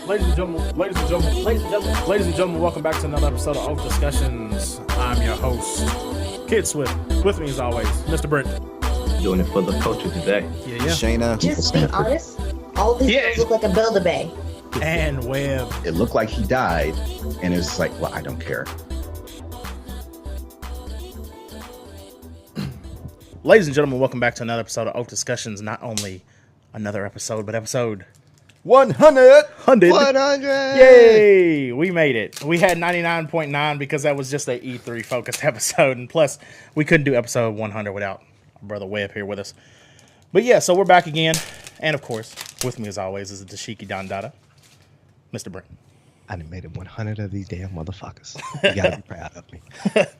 Ladies and gentlemen, welcome back to another episode of OAF Discussions. I'm your host, Kid Swift. With me as always, Mr. Brent. Doing it for the culture today. Yeah. Shayna. Just be honest, all these girls look like a Build-A-Bay. And Webb. It looked like he died, and it was like, well, I don't care. Ladies and gentlemen, welcome back to another episode of OAF Discussions. Not only another episode, but episode 100! Yay! We made it. We had 99.9 because that was just a E3 focused episode. And plus, we couldn't do episode 100 without our brother Webb here with us. But yeah, so we're back again. And of course, with me as always is the Dashiki Don Dada, Mr. Brent. I done made it 100 of these damn motherfuckers. You gotta be proud of me.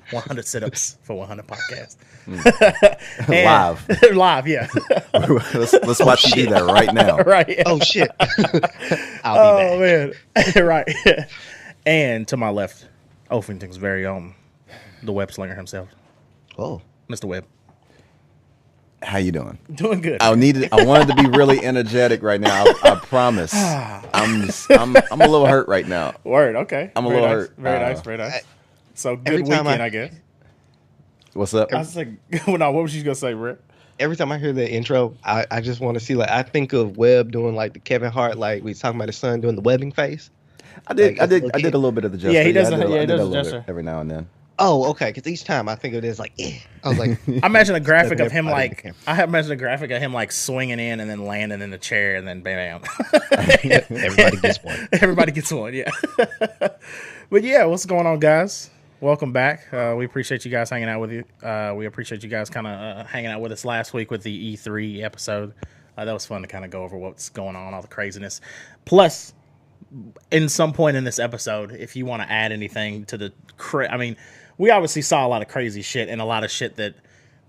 100 sit-ups for 100 podcasts. Live, yeah. let's watch you do that right now. Right. Oh shit. I'll be man. back. Right. And to my left, Oafington's very own, the web slinger himself. Oh, Mr. Webb. How you doing? Doing good. I wanted to be really energetic right now. I promise. I'm a little hurt right now. Word, okay. I'm a very little nice. hurt. Very nice. So good every time weekend, I guess. What's up? I was like, well, no, what was you gonna say, Brett? every time I hear the intro, I just want to see, like, I think of Webb doing like the Kevin Hart, like we talking about his son doing the webbing face. I did Like, a little bit of the gesture. Yeah, he does. I did He a does little the bit gesture every now and then. Oh, okay. Because each time I think of it as like, I was like, I imagine a graphic of him Everybody like can. I imagine a graphic of him like swinging in and then landing in the chair and then bam. everybody gets one. Everybody gets one, yeah. But yeah, what's going on, guys? Welcome back. We appreciate you guys hanging out with you. We appreciate you guys kind of hanging out with us last week with the E3 episode. That was fun to kind of go over what's going on, all the craziness. Plus, in some point in this episode, if you want to add anything to the I mean, we obviously saw a lot of crazy shit and a lot of shit that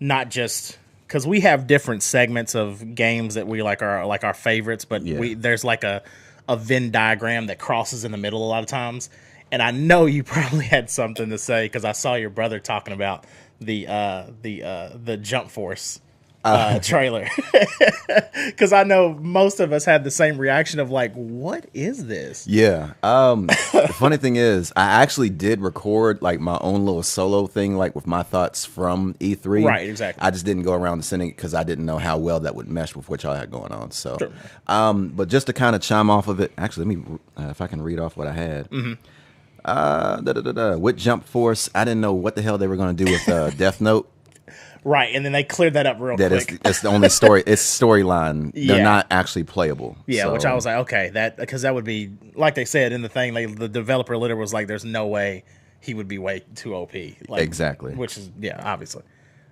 not just because we have different segments of games that we like our favorites, but there's like a Venn diagram that crosses in the middle a lot of times. And I know you probably had something to say because I saw your brother talking about the Jump Force trailer. Because I know most of us had the same reaction of like, what is this? Yeah. The funny thing is, I actually did record like my own little solo thing, like with my thoughts from E3. Right, exactly. I just didn't go around sending it because I didn't know how well that would mesh with what y'all had going on. So, Sure. But just to kind of chime off of it, actually, let me if I can read off what I had. Mm-hmm. With Jump Force, I didn't know what the hell they were going to do with Death Note. Right, and then they cleared that up real quick. It's the only story. It's storyline. Yeah. They're not actually playable. Yeah, so. which I was like, okay, that because that would be like they said in the thing. The developer literally was like, "There's no way he would be way too OP." Like, Exactly. Which is obviously.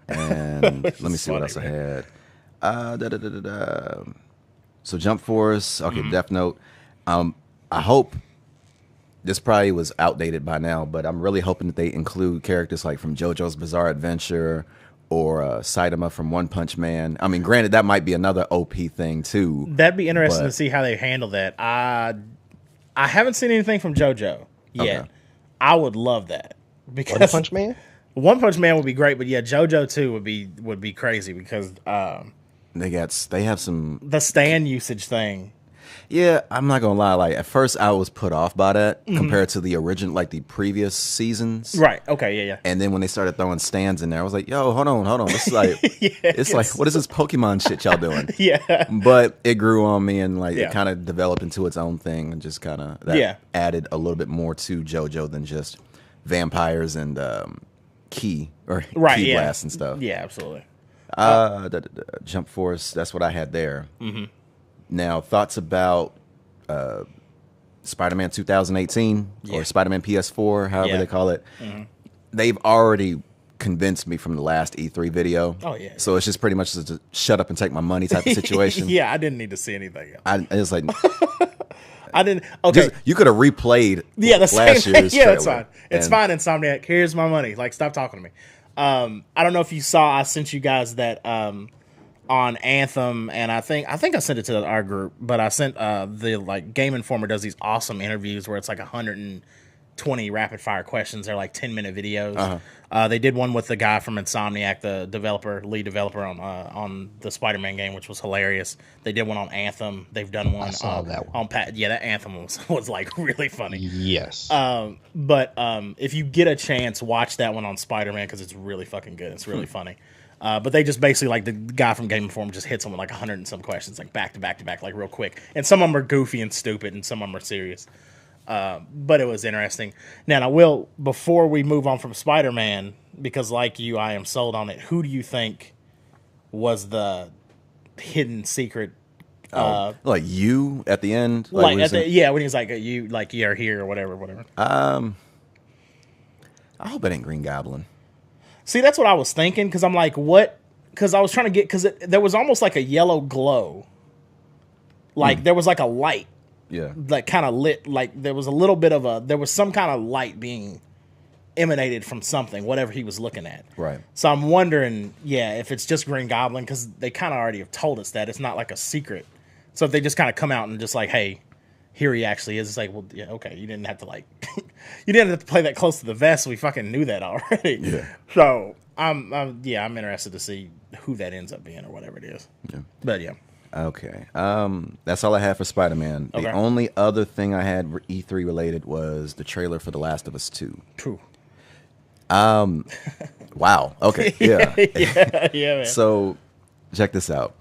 And let me see what else funny, I had. So Jump Force, okay, Mm-hmm. Death Note. I hope this probably was outdated by now, but I'm really hoping that they include characters like from JoJo's Bizarre Adventure or Saitama from One Punch Man. I mean, granted, that might be another OP thing too. That'd be interesting but- to see how they handle that. I haven't seen anything from JoJo yet. Okay. I would love that because One Punch Man? One Punch Man would be great, but yeah, JoJo too would be crazy because They have some. the stand usage thing. Yeah, I'm not gonna lie. Like at first, I was put off by that compared to the original, like the previous seasons. Right. Okay. Yeah. And then when they started throwing stands in there, I was like, "Yo, hold on." This is like, it's like, what is this Pokemon shit y'all doing? Yeah. But it grew on me, and like Yeah. it kind of developed into its own thing, and just kind of added a little bit more to JoJo than just vampires and Ki Blast and stuff. Yeah. Absolutely. Jump Force. That's what I had there. Mm-hmm. Now, thoughts about Spider-Man 2018 or Spider-Man PS4, however they call it. Mm-hmm. They've already convinced me from the last E3 video. Oh, yeah. So it's just pretty much just a shut up and take my money type of situation. Yeah, I didn't need to see anything else. It's like I didn't. Okay. you could have replayed Yeah, the last same. year's Yeah, trailer. it's fine. It's fine, Insomniac. Here's my money. Like, stop talking to me. I don't know if you saw. I sent you guys that on Anthem, and I think I sent it to our group. But I sent the like Game Informer does these awesome interviews where it's like 120 20 rapid fire questions. They're like 10-minute videos. They did one with the guy from Insomniac, the lead developer on the Spider-Man game, which was hilarious. They did one on Anthem. They've done one on that Anthem was like really funny. Yes. But if you get a chance, watch that one on Spider-Man because it's really fucking good. It's really funny. But they just basically, like, the guy from Game Informer just hits them with like 100 and some questions, like back to back to back, like real quick. And some of them are goofy and stupid, and some of them are serious. But it was interesting. Now, I will, before we move on from Spider-Man, because like you, I am sold on it. Who do you think was the hidden secret? Like you at the end? Like when he's like, you, like, you're here or whatever. I hope it ain't Green Goblin. See, that's what I was thinking, because I'm like, what? Because I was trying to get, because there was almost like a yellow glow. Like, there was like a light. Yeah. That kind of lit, like, there was a little bit of there was some kind of light being emanated from something, whatever he was looking at. Right. So I'm wondering, if it's just Green Goblin, because they kind of already have told us that. It's not like a secret. So if they just kind of come out and just like, hey, here he actually is, it's like, well, yeah, okay, you didn't have to, like, you didn't have to play that close to the vest. We fucking knew that already. Yeah. So I'm interested to see who that ends up being or whatever it is. Yeah. But yeah. Okay. That's all I had for Spider-Man. The only other thing I had E3 related was the trailer for The Last of Us 2. True. Wow. Okay. Yeah. Yeah, man. So check this out.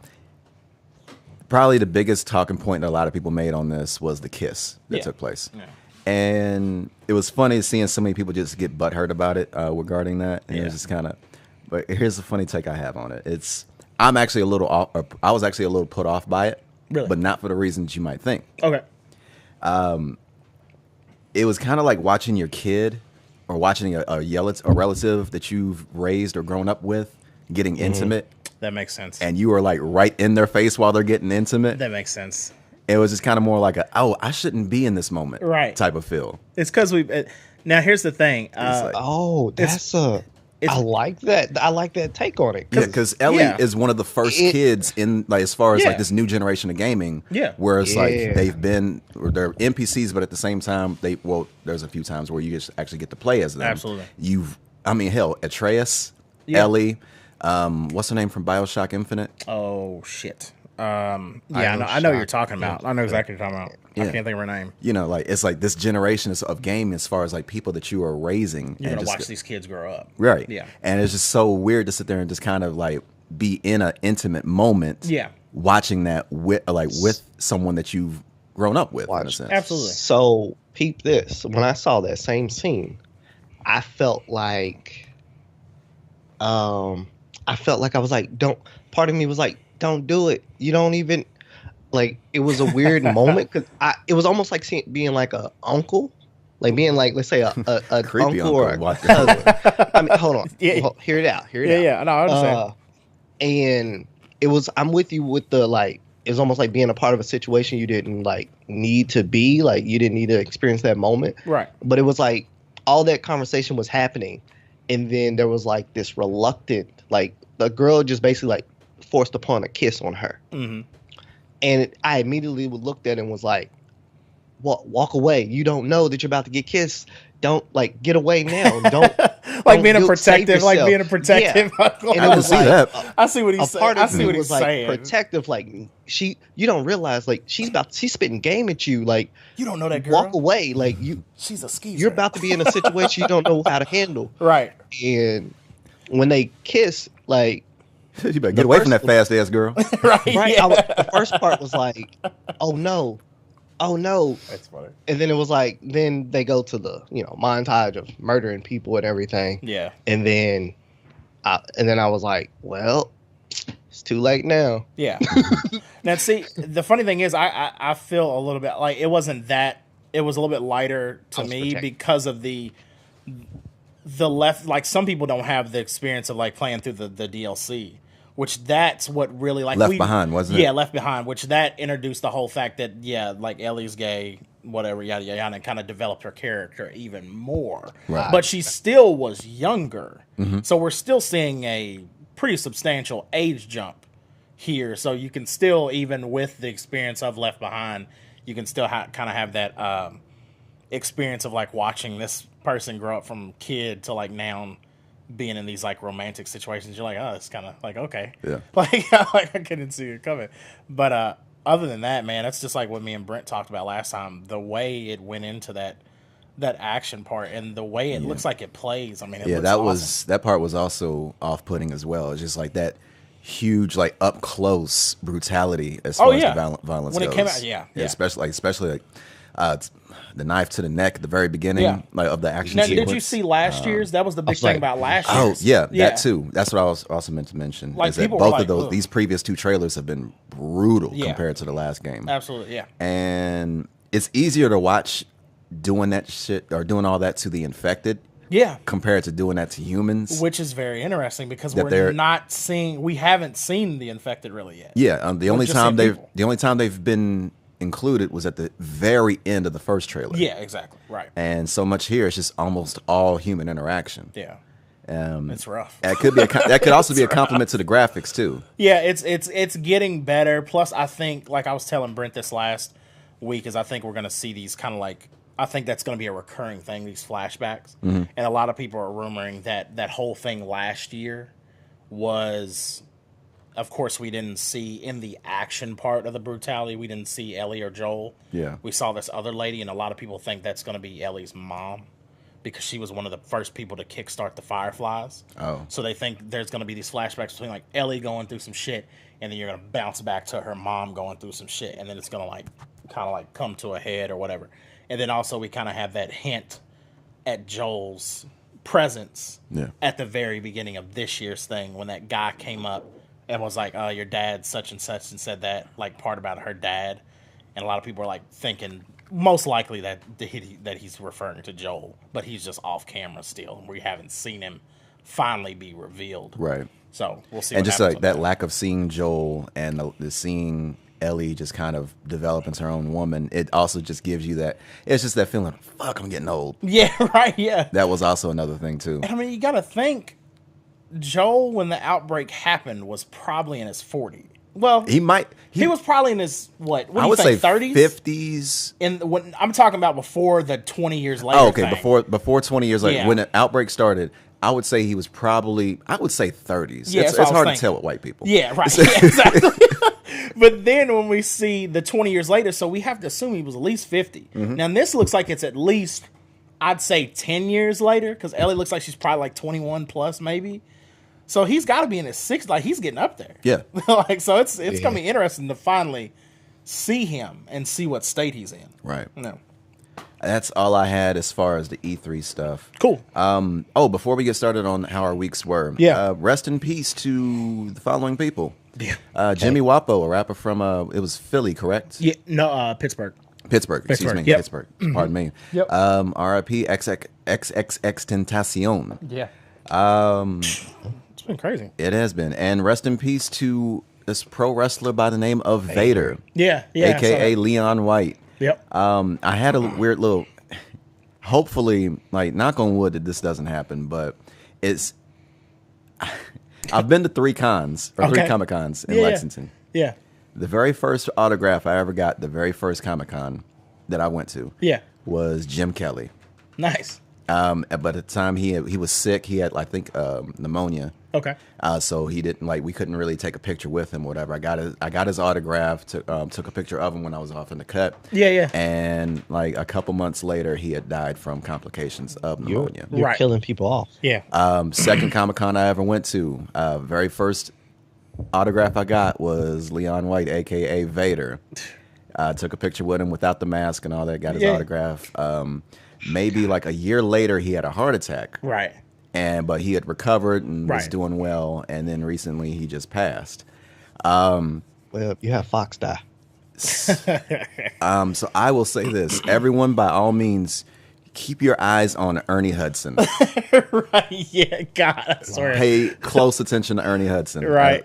Probably the biggest talking point that a lot of people made on this was the kiss that took place. Yeah. And it was funny seeing so many people just get butthurt about it regarding that. And it was just kind of, but here's the funny take I have on it. I'm actually a little off, I was actually a little put off by it, but not for the reasons you might think. Okay. It was kind of like watching your kid or watching a relative that you've raised or grown up with getting intimate. That makes sense. And you were like right in their face while they're getting intimate. That makes sense. It was just kind of more like I shouldn't be in this moment, type of feel. It's because now here's the thing. Like, I like that. I like that take on it. Yeah, because Ellie is one of the first kids in, like, as far as like this new generation of gaming. Yeah. Where it's like they're NPCs, but at the same time there's a few times where you just actually get to play as them. Absolutely. Atreus, Ellie, what's her name from BioShock Infinite? Oh shit. I know what you're talking about. I know exactly what you're talking about. I can't think of her name. You know, like, it's like this generation of gaming as far as like people that you are raising. You're gonna watch these kids grow up. Right. Yeah. And it's just so weird to sit there and just kind of like be in an intimate moment. Yeah. Watching that with someone that you've grown up with. In a sense. Absolutely. So peep this. When I saw that same scene, I felt like I was like, part of me was like, don't do it. You don't even, like, it was a weird moment because it was almost like being like a uncle, like being like, let's say a uncle or a cousin. I mean, hold on. Hear it out. Yeah, no, I understand. And I'm with you with the, like, it was almost like being a part of a situation you didn't, like, need to be, like, you didn't need to experience that moment. Right. But it was like all that conversation was happening. And then there was like this reluctant, like, the girl just basically like forced upon a kiss on her. Mm-hmm. And I immediately looked at it and was like, walk away. You don't know that you're about to get kissed. Don't, like, get away now. Don't like being a protective, like being a protective. Yeah. And I can see that. I see what he's saying. I see what he's saying. Protective, like, you don't realize, like, she's spitting game at you, like, you don't know that girl. Walk away, like, she's a skeezer. You're about to be in a situation you don't know how to handle. Right. And when they kiss, like, you better get away from that fast ass girl. Right. Yeah. The first part was like, oh no. That's funny. And then it was like, then they go to the, montage of murdering people and everything. Yeah. And then I was like, well, it's too late now. Yeah. Now, see, the funny thing is, I feel a little bit like it wasn't that. It was a little bit lighter to me because of the left. Like, some people don't have the experience of, like, playing through the DLC. Which that's what really, like, Left Behind, wasn't it? Yeah, Left Behind, which that introduced the whole fact that, like, Ellie's gay, whatever, yada, yada, yada, and kind of developed her character even more. Right. But she still was younger. Mm-hmm. So we're still seeing a pretty substantial age jump here. So you can still, even with the experience of Left Behind, you can still kind of have that experience of like watching this person grow up from kid to like now being in these like romantic situations. You're like, oh, it's kind of like, okay. Yeah. Like I couldn't see it coming. But other than that, man, that's just like what me and Brent talked about last time. The way it went into that action part and the way it looks like it plays. I mean, it looks awesome. That part was also off-putting as well. It's just like that huge, like up close brutality as far as the violence when goes. it came out, especially like the knife to the neck at the very beginning like of the action sequence. Did you see last year's? That was the big thing about last year's. Oh yeah, that too. That's what I was also meant to mention. Like, is that both of these previous two trailers have been brutal compared to the last game. Absolutely, yeah. And it's easier to watch doing that shit or doing all that to the infected. Yeah. Compared to doing that to humans. Which is very interesting because we haven't seen the infected really yet. Yeah, the only time they've been included was at the very end of the first trailer. Yeah, exactly. Right. And so much here, it's just almost all human interaction. Yeah. It's rough. That could also be a compliment to the graphics too. Yeah, it's getting better. Plus, I think, like I was telling Brent this last week, is I think we're going to see these kind of like, I think that's going to be a recurring thing, these flashbacks. Mm-hmm. And a lot of people are rumoring that whole thing last year was, of course, we didn't see in the action part of the brutality, we didn't see Ellie or Joel. Yeah. We saw this other lady, and a lot of people think that's going to be Ellie's mom because she was one of the first people to kickstart the Fireflies. Oh. So they think there's going to be these flashbacks between like Ellie going through some shit, and then you're going to bounce back to her mom going through some shit, and then it's going to like kind of like come to a head or whatever. And then also we kind of have that hint at Joel's presence at the very beginning of this year's thing when that guy came up and was like, "Oh, your dad's such and such," and said that like part about her dad. And a lot of people are like thinking most likely that he's referring to Joel, but he's just off camera still. We haven't seen him finally be revealed. Right. So we'll see. And what just like that lack of seeing Joel and the seeing Ellie just kind of develop into her own woman, it also just gives you that, it's just that feeling, fuck, I'm getting old. Yeah, right, yeah. That was also another thing, too. I mean, you got to think, Joel, when the outbreak happened, was probably in his 40s. Well, he was probably in his, what do you think, 30s? 50s. When I'm talking about before the 20 years later thing. Before 20 years later, when the outbreak started, I would say he was probably, 30s. Yeah, it's hard to tell with white people. Yeah, right. Yeah, exactly. But then when we see the 20 years later, so we have to assume he was at least 50. Mm-hmm. Now, this looks like it's at least, I'd say 10 years later, because Ellie looks like she's probably like 21 plus maybe. So he's got to be in his 60s. Like, he's getting up there. Yeah. So it's going to be interesting to finally see him and see what state he's in. Right. No. That's all I had as far as the E3 stuff. Cool. Before we get started on how our weeks were, rest in peace to the following people. Yeah. Jimmy Wapo, a rapper from it was Philly, correct? Yeah. No, Pittsburgh. Excuse me. Yep. Pittsburgh. Pardon me. Yep. R.I.P. XXX Tentacion. Yeah. It's been crazy. It has been. And rest in peace to this pro wrestler by the name of Vader. Yeah. AKA Leon White. Yep. I had a weird little, hopefully, like, knock on wood that this doesn't happen, but I've been to 3 cons, or 3 Comic-Cons in Lexington. Yeah. The very first autograph I ever got, the very first Comic-Con that I went to, was Jim Kelly. Nice. But at the time he was sick. He had, I think, pneumonia. Okay. So he didn't we couldn't really take a picture with him or whatever. I got his autograph. Took a picture of him when I was off in the cut. Yeah. And like a couple months later, he had died from complications of pneumonia. You're killing people off. Yeah. Second Comic-Con I ever went to, very first autograph I got was Leon White, aka Vader. Took a picture with him without the mask and all that. Got his autograph. Maybe like a year later, he had a heart attack. Right. But he had recovered and was doing well, and then recently he just passed. Well, you have Fox die. So I will say this: everyone, by all means, keep your eyes on Ernie Hudson. Right? Yeah, God, I swear. Pay close attention to Ernie Hudson. Right.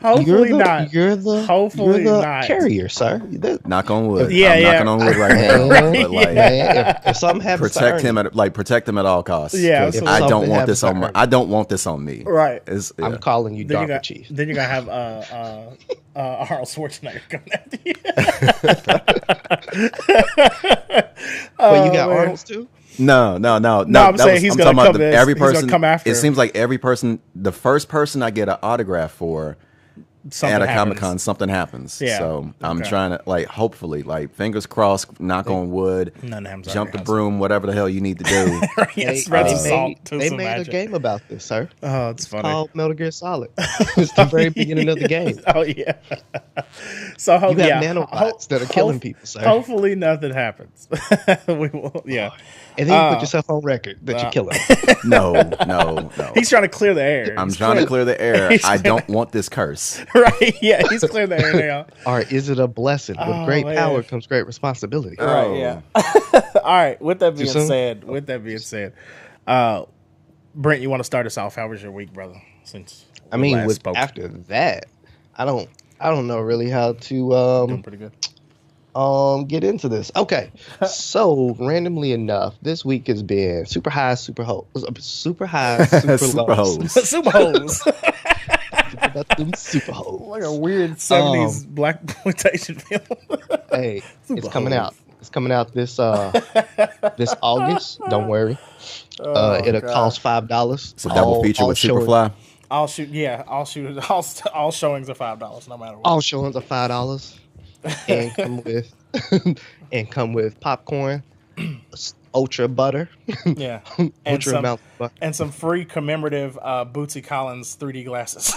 Hopefully not. You're the Hopefully you're the not. carrier, sir. Knock on wood. Yeah, I'm yeah. knocking on wood right now. But like, Man, if something happens, protect him at all costs. Yeah, 'Cause absolutely. I don't Something want this happens on to my. I don't want this on me. Right. I'm calling you Then you DARPA got chief. Then you gotta have Arnold Schwarzenegger coming after you. But you got man. Arnold's too. No. I'm saying he's gonna talking come about in- every he's gonna person. come after It him. seems like every person, the first person I get an autograph for Something at a happens. Comic-Con, something happens. Yeah. So I'm Okay. trying to, like, hopefully, like, fingers crossed, knock on wood, Nothing happens jump over the your broom, whatever the hell you need to do. house. Yeah, spread some salt to they some made magic. a game about this, sir. Oh, it's funny. Called Metal Gear Solid. It's the very beginning of the game. Oh yeah. So You have nanobots that are killing people, sir. Hopefully nothing happens. We will. Yeah. And then you put yourself on record that you're killing them. No. He's trying to clear the air. I'm He's trying to clear the air. He's I don't want this curse. Right. Yeah. He's clearing the air now. Or is it a blessing? With Oh, great man. power comes great responsibility. Right. Yeah. All right. With that being soon? said, Brent, you want to start us off? How was your week, brother? Since I we mean, last with spoke. after that, I don't know really how Doing to pretty good. get into this. Okay. So randomly enough, this week has been super high, super high, super Super low. hoes. Super hoes. About them super hoes. Like a weird 70s black exploitation film. Hey, Super it's coming hoes. out. It's coming out this this August. Don't worry. Oh, It'll God. cost $5. It's a double feature with Superfly. All showings are $5, no matter what. All showings are $5, and come with popcorn, ultra butter, Yeah. And ultra some, amount of butter. and some free commemorative Bootsy Collins 3D glasses.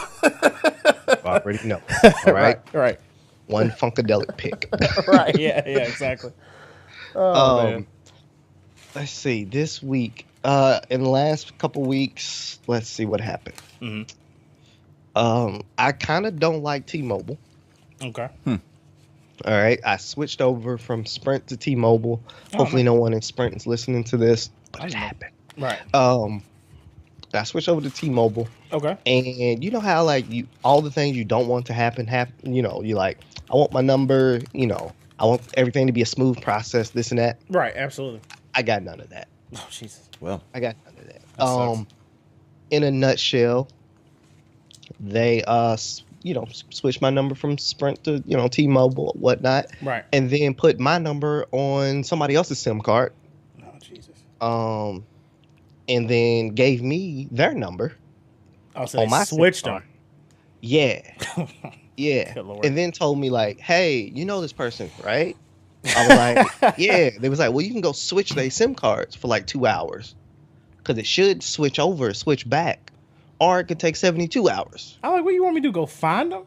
Already know. All right. Right. One funkadelic pick. Right. Yeah, exactly. Oh, man. Let's see. This week, in the last couple weeks, let's see what happened. Mhm. I kind of don't like T-Mobile. Okay. All right, I switched over from Sprint to T-Mobile. Hopefully, no one in Sprint is listening to this, but it happened. Right. I switched over to T-Mobile, Okay. and you know how all the things you don't want to happen. You know, you like, I want my number. You know, I want everything to be a smooth process. This and that. Right. Absolutely. I got none of that. Oh, Jesus. Well, I got none of that. That sucks. In a nutshell, they switched my number from Sprint to T-Mobile, whatnot. Right. And then put my number on somebody else's SIM card. Oh, Jesus. And then gave me their number. Oh, so On they my switched SIM them. Yeah. Yeah. Good Lord. And then told me like, hey, you know this person, right? I was like, yeah. They was like, well, you can go switch their SIM cards for like 2 hours. Because it should switch back. Or it could take 72 hours. I'm like, what you want me to do? Go find them?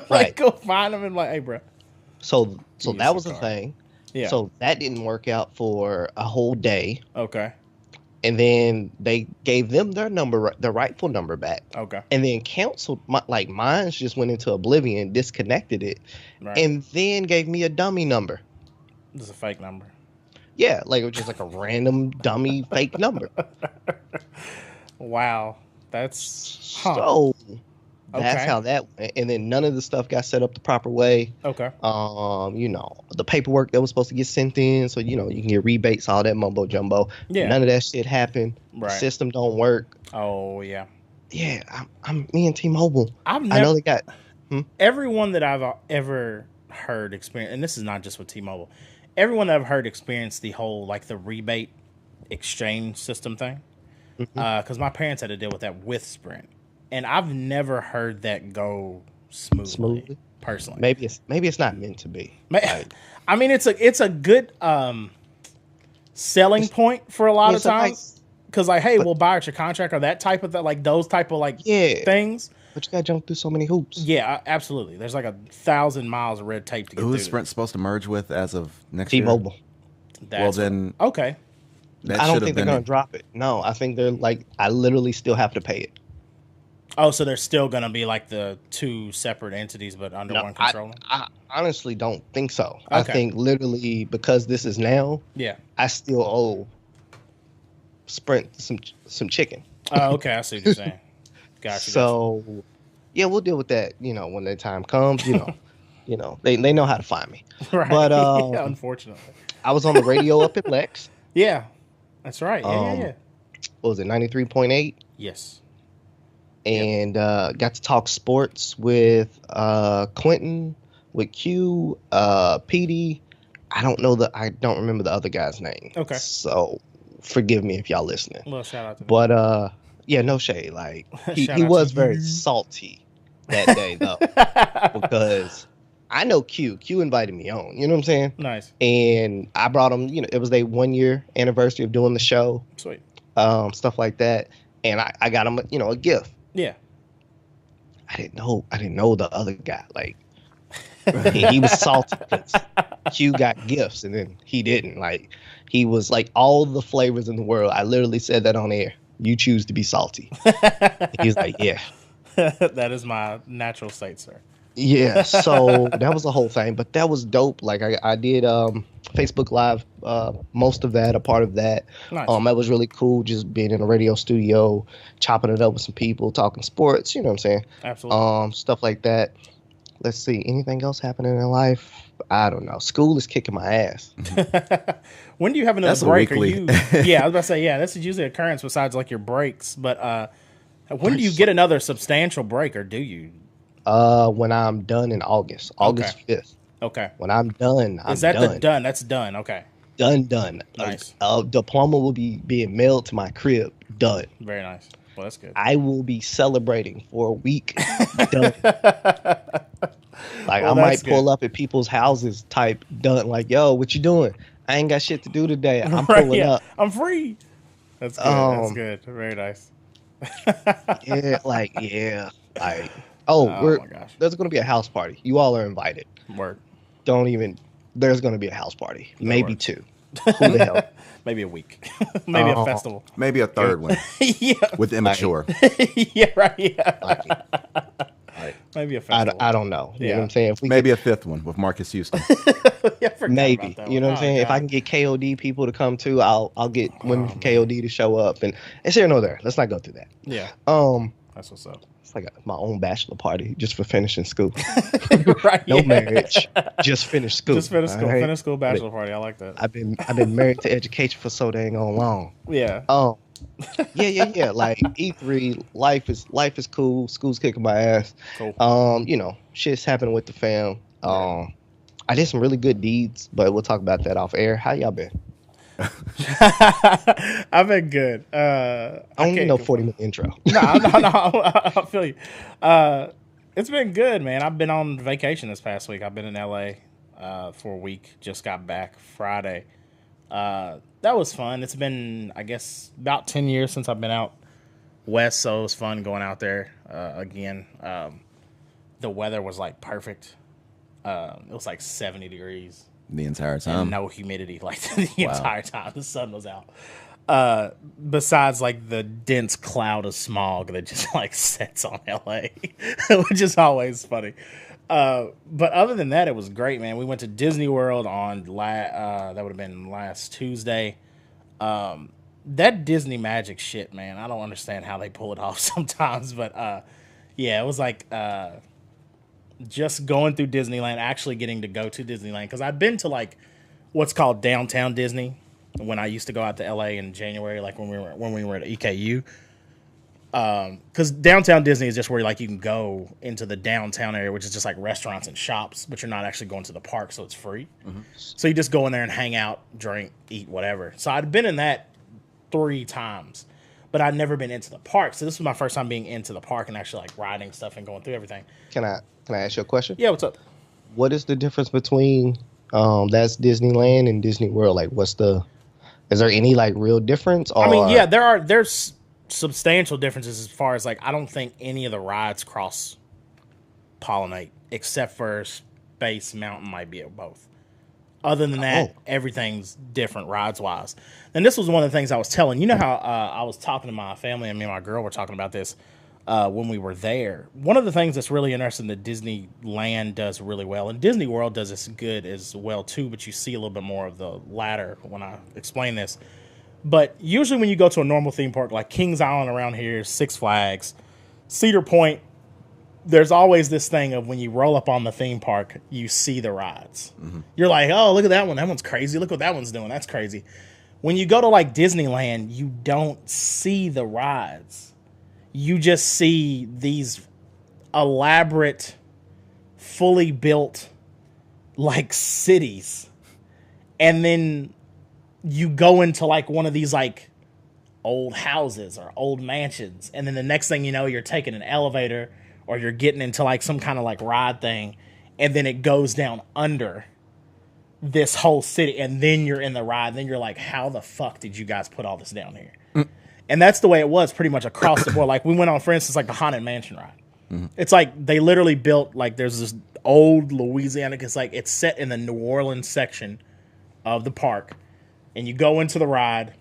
Right. Go find them and like, hey, bro. So Use that was the the card. thing. Yeah. So that didn't work out for a whole day. Okay. And then they gave them their number, their rightful number back. Okay. And then canceled mine just went into oblivion, disconnected it, Right. and then gave me a dummy number. This is a fake number. Yeah, like it was just like a random dummy fake number. Wow. That's So that's Okay. how that went. And then none of the stuff got set up the proper way. okay. The paperwork that was supposed to get sent in, so you can get rebates, all that mumbo jumbo. Yeah. None of that shit happened. The Right. system don't work. Oh yeah. Yeah, I'm me and T-Mobile. I've I know never they got everyone that I've ever heard experience, and this is not just with T-Mobile. Everyone that I've heard experience the whole like the rebate exchange system thing. Because my parents had to deal with that with Sprint, and I've never heard that go smoothly. Personally, maybe it's not meant to be. I mean, it's a good selling point for a lot of It's a times. nice- Because like, hey, we'll buy out your contract or that type of like those type of like Yeah. things. But you gotta jump through so many hoops. Yeah, absolutely. There's like 1,000 miles of red tape to get who through. is Sprint supposed to merge with as of next year? T-Mobile. That's Well, then okay. that I don't should have think they're been. gonna drop it. No, I think they're like, I literally still have to pay it. Oh, so there's still gonna be like the two separate entities, but under one control. I honestly don't think so. I Okay. think literally because this is now, Yeah. I still owe Sprint some chicken. Oh, okay. I see what you're saying. Gotcha. So yeah, we'll deal with that. When the time comes. They know how to find me. Right. But Yeah, unfortunately. I was on the radio up in Lex. Yeah, that's right. Yeah. What was it, 93.8? Yes. And got to talk sports with Quentin, with Q, PD. I don't remember the other guy's name. Okay. So forgive me if y'all listening. A little shout out to But yeah, no shade. Like he was very salty that day though, because I know Q. Q invited me on. You know what I'm saying? Nice. And I brought him. It was their 1 year anniversary of doing the show. Sweet. Stuff like that. And I got him, a gift. Yeah. I didn't know the other guy. Like he was salty because Q got gifts and then he didn't. Like he was like all the flavors in the world. I literally said that on air. You choose to be salty. He was like, yeah. That is my natural state, sir. Yeah. So that was the whole thing. But that was dope. Like I did Facebook Live, most of that, a part of that. Nice. That was really cool. Just being in a radio studio, chopping it up with some people, talking sports. You know what I'm saying? Absolutely. Stuff like that. Let's see. Anything else happening in life? I don't know. School is kicking my ass. When do you have another That's break? weekly. Yeah, I was about to say, yeah, this is usually an occurrence besides like your breaks. But when do you get another substantial break, or do you? When I'm done in August. August 5th. Okay. When I'm done, I'm Is that done. the done? That's done. Okay. Done. Nice. A diploma will be being mailed to my crib. Done. Very nice. Well, that's good. I will be celebrating for a week. Done. Like Well, I might that's pull good. up at people's houses, type done. Like, yo, what you doing? I ain't got shit to do today. I'm Right, pulling yeah. up. I'm free. That's good. That's Um, good. Very nice. Yeah, like. Oh, my gosh. there's gonna be a house party. You all are invited. Word. There's gonna be a house party. Maybe word. 2. Who the hell? Maybe a week. Maybe a Oh. festival. Maybe a third one Yeah. with immature. Yeah. Right. Yeah. Like, Maybe a festival. I don't know. You know Yeah. what I'm saying? If we Maybe a fifth one with Marcus Houston. Yeah, I forgot maybe. about that You know one. what I'm saying? Oh, If I God. can get KOD people to come too, I'll get women from KOD to show up. And it's here nor there. Let's not go through that. Yeah. Um, That's what's up. it's like my own bachelor party just for finishing school. Right. No yeah. marriage, just finish school. Just finish school. all right? Finish school bachelor party. I like that. I've been married to education for so dang on long. Yeah. Yeah. Like E3, life is cool. School's kicking my ass. Cool. Shit's happening with the fam. I did some really good deeds, but we'll talk about that off air. How y'all been? I've been good. I don't need no 40-minute intro. No. I feel you. It's been good, man. I've been on vacation this past week. I've been in LA for a week. Just got back Friday. That was fun. It's been, I guess, about 10 years since I've been out west, so it was fun going out there again. The weather was like perfect. It was like 70 degrees. The entire And time. no humidity like the Wow. entire time. The sun was out. Besides like the dense cloud of smog that just like sets on LA, which is always funny. But other than that, it was great, man. We went to Disney World on that would have been last Tuesday. That Disney magic shit, man. I don't understand how they pull it off sometimes, but yeah, it was like just going through Disneyland, actually getting to go to Disneyland, because I've been to like what's called downtown Disney when I used to go out to LA in January, like when we were at EKU. Because downtown Disney is just where like you can go into the downtown area, which is just like restaurants and shops, but you're not actually going to the park, so it's free. So you just go in there and hang out, drink, eat, whatever. So I'd been in that 3 times, but I'd never been into the park. So this was my first time being into the park and actually like riding stuff and going through everything. Can I ask you a question? Yeah, what's up? What is the difference between that's Disneyland and Disney World? Like, is there any like real difference? Or... I mean, yeah, there's substantial differences as far as like I don't think any of the rides cross pollinate except for Space Mountain might be at both. Other than that, everything's different rides wise. And this was one of the things I was telling. You know how I was talking to my family and me and my girl were talking about this when we were there. One of the things that's really interesting that Disneyland does really well, and Disney World does this good as well too, but you see a little bit more of the latter when I explain this. But usually when you go to a normal theme park like Kings Island around here, Six Flags, Cedar Point, there's always this thing of when you roll up on the theme park, you see the rides. You're like, oh, look at that one. That one's crazy. Look what that one's doing. That's crazy. When you go to like Disneyland, you don't see the rides. You just see these elaborate, fully built like cities. And then you go into like one of these like old houses or old mansions. And then the next thing you know, you're taking an elevator or you're getting into like some kind of like ride thing. And then it goes down under this whole city. And then you're in the ride. And then you're like, how the fuck did you guys put all this down here? And that's the way it was pretty much across the board. Like we went on, for instance, like the Haunted Mansion ride. It's like they literally built like there's this old Louisiana. It's like it's set in the New Orleans section of the park. And you go into the ride.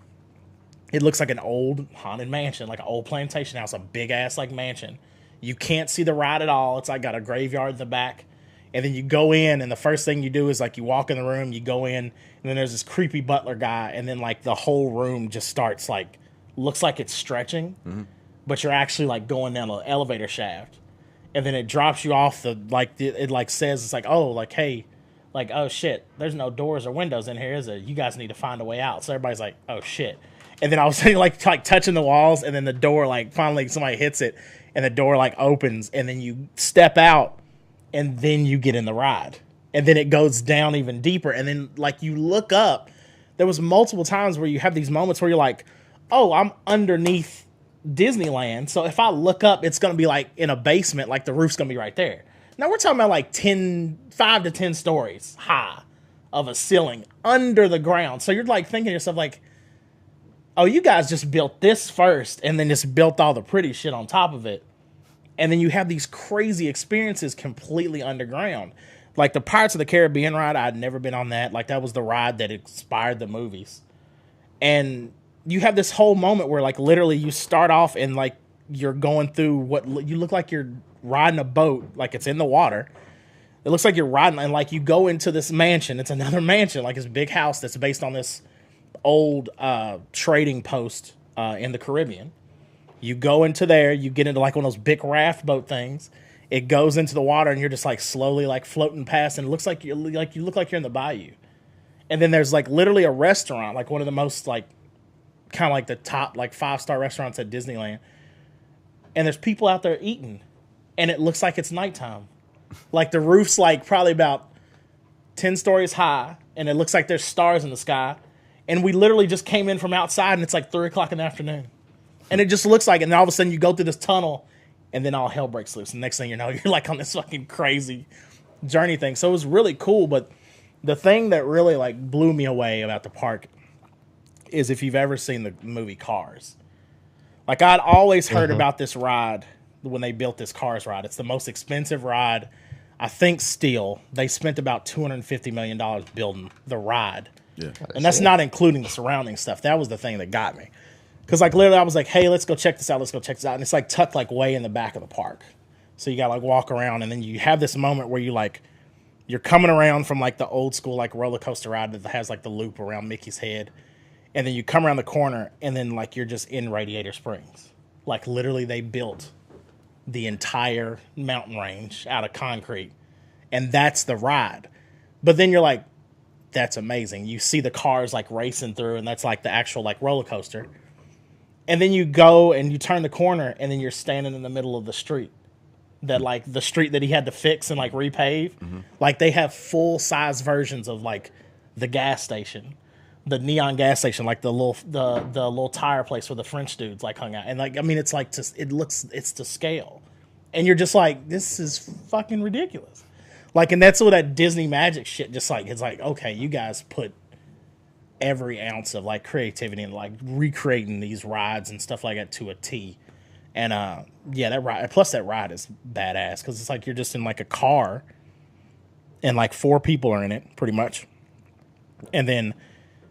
It looks like an old haunted mansion, like an old plantation house, a big ass like mansion. You can't see the ride at all. It's like got a graveyard in the back. And then you go in, and the first thing you do is like you walk in the room, you go in, and then there's this creepy butler guy, and then like the whole room just starts like looks like it's stretching, but you're actually like going down an elevator shaft, and then it drops you off the like it like says it's like, oh, like, hey, like, oh shit, there's no doors or windows in here, is it? You guys need to find a way out. So everybody's like, oh shit. And then I was saying like touching the walls, and then the door like finally somebody hits it, and the door like opens, and then you step out, and then you get in the ride, and then it goes down even deeper, and then like you look up. There was multiple times where you have these moments where you're like, oh, I'm underneath Disneyland, so if I look up, it's gonna be like in a basement, like the roof's gonna be right there. Now we're talking about like 5 to 10 stories high of a ceiling under the ground. So you're like thinking to yourself like, oh, you guys just built this first and then just built all the pretty shit on top of it. And then you have these crazy experiences completely underground. Like the Pirates of the Caribbean ride, I'd never been on that. Like that was the ride that inspired the movies. And you have this whole moment where like literally you start off and like you're going through what you look like you're riding a boat, like it's in the water. It looks like you're riding, and like you go into this mansion. It's another mansion, like this big house that's based on this old trading post in the Caribbean. You go into there, you get into like one of those big raft boat things. It goes into the water, and you're just like slowly like floating past, and it looks like you look like you're in the bayou. And then there's like literally a restaurant, like one of the most like kind of like the top like 5-star restaurants at Disneyland. And there's people out there eating, and it looks like it's nighttime. Like the roof's like probably about 10 stories high, and it looks like there's stars in the sky. And we literally just came in from outside, and it's like 3 o'clock in the afternoon. And it just looks like, and then all of a sudden you go through this tunnel, and then all hell breaks loose. And next thing you know, you're like on this fucking crazy journey thing. So it was really cool. But the thing that really like blew me away about the park is if you've ever seen the movie Cars. Like I'd always heard about this ride when they built this Cars ride. It's the most expensive ride. I think still they spent about $250 million building the ride. Yeah. And that's not including the surrounding stuff. That was the thing that got me. Because like literally I was like, hey, let's go check this out. Let's go check this out. And it's like tucked like way in the back of the park. So you got to like walk around, and then you have this moment where you like, you're coming around from like the old school like roller coaster ride that has like the loop around Mickey's head. And then you come around the corner, and then like you're just in Radiator Springs. Like literally they built the entire mountain range out of concrete. And that's the ride. But then you're like, that's amazing. You see the cars like racing through, and that's like the actual like roller coaster. And then you go and you turn the corner, and then you're standing in the middle of the street. That like the street that he had to fix and like repave. Like they have full size versions of like the gas station. The neon gas station, like the little tire place where the French dudes like hung out, and like I mean, it's like it's to scale, and you're just like, this is fucking ridiculous, like, and that's what that Disney magic shit just like it's like, okay, you guys put every ounce of like creativity in like recreating these rides and stuff like that to a T, and yeah, that ride plus that ride is badass because it's like you're just in like a car, and like 4 people are in it pretty much, and then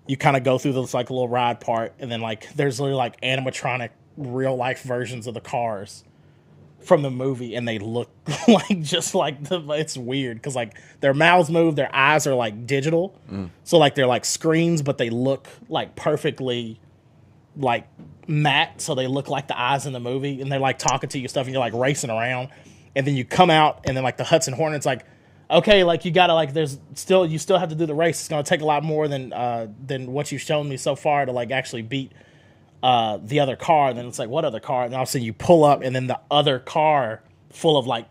you kind of go through this like little ride part, and then like there's literally like animatronic real life versions of the cars from the movie, and they look like just like it's weird because like their mouths move, their eyes are like digital, so like they're like screens, but they look like perfectly like matte, so they look like the eyes in the movie, and they're like talking to you stuff, and you're like racing around, and then you come out, and then like the Hudson Hornet's like, okay, like you gotta like you still have to do the race. It's gonna take a lot more than what you've shown me so far to like actually beat the other car. And then it's like, what other car? And all of a sudden you pull up, and then the other car full of like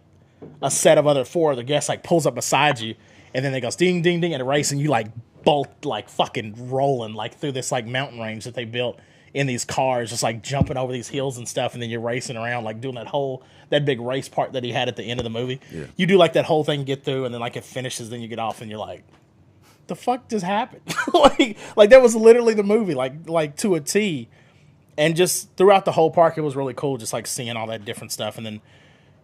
a set of four other guests like pulls up beside you, and then it goes ding ding ding at a race, and you like both like fucking rolling like through this like mountain range that they built in these cars, just like jumping over these hills and stuff, and then you're racing around like doing that big race part that he had at the end of the movie. Yeah. You do like that whole thing, get through, and then like it finishes, then you get off, and you're like, the fuck just happened? like that was literally the movie, like to a T. And just throughout the whole park, it was really cool, just like seeing all that different stuff. And then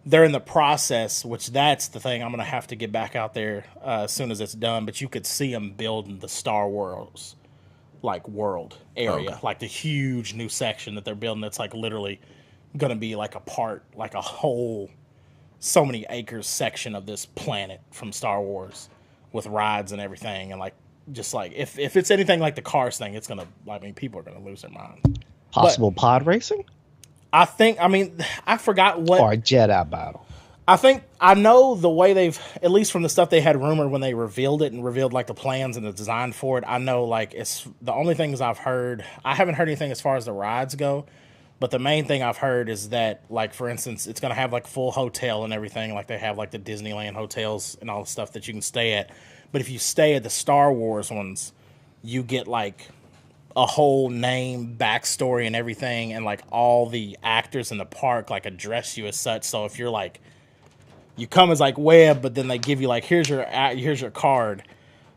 they're in the process, which that's the thing I'm gonna have to get back out there as soon as it's done. But you could see them building the Star Wars like world area, like the huge new section that they're building. That's like literally gonna be like a part, like a whole so many acres section of this planet from Star Wars with rides and everything. And like just like if it's anything like the Cars thing, it's gonna, I mean, people are gonna lose their mind. Possible pod racing? I forgot what. Or a Jedi battle. I know the way they've, at least from the stuff they had rumored when they revealed it and revealed like the plans and the design for it, I know like it's the only things I've heard. I haven't heard anything as far as the rides go, but the main thing I've heard is that, like, for instance, it's going to have like full hotel and everything. Like they have like the Disneyland hotels and all the stuff that you can stay at. But if you stay at the Star Wars ones, you get like a whole name, backstory, and everything, and like all the actors in the park like address you as such. So if you're like, you come as like Webb, but then they give you like, here's your card.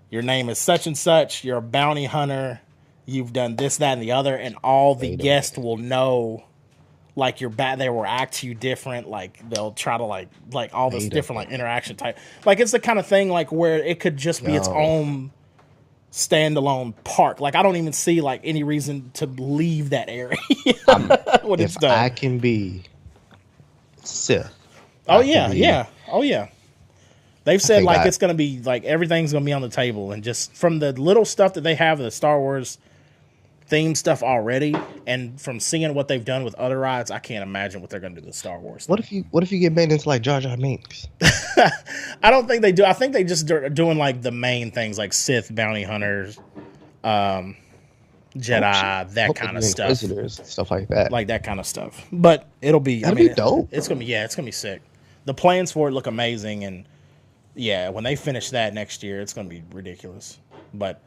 Your name is such and such. You're a bounty hunter. You've done this, that, and the other, and all the guests will know. Like you're bad, they will act to you different. Like they'll try to like all this different like interaction type. Like it's the kind of thing like where it could just be its own standalone park. Like I don't even see like any reason to leave that area when it's done. I can be Sith. Oh yeah. They've said like it's gonna be like everything's gonna be on the table, and just from the little stuff that they have, the Star Wars theme stuff already, and from seeing what they've done with other rides, I can't imagine what they're gonna do with Star Wars. What if you get made into like Jar Jar Binks? I don't think they do. I think they just are doing like the main things like Sith, bounty hunters, Jedi, that kind of stuff, stuff like that, like kind of stuff. But it'll be, that'll be dope. It's gonna be sick. The plans for it look amazing, and yeah, when they finish that next year, it's gonna be ridiculous. But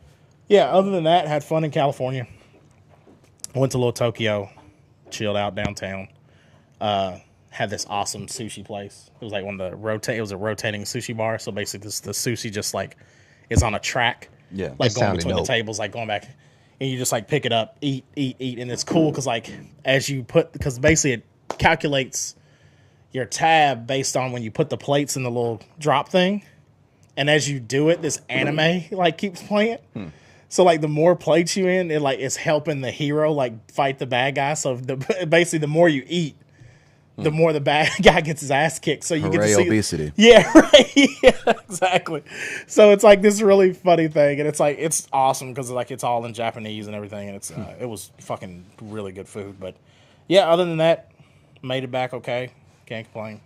yeah, other than that, had fun in California. Went to Little Tokyo, chilled out downtown. Had this awesome sushi place. It was like one of the it was a rotating sushi bar. So basically, the sushi just like is on a track. Yeah, like going between the tables, like going back, and you just like pick it up, eat, and it's cool because like because basically it calculates your tab based on when you put the plates in the little drop thing, and as you do it, this anime like keeps playing. So like the more plates you in, it's helping the hero like fight the bad guy. So basically the more you eat, the more the bad guy gets his ass kicked. So you get to see obesity. Yeah, right. Yeah, exactly. So it's like this really funny thing, and it's like it's awesome because like it's all in Japanese and everything, and it's it was fucking really good food. But yeah, other than that, made it back okay. Can't complain.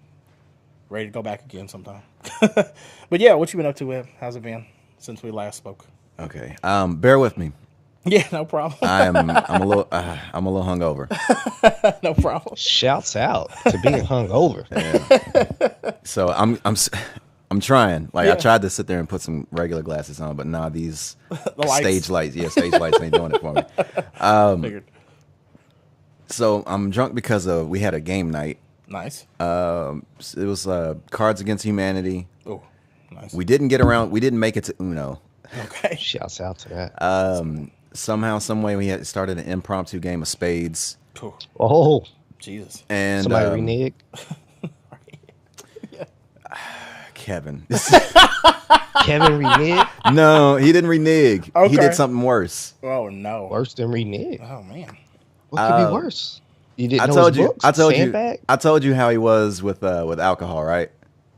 Ready to go back again sometime. But yeah, what you been up to, Webb? How's it been since we last spoke? Okay, bear with me. Yeah, no problem. I'm a little hungover. No problem. Shouts out to being hungover. Yeah. So I'm trying. Like I tried to sit there and put some regular glasses on, but nah, these stage lights. Yeah, stage lights ain't doing it for me. Figured. So I'm drunk because we had a game night. Nice. It was Cards Against Humanity. Oh, nice. We didn't make it to Uno. Okay. Shouts out to that. Somehow, some way, we had started an impromptu game of spades. Oh, Jesus! And somebody reneged. Kevin. Kevin reneged? No, he didn't renege. Okay. He did something worse. Oh no! Worse than renege. Oh man! What could be worse? You didn't know his books? I told you how he was with alcohol, right?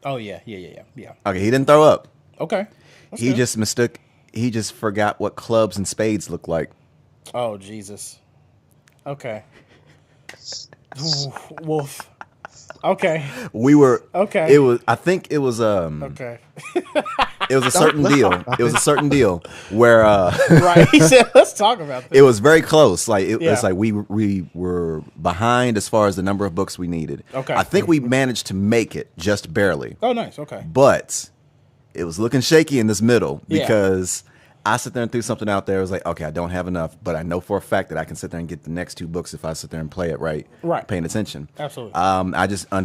Oh yeah. Okay, he didn't throw up. Okay. That's he good. just mistook. He just forgot what clubs and spades look like. Oh Jesus. Okay. Ooh, wolf. Okay. We were Okay. It was. I think it was. Okay. It was a certain deal. It was a certain deal where. Right. He said, "Let's talk about this." It was very close. Like it Yeah. was like we were behind as far as the number of books we needed. Okay. I think we managed to make it just barely. Oh, nice. Okay. But it was looking shaky in this middle Yeah. because I sit there and threw something out there. I was like, okay, I don't have enough, but I know for a fact that I can sit there and get the next 2 books if I sit there and play it right, paying attention. Absolutely. I just I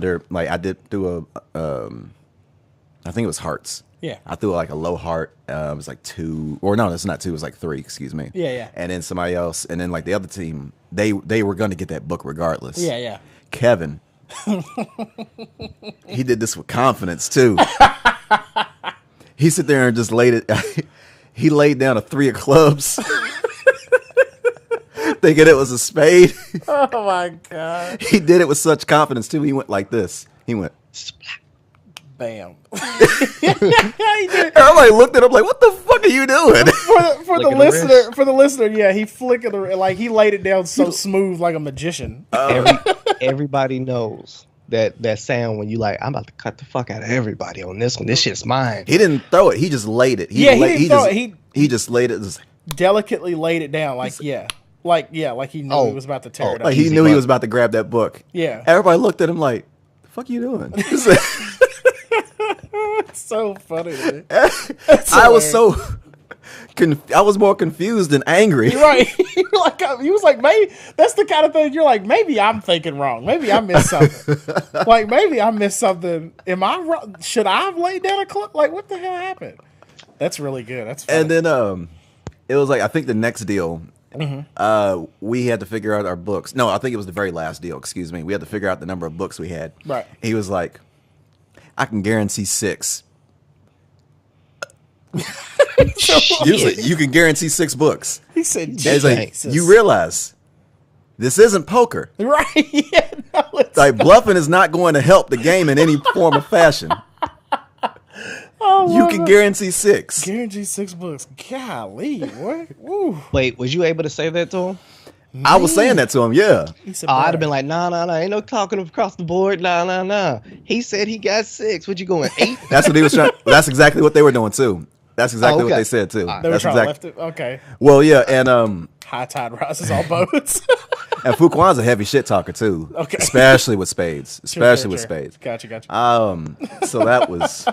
did through I think it was hearts. Yeah. I threw like a low heart. It was like 2, or no, it's not 2. It was like 3. Excuse me. Yeah, yeah. And then somebody else, and then like the other team, they were going to get that book regardless. Yeah, yeah. Kevin, he did this with confidence too. He sit there and just laid it. He laid down a 3 of clubs, thinking it was a spade. Oh my god. He did it with such confidence too. He went like this. He went. Bam. Everybody looked at him like, "What the fuck are you doing?" For the listener, yeah, he flickered like he laid it down so smooth like a magician. Everybody knows that sound when you like, I'm about to cut the fuck out of everybody on this one. This shit's mine. He didn't throw it. He just laid it. He didn't throw it. He just laid it. Just, Delicately laid it down like he knew he was about to tear it up. like he knew he was about to grab that book. Yeah. Everybody looked at him like, "The fuck you doing?" It's so funny. Man. I was so. I was more confused than angry. Right. He was like, maybe that's the kind of thing you're like, maybe I'm thinking wrong. Maybe I missed something. Like, maybe I missed something. Am I wrong? Should I have laid down a clip? Like, what the hell happened? That's really good. That's funny. And then it was like, I think the next deal, we had to figure out our books. No, I think it was the very last deal. Excuse me. We had to figure out the number of books we had. Right. He was like, "I can guarantee 6." He was like, "You can guarantee 6 books." He said, And he's like, Jesus. "You realize this isn't poker. Right. Yeah, no, it's Like bluffing is not going to help the game in any form or fashion. You can guarantee 6." Guarantee 6 books. Golly, what? Woo. Wait, was you able to say that to him? I was saying that to him, yeah. He said, I'd have been like, nah, ain't no talking across the board, nah. He said he got 6. What you going, 8? That's what he was trying. That's exactly what they were doing too. That's exactly what they said too. They were That's trying to exactly. lift it. Okay. Well, yeah, and High tide rises all boats. and Fuquan's a heavy shit talker too. Okay. Especially with spades. Especially with Sure. spades. Gotcha. So that was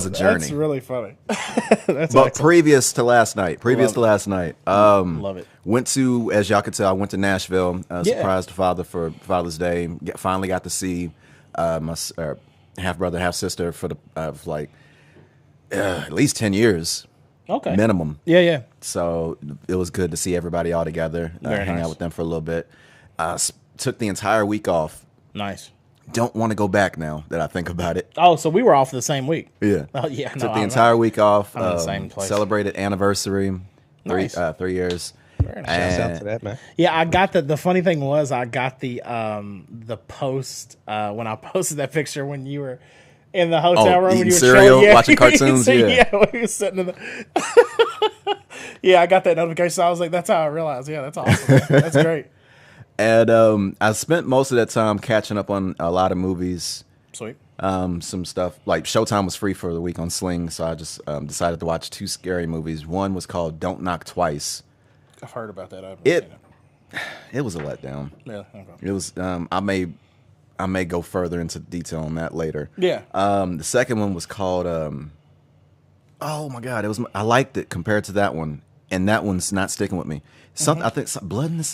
a journey. That's really funny. That's But excellent. previous to last night, Love it. went to, as y'all could tell, I went to Nashville. Yeah. Surprised the father for Father's Day. Finally got to see my half brother, half sister for at least 10 years Okay. minimum. Yeah. So it was good to see everybody all together, Very hang nice. out with them for a little bit. Took the entire week off. Nice. Don't want to go back now that I think about it. Oh, so we were off the same week. Yeah. Oh, yeah. No, Took the entire week off. I'm in the same place. Celebrated anniversary. Nice. 3 years. Very nice. Shouts out And- to that, man. Yeah, I got the funny thing was I got the post when I posted that picture when you were in the hotel room when eating you were cereal, chilling. watching cartoons, yeah. when you were sitting in the Yeah, I got that notification. So I was like, that's how I realized. Yeah, that's awesome. That's great. And I spent most of that time catching up on a lot of movies. Sweet. Some stuff like Showtime was free for the week on Sling, so I just decided to watch 2 scary movies. One was called Don't Knock Twice. I've heard about that. I haven't seen It was a letdown. Yeah, okay. It was. I may go further into detail on that later. Yeah. The second one was called. Oh my God! I liked it compared to that one, and that one's not sticking with me. Something I think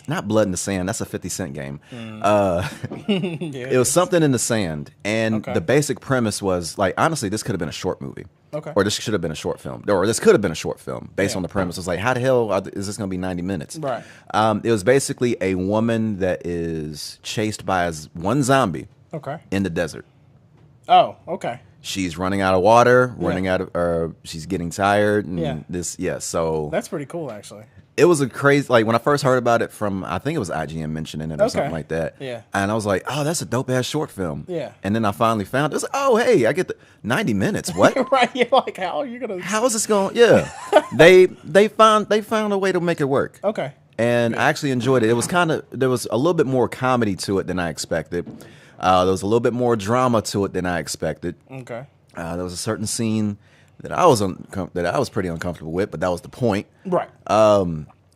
not Blood in the Sand. That's a 50 Cent game. Yeah, It was something in the sand, and Okay. the basic premise was like, honestly, this could have been a short movie. Okay. Or this should have been a short film, or this could have been a short film based Yeah. on the premise. It was like, how the hell is this going to be 90 minutes? Right. It was basically a woman that is chased by one zombie Okay. in the desert. Oh, okay. She's running out of water, she's getting tired, and Yeah. so That's pretty cool, actually. it was a crazy, like when I first heard about it from, I think it was IGN mentioning it or Okay. something like that. Yeah. And I was like, oh, that's a dope ass short film. Yeah. And then I finally found it. It was like, oh, hey, I get the 90 minutes. What? Right. You're like, how are you gonna? How is this going? Yeah. they found a way to make it work. Okay. And I actually enjoyed it. It was there was a little bit more comedy to it than I expected. There was a little bit more drama to it than I expected. Okay. There was a certain scene that I was pretty uncomfortable with, but that was the point. Right.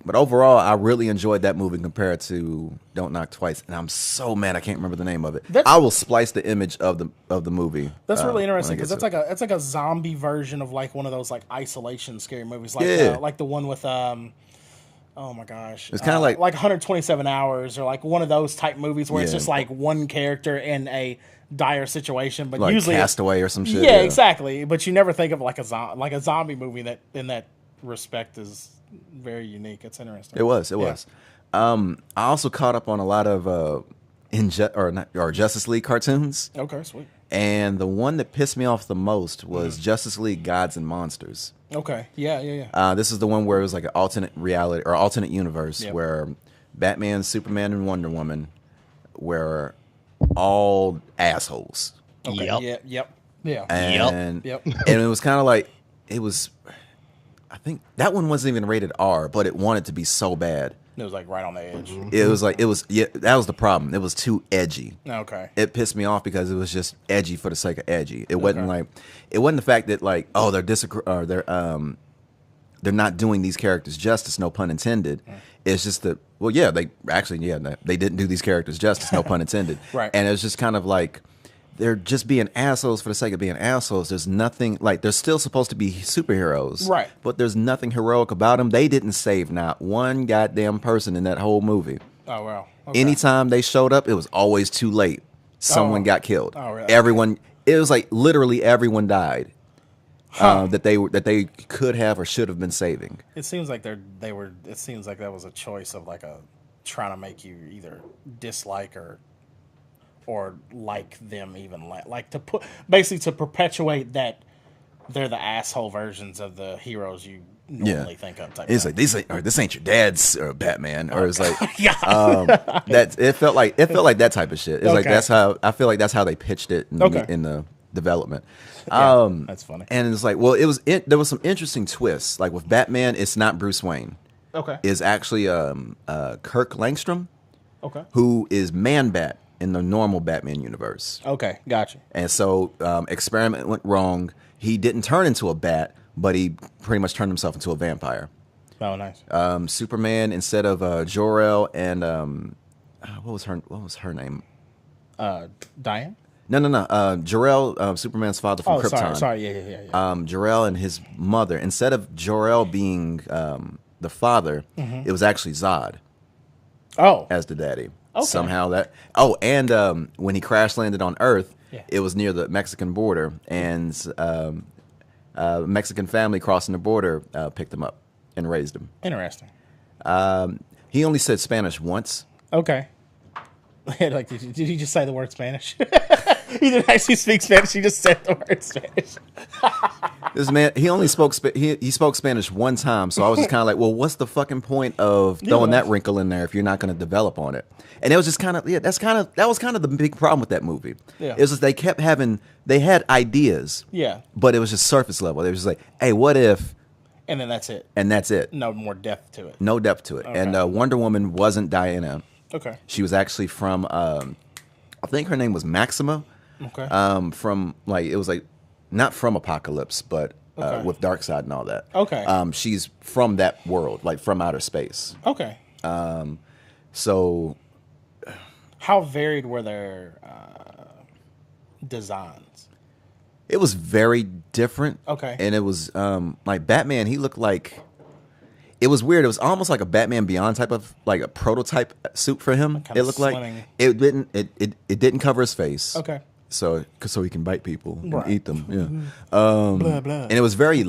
But overall, I really enjoyed that movie compared to Don't Knock Twice, and I'm so mad I can't remember the name of it. I will splice the image of the movie. That's really interesting because it's like a zombie version of like one of those like isolation scary movies, like the one with oh my gosh, it's kind of like 127 Hours or like one of those type movies where it's just like one character in a dire situation, but like usually Castaway or some shit. Yeah, exactly. But you never think of like a zombie movie that in that respect is very unique. It's interesting. It was. I also caught up on a lot of Justice League cartoons. Okay, sweet. And the one that pissed me off the most was Justice League Gods and Monsters. Okay, yeah. This is the one where it was like an alternate reality or alternate universe where Batman, Superman, and Wonder Woman were all assholes. Okay. Yep. Yeah. And it was kind of like I think that one wasn't even rated R, but it wanted to be so bad. It was like right on the edge. That was the problem. It was too edgy. Okay. It pissed me off because it was just edgy for the sake of edgy. It wasn't the fact that like, oh, they're not doing these characters justice, no pun intended. It's just that they didn't do these characters justice, no pun intended. Right. And it was just kind of like they're just being assholes for the sake of being assholes. There's nothing like they're still supposed to be superheroes, right? But there's nothing heroic about them. They didn't save not one goddamn person in that whole movie. Oh wow! Okay. Anytime they showed up, it was always too late. Someone got killed. Oh really? Everyone. It was like literally everyone died that they could have or should have been saving. It seems like they were. It seems like that was a choice of like trying to make you either dislike or like them even like to put basically to perpetuate that they're the asshole versions of the heroes you normally think of. It's like this ain't your dad's Batman, or it's like yeah. it felt like that type of shit. It's like that's how I feel like that's how they pitched it in the development. That's funny. And it's like, well, there was some interesting twists. Like with Batman, it's not Bruce Wayne. Okay, it's actually Kirk Langstrom. Okay, who is Man-Bat in the normal Batman universe. Okay, gotcha. And so experiment went wrong. He didn't turn into a bat, but he pretty much turned himself into a vampire. Oh, nice. Superman, instead of Jor-El and what was her name? Diane? No. Jor-El, Superman's father from Krypton. Sorry. Yeah. Jor-El and his mother. Instead of Jor-El being the father, it was actually Zod. Oh, as the daddy. Okay. Somehow that. Oh, and when he crash landed on Earth, it was near the Mexican border, and Mexican family crossing the border picked him up and raised him. Interesting. He only said Spanish once. Okay. Like, did he just say the word Spanish? He didn't actually speak Spanish. He just said the word Spanish. This man, he only spoke he spoke Spanish one time, so I was just kind of like, well, what's the fucking point of throwing that wrinkle in there if you're not going to develop on it? And it was just kind of that was kind of the big problem with that movie. Yeah. It was just they had ideas. Yeah. But it was just surface level. They were just like, hey, what if? And then that's it. And that's it. No more depth to it. No depth to it. Okay. And Wonder Woman wasn't Diana. Okay. She was actually from I think her name was Maxima. Okay. From like it was like not from Apocalypse, but with Darkseid and all that. Okay. She's from that world, like from outer space. Okay. So how varied were their designs? It was very different. Okay. And it was like Batman, he looked like it was weird. It was almost like a Batman Beyond type of like a prototype suit for him. It looked like it didn't cover his face. Okay. So he can bite people and eat them. Yeah. Blah blah. And it was very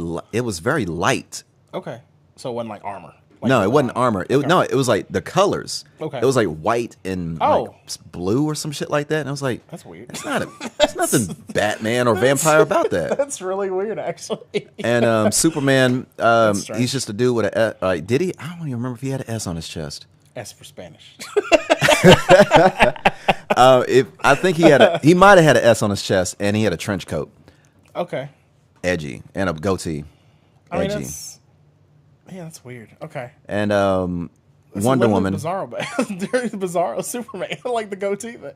light. Okay. So it wasn't like armor. Like no, it wasn't armor. No, it was like the colors. Okay. It was like white and like blue or some shit like that. And I was like, that's weird. There's nothing Batman or vampire about that. That's really weird, actually. And Superman, he's just a dude with a like. Did he? I don't even remember if he had an S on his chest. S for Spanish. I think he might have had an S on his chest, and he had a trench coat. Okay. Edgy and a goatee. I mean, that's weird. Okay. And Wonder Woman. Bizarro, Bizarro Superman, like the goatee thing.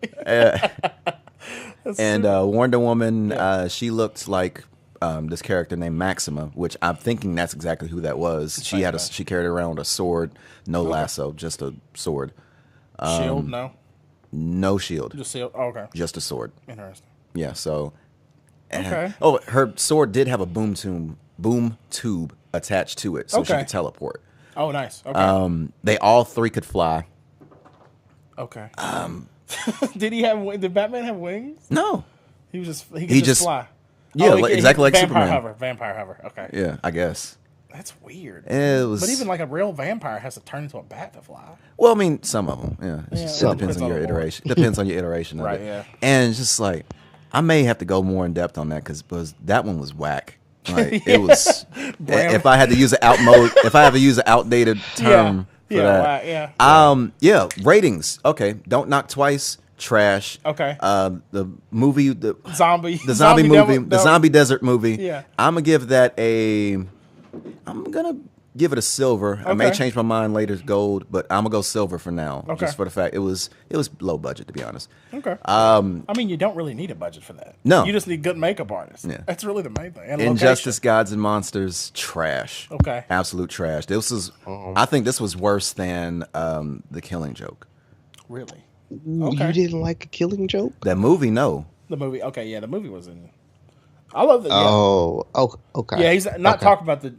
And Wonder Woman, she looked like this character named Maxima, which I'm thinking that's exactly who that was. She carried around a sword, no lasso, just a sword. Shield, no shield, just shield. Oh, okay, just a sword. Interesting. Yeah, so. Okay. Oh, her sword did have a boom tube attached to it, so she could teleport. Oh, nice. Okay. They all three could fly. Okay. Did Batman have wings? No. He could just fly. Yeah, exactly like Superman. Vampire hover. Okay. Yeah, I guess. That's weird. But even like a real vampire has to turn into a bat to fly. Well, I mean, some of them. Yeah. It depends on your iteration. Depends on your iteration of it. Right, yeah. And it's just like, I may have to go more in depth on that because that one was whack. Like it was. If I had to use an outdated term for that. Yeah. Ratings. Okay. Don't Knock Twice. Trash. Okay. The movie, the zombie movie, the zombie desert movie. Yeah. I'm gonna give it a silver. Okay. I may change my mind later to gold, but I'm gonna go silver for now. Okay. Just for the fact it was low budget, to be honest. Okay. I mean, you don't really need a budget for that. No. You just need good makeup artists. Yeah. That's really the main thing. And Injustice, Gods and Monsters, trash. Okay. Absolute trash. I think this was worse than The Killing Joke. Really? Okay. You didn't like A Killing Joke? That movie, no. The movie, okay, yeah, the movie was in. I love that. Yeah. Oh, okay. Yeah, he's not talking about the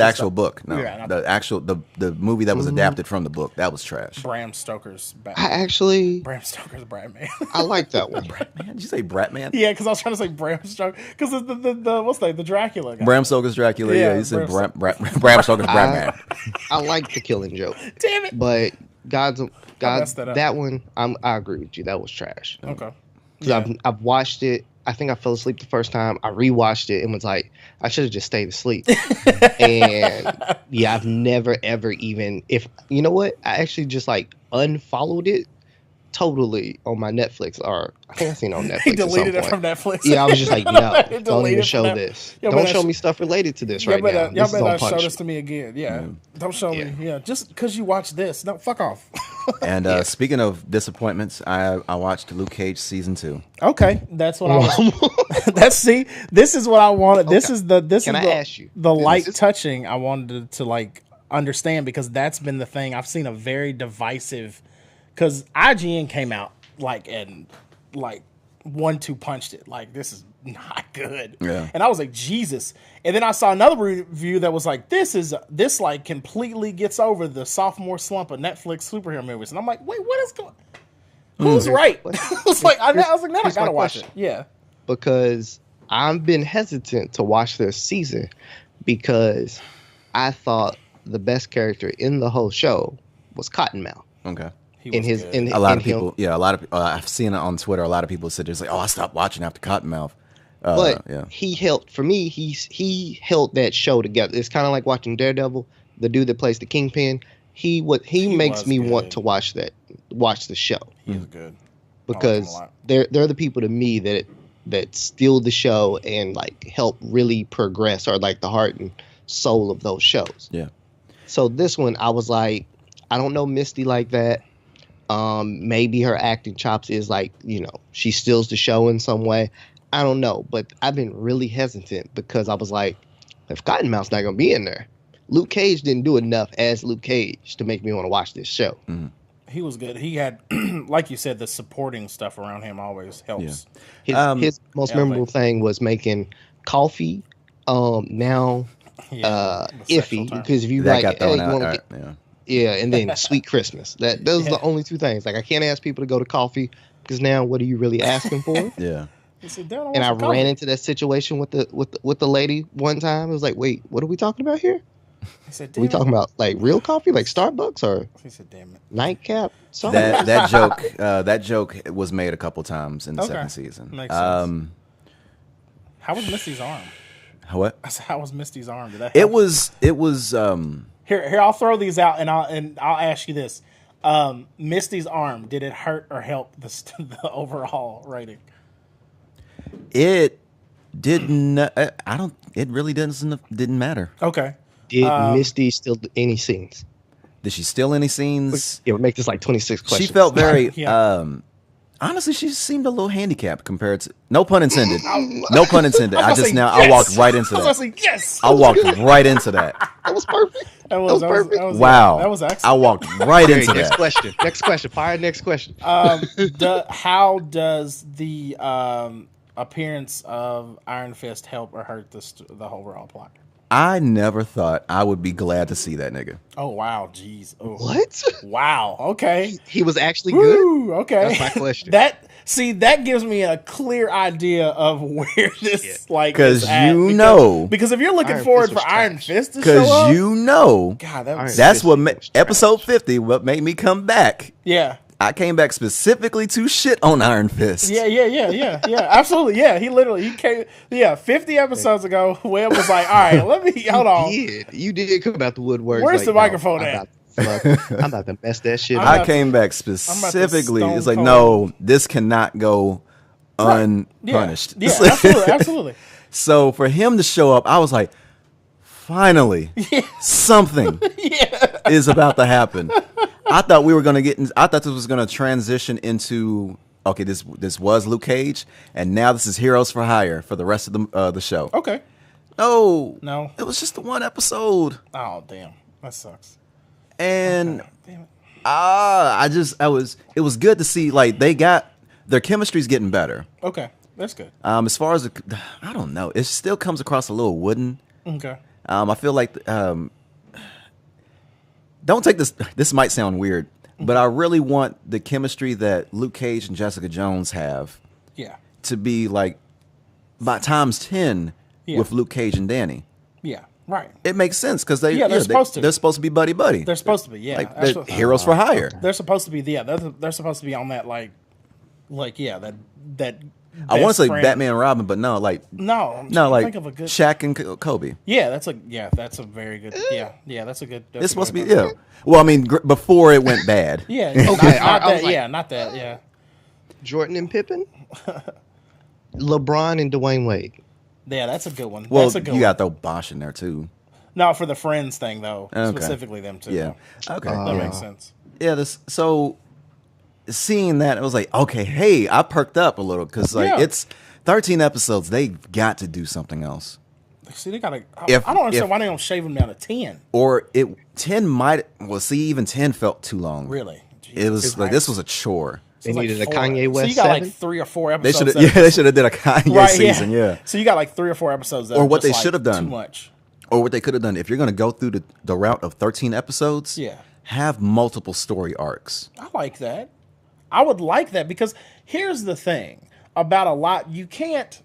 actual book. No, yeah, the movie that was adapted from the book that was trash. Bram Stoker's Batman. Bram Stoker's Batman. I like that one. Bratman? Did you say Bratman? Yeah, because I was trying to say Bram Stoker because the what's the Dracula guy. Bram Stoker's Dracula. Yeah, you said Bram Stoker's Bratman. I like The Killing Joke. Damn it! But that one, I agree with you. That was trash. Okay. Because I've watched it. I think I fell asleep the first time. I rewatched it and was like, I should have just stayed asleep. And yeah, I've never ever even you know what? I actually just like unfollowed it totally on my Netflix, or I think I seen it on Netflix. He deleted it from Netflix. Yeah, I was just like, no, don't even show this. Don't show me stuff related to this right now. Y'all better not show this to me again. Yeah, don't show me. Yeah, just because you watch this, no, fuck off. And speaking of disappointments, I watched Luke Cage season 2. Okay, that's what I was. This is what I wanted. Okay. Can I ask you the light touching I wanted to like understand, because that's been the thing. I've seen a very divisive. Because IGN came out and 1-2 punched it. Like, this is not good. Yeah. And I was like, Jesus. And then I saw another review that was like, this like completely gets over the sophomore slump of Netflix superhero movies. And I'm like, wait, what is going? Who's right? I was like, no, I gotta watch it. Yeah. Because I've been hesitant to watch this season because I thought the best character in the whole show was Cottonmouth. Okay. A lot of people. I've seen it on Twitter. A lot of people said, "Just like, oh, I stopped watching after Cottonmouth." But he helped. For me, he held that show together. It's kind of like watching Daredevil. The dude that plays the Kingpin. He makes me want to watch the show. He's good because they're the people to me that steal the show and like help really progress, or like the heart and soul of those shows. Yeah. So this one, I was like, I don't know Misty like that. Maybe her acting chops is like, she steals the show in some way. I don't know, but I've been really hesitant because I was like, if Cottonmouth's not going to be in there, Luke Cage didn't do enough as Luke Cage to make me want to watch this show. Mm-hmm. He was good. He had, like you said, the supporting stuff around him always helps. Yeah. His most memorable thing was making coffee. Now, iffy, because if you that like, hey, you want to get. Yeah, and then Sweet Christmas. Those are the only two things. Like, I can't ask people to go to coffee because now what are you really asking for? Yeah. And I ran into that situation with the lady one time. It was like, wait, what are we talking about here? Are we talking about like real coffee, like Starbucks, or nightcap? That joke was made a couple times in the second season. Makes sense. How was Misty's arm? What? I said, how was Misty's arm? Did that help? It was. Here, I'll throw these out, and I'll ask you this: Misty's arm, did it hurt or help the overall rating? It didn't. It really didn't matter. Okay. Did Misty still do any scenes? Did she steal any scenes? It would make this like 26 questions. She felt very. Yeah. Honestly, she seemed a little handicapped compared to. No pun intended. No pun intended. I was just gonna now. say I walked yes. right into I was that. gonna say yes. I walked right into that. That was perfect. That was perfect. Wow. That was excellent. I walked right Okay, into next that. question. Next question. Fire next question. How does the appearance of Iron Fist help or hurt the overall plot? I never thought I would be glad to see that nigga. Oh wow, jeez. Oh. What? Wow. Okay. He was actually good? Woo, okay. That's my question. That gives me a clear idea of where this like Because is at. you know. Because if you're looking Iron forward Fist for was Iron trash. Fist to show up, Because you know. God, that was, That's what was trash. episode 50. What made me come back. yeah. I came back specifically to shit on Iron Fist. Yeah, absolutely. Yeah, he came. Yeah, 50 episodes ago, Webb was like, "All right, let me hold on." You did come out the woodwork. Where's like, the microphone at? I'm about to mess that shit I up. came back stone specifically. It's like, cold. no, this cannot go unpunished. Yeah, absolutely. So for him to show up, I was like, finally, something is about to happen. I thought we were gonna I thought this was gonna transition into okay. This was Luke Cage, and now this is Heroes for Hire for the rest of the show. Okay. No, it was just the one episode, Oh damn, that sucks. and Damn it. it was good to see like their chemistry's getting better. Okay, that's good. As far as I don't know, it still comes across a little wooden. Okay. I feel like don't take this. This might sound weird, but I really want the chemistry that Luke Cage and Jessica Jones have Yeah. to be like by times 10 with Luke Cage and Danny. Yeah. Right. It makes sense because they're supposed to. They're supposed to be buddy buddy. They're supposed to be. Yeah. like they're heroes for hire. They're supposed to be. Yeah. They're supposed to be on that like yeah that. I want to say friend. Batman and Robin, but no, like No. I'm trying to like think of a good. Shaq and Kobe. Yeah. That's a very good. Yeah. That's a good. That's It's a supposed to good be one. Well, I mean, before it went bad. Yeah. Okay, Not I was that. like- Yeah. Not that. Yeah. Jordan and Pippen, LeBron and Dwayne Wade. Yeah. That's a good one. Well, That's a good you got one. to throw Bosch in there too. No, for the Friends thing though, Okay. specifically them two. Yeah. Okay. That makes sense. Yeah, so seeing that, it was like, okay, hey, I perked up a little because like Yeah. it's 13 episodes. They've got to do something else, See, they gotta. I If- don't understand if- why they don't shave them down to 10. or 10 might. Well, see, even 10 felt too long. Really, It was Jesus like Christ. this was a chore. They It's like needed a 4. Kanye So West you got 7. like 3 or 4 They episodes. should have. Yeah, they should have did a Kanye Right, season. Yeah. So you got like 3 or 4 episodes. That Or are what just, they should have done. Too much. Or what they could have done if you're going to go through the route of 13 episodes. Yeah. Have multiple story arcs. I like that. I would like that because here's the thing about a lot. You can't.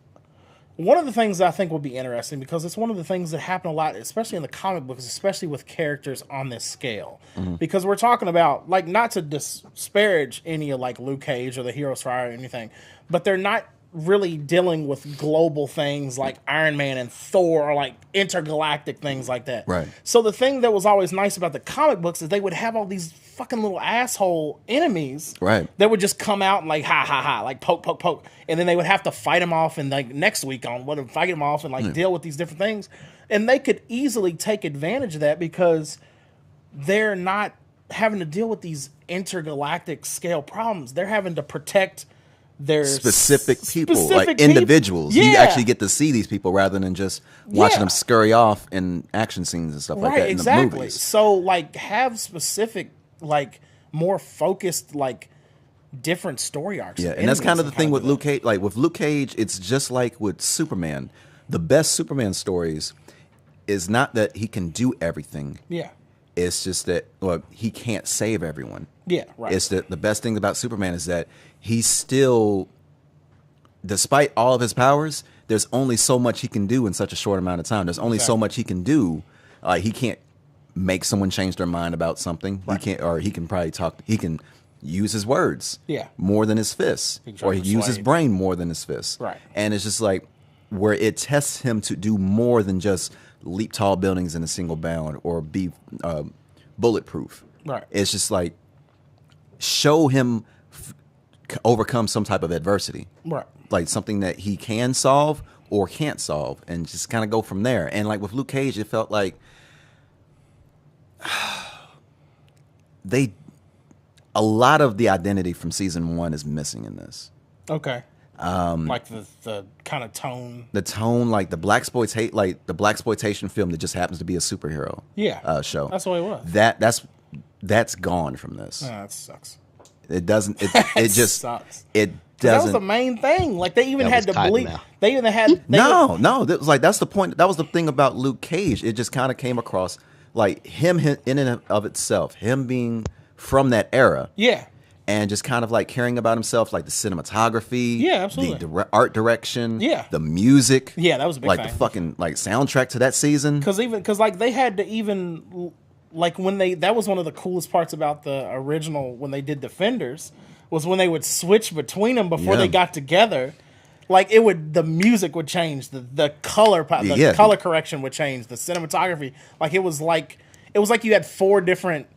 One of the things I think would be interesting because it's one of the things that happen a lot, especially in the comic books, especially with characters on this scale. Because we're talking about, like, not to disparage any of, like, Luke Cage or the Heroes for Hire or anything, but they're not really dealing with global things like Iron Man and Thor or, like, intergalactic things like that. Right. So the thing that was always nice about the comic books is they would have all these fucking little asshole enemies Right. that would just come out and like ha ha ha, like poke poke poke, and then they would have to fight them off and like next week on what fight them off and like deal with these different things, and they could easily take advantage of that because they're not having to deal with these intergalactic scale problems. They're having to protect their Specific people, specific like individuals. people. You Yeah. actually get to see these people rather than just watching Yeah. them scurry off in action scenes and stuff like Right, that in exactly. the movies. So like have specific, like more focused, like different story arcs. Yeah, of and that's kind of enemies the thing kinda with do Luke that. Cage. Like with Luke Cage, it's just like with Superman. The best Superman stories is not that he can do everything. Yeah. It's just that he can't save everyone. Yeah. Right. It's that the best thing about Superman is that he's still, despite all of his powers, there's only so much he can do in such a short amount of time. There's only so Exactly. much he can do. He can't make someone change their mind about something. Right. He can't, or he can probably talk. He can use his words, Yeah. more than his fists, He can or he try to use his persuade. brain more than his fists. Right. And it's just like where it tests him to do more than just leap tall buildings in a single bound or be bulletproof. Right. It's just like show him overcome some type of adversity, Right. like something that he can solve or can't solve, and just kind of go from there. And like with Luke Cage, it felt like a lot of the identity from season 1 is missing in this. Okay. Like the kind of tone. The tone, like the blaxploitation film that just happens to be a superhero. Show. That's what it was. That's gone from this. That sucks. It doesn't. It just sucks. It doesn't. That was the main thing. Like they even had to bleed. They even had no. That was that's the point. That was the thing about Luke Cage. It just kind of came across like him in and of itself, him being from that era. Yeah. And just kind of like caring about himself, like the cinematography, absolutely, the art direction, the music, that was a big like thing. the fucking like soundtrack to that season. Because like they had to even like when that was one of the coolest parts about the original when they did Defenders was when they would switch between them before they got together. Like the music would change, the color color correction would change, the cinematography. Like it was like you had 4 different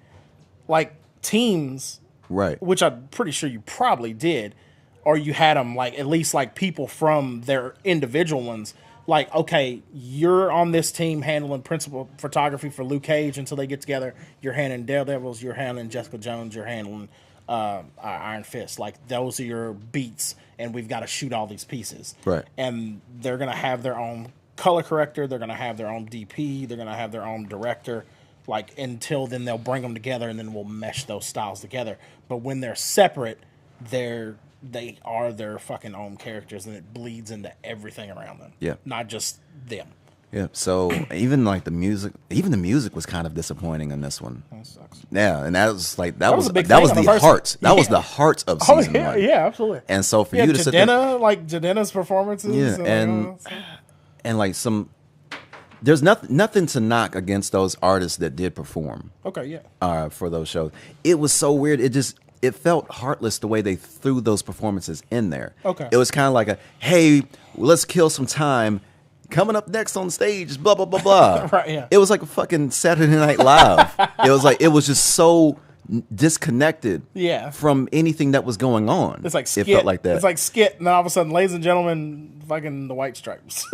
like teams. Right. Which I'm pretty sure you probably did. Or you had them, like, at least, like, people from their individual ones. Like, okay, you're on this team handling principal photography for Luke Cage until they get together. You're handling Daredevils. You're handling Jessica Jones. You're handling Iron Fist. Like, those are your beats, and we've got to shoot all these pieces. Right. And they're going to have their own color corrector. They're going to have their own DP. They're going to have their own director. Like, until then, they'll bring them together, and then we'll mesh those styles together. But when they're separate, they are their fucking own characters, and it bleeds into everything around them. Yeah. Not just them. Yeah. So even like the music was kind of disappointing in this one. That sucks. Yeah, and that was like that was a big that thing was on the the first heart. one. That was the heart of season 1. Yeah, absolutely. And so for you to sit there, Jadena's performances. And like there's nothing to knock against those artists that did perform. Okay, yeah. For those shows, it was so weird. It felt heartless the way they threw those performances in there. Okay, it was kind of like hey, let's kill some time. Coming up next on stage, blah blah blah blah. Right, yeah. It was like a fucking Saturday Night Live. It was just so disconnected from anything that was going on. It's like skit. It felt like that. It's like skit, and then all of a sudden, ladies and gentlemen, fucking the White Stripes.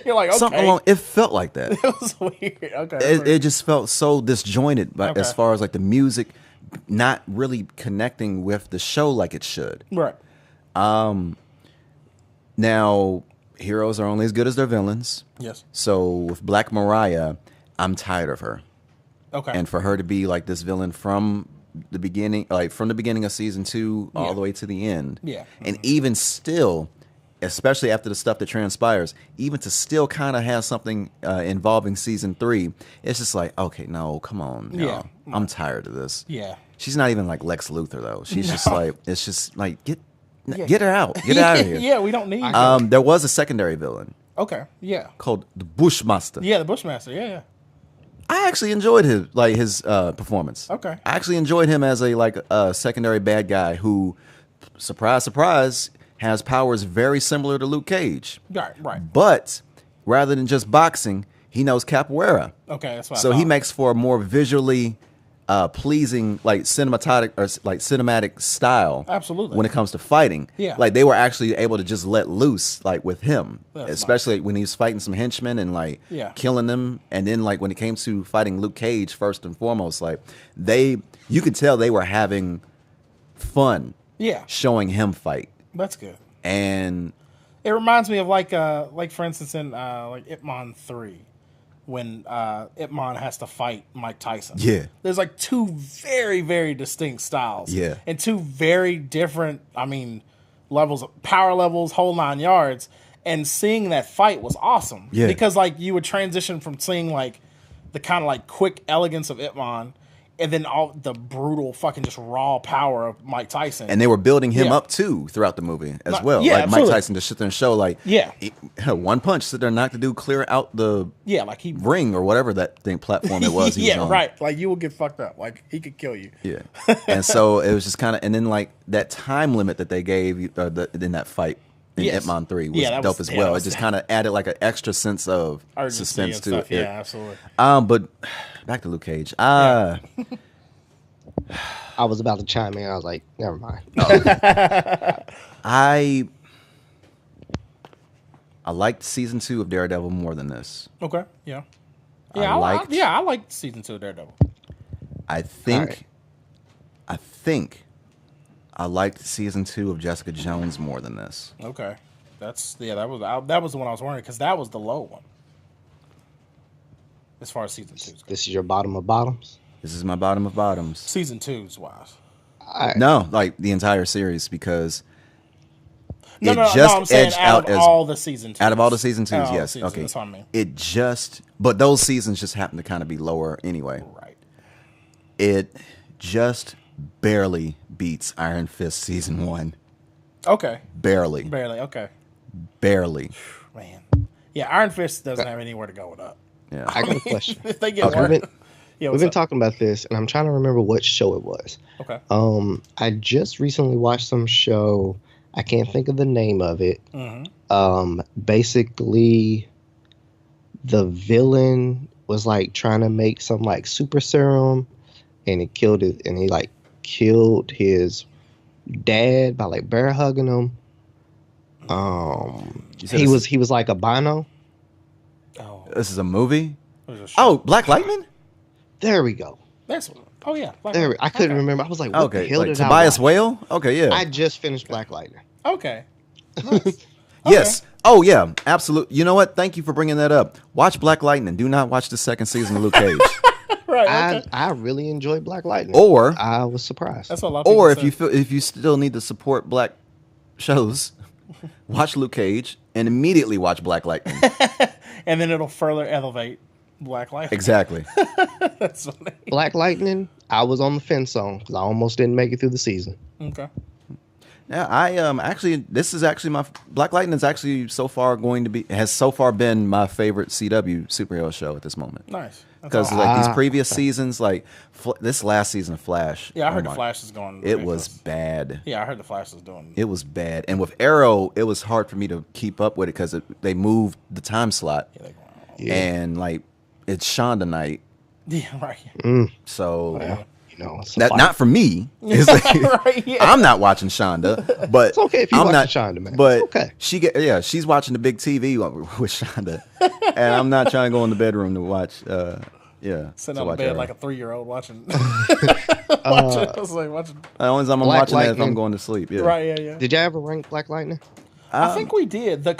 You're like, okay. Something along, it felt like that. It was weird. Okay. It just felt so disjointed, but as far as like the music not really connecting with the show like it should. Right. Now, heroes are only as good as their villains. Yes. So with Black Mariah, I'm tired of her. Okay. And for her to be like this villain from the beginning, of season 2 all the way to the end. Yeah. And even still, especially after the stuff that transpires, even to still kind of have something involving season 3, it's just like, okay, no, come on. Yeah. I'm tired of this. Yeah. She's not even like Lex Luthor though. She's just like, it's just like, get her out. Get out of here. Yeah, we don't need her. There was a secondary villain. Okay. Yeah. Called the Bushmaster. Yeah, the Bushmaster. Yeah. I actually enjoyed his performance. Okay. I actually enjoyed him as a secondary bad guy who, surprise, surprise, has powers very similar to Luke Cage. Right. But rather than just boxing, he knows capoeira. Okay, that's why. So he makes for a more visually pleasing, like cinematic style. Absolutely. When it comes to fighting, Yeah. like they were actually able to just let loose, like with him, That's especially when he was fighting some henchmen and killing them. And then like when it came to fighting Luke Cage, first and foremost, like you could tell they were having fun. Yeah. Showing him fight. That's good. And it reminds me of like for instance in like Ip Man 3. When Ip Man has to fight Mike Tyson. Yeah. There's like 2 very, very distinct styles. Yeah. And 2 very different, levels, power levels, whole 9 yards. And seeing that fight was awesome. Yeah. Because like you would transition from seeing like the kind of like quick elegance of Ip Man and then all the brutal fucking just raw power of Mike Tyson. And they were building him up too throughout the movie as well. Yeah, like absolutely. Mike Tyson just sit there and show like one punch, sit there and knock the dude clear out the ring or whatever that thing platform it was. He was on. Right. Like you will get fucked up. Like he could kill you. Yeah. And so it was just kind of, and then like that time limit that they gave you in that fight in Ip Man 3 was dope as well. It just kind of added like an extra sense of suspense to it. Yeah, absolutely. But back to Luke Cage. I was about to chime in. I was like, never mind. I liked season 2 of Daredevil more than this. Okay. Yeah. Yeah. I liked season 2 of Daredevil. I think I think I liked season 2 of Jessica Jones more than this. Okay, that was the one I was wondering because that was the low one as far as season 2. This is your bottom of bottoms. This is my bottom of bottoms. Season 2's wise. No, like the entire series because I'm saying out of all the season 2s. Out of all the season 2s, yes. Seasons, okay. That's what I mean. But those seasons just happen to kind of be lower anyway. Right. It just barely beats Iron Fist season 1. Okay. Barely. Okay. Barely. Man. Yeah, Iron Fist doesn't have anywhere to go with that. Yeah. I got a question. If they get worse. We've been talking about this, and I'm trying to remember what show it was. Okay. I just recently watched some show. I can't think of the name of it. Mm-hmm. Basically, the villain was like trying to make some like super serum, and he killed his dad by like bear hugging him. He was like albino. Oh. This is a movie? Oh, Black Lightning? There we go. That's what. Oh yeah. I couldn't remember. I was like, what the hell did Tobias I watch? Whale? Okay, yeah. I just finished Black Lightning. Okay. Nice. Yes. Oh yeah, absolutely. You know what? Thank you for bringing that up. Watch Black Lightning. Do not watch the second season of Luke Cage. Right. Okay. I really enjoyed Black Lightning. Or I was surprised. That's what a lot of people say. if you still need to support black shows, watch Luke Cage and immediately watch Black Lightning. And then it'll further elevate Black Lightning. Exactly. That's funny. Black Lightning, I was on the fence on because I almost didn't make it through the season. Okay. Yeah, this is actually my Black Lightning is actually has so far been my favorite CW superhero show at this moment. Nice. Because like these previous seasons, like this last season of Flash. Yeah, I heard the Flash is going. It was bad. Yeah, I heard the Flash is doing. It was bad, and with Arrow, it was hard for me to keep up with it because they moved the time slot, and like it's Shonda night. Yeah, right. So. Well, that not for me. It's like, right, yeah. I'm not watching Shonda, but it's okay if you watch Shonda, man. But okay. She's watching the big TV with Shonda, and I'm not trying to go in the bedroom to watch. Sitting on the bed like a 3-year-old watching. The only time I'm watching that is if I'm going to sleep. Yeah. Right. Yeah. Did you ever rank Black Lightning? I think we did. I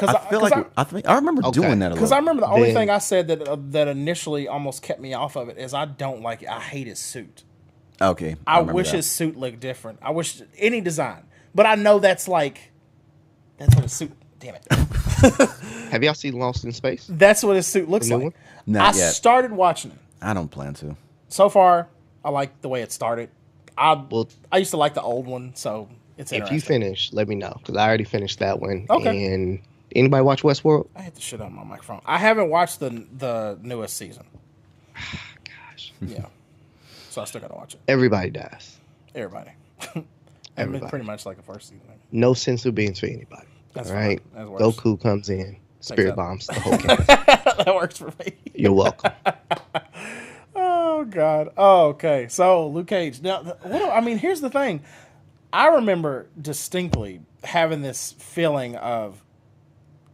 remember doing that a little. Because I remember the only thing I said that initially almost kept me off of it is I don't like it. I hate his suit. Okay. I wish his suit looked different. I wish any design. But I know that's what his suit. Damn it. Have y'all seen Lost in Space? That's what his suit looks like. Not yet. I started watching it. I don't plan to. So far, I like the way it started. I used to like the old one, so it's interesting. If you finish, let me know because I already finished that one. Okay. And anybody watch Westworld? I hit the shit on my microphone. I haven't watched the newest season. Gosh. Yeah. So I still gotta watch it. Everybody dies. Everybody. Pretty much like the first season. No sense of beings for anybody. That's all right. That's Goku comes in, spirit bombs the whole camp. That works for me. You're welcome. Oh God. Oh, okay. So Luke Cage. Now, here's the thing. I remember distinctly having this feeling of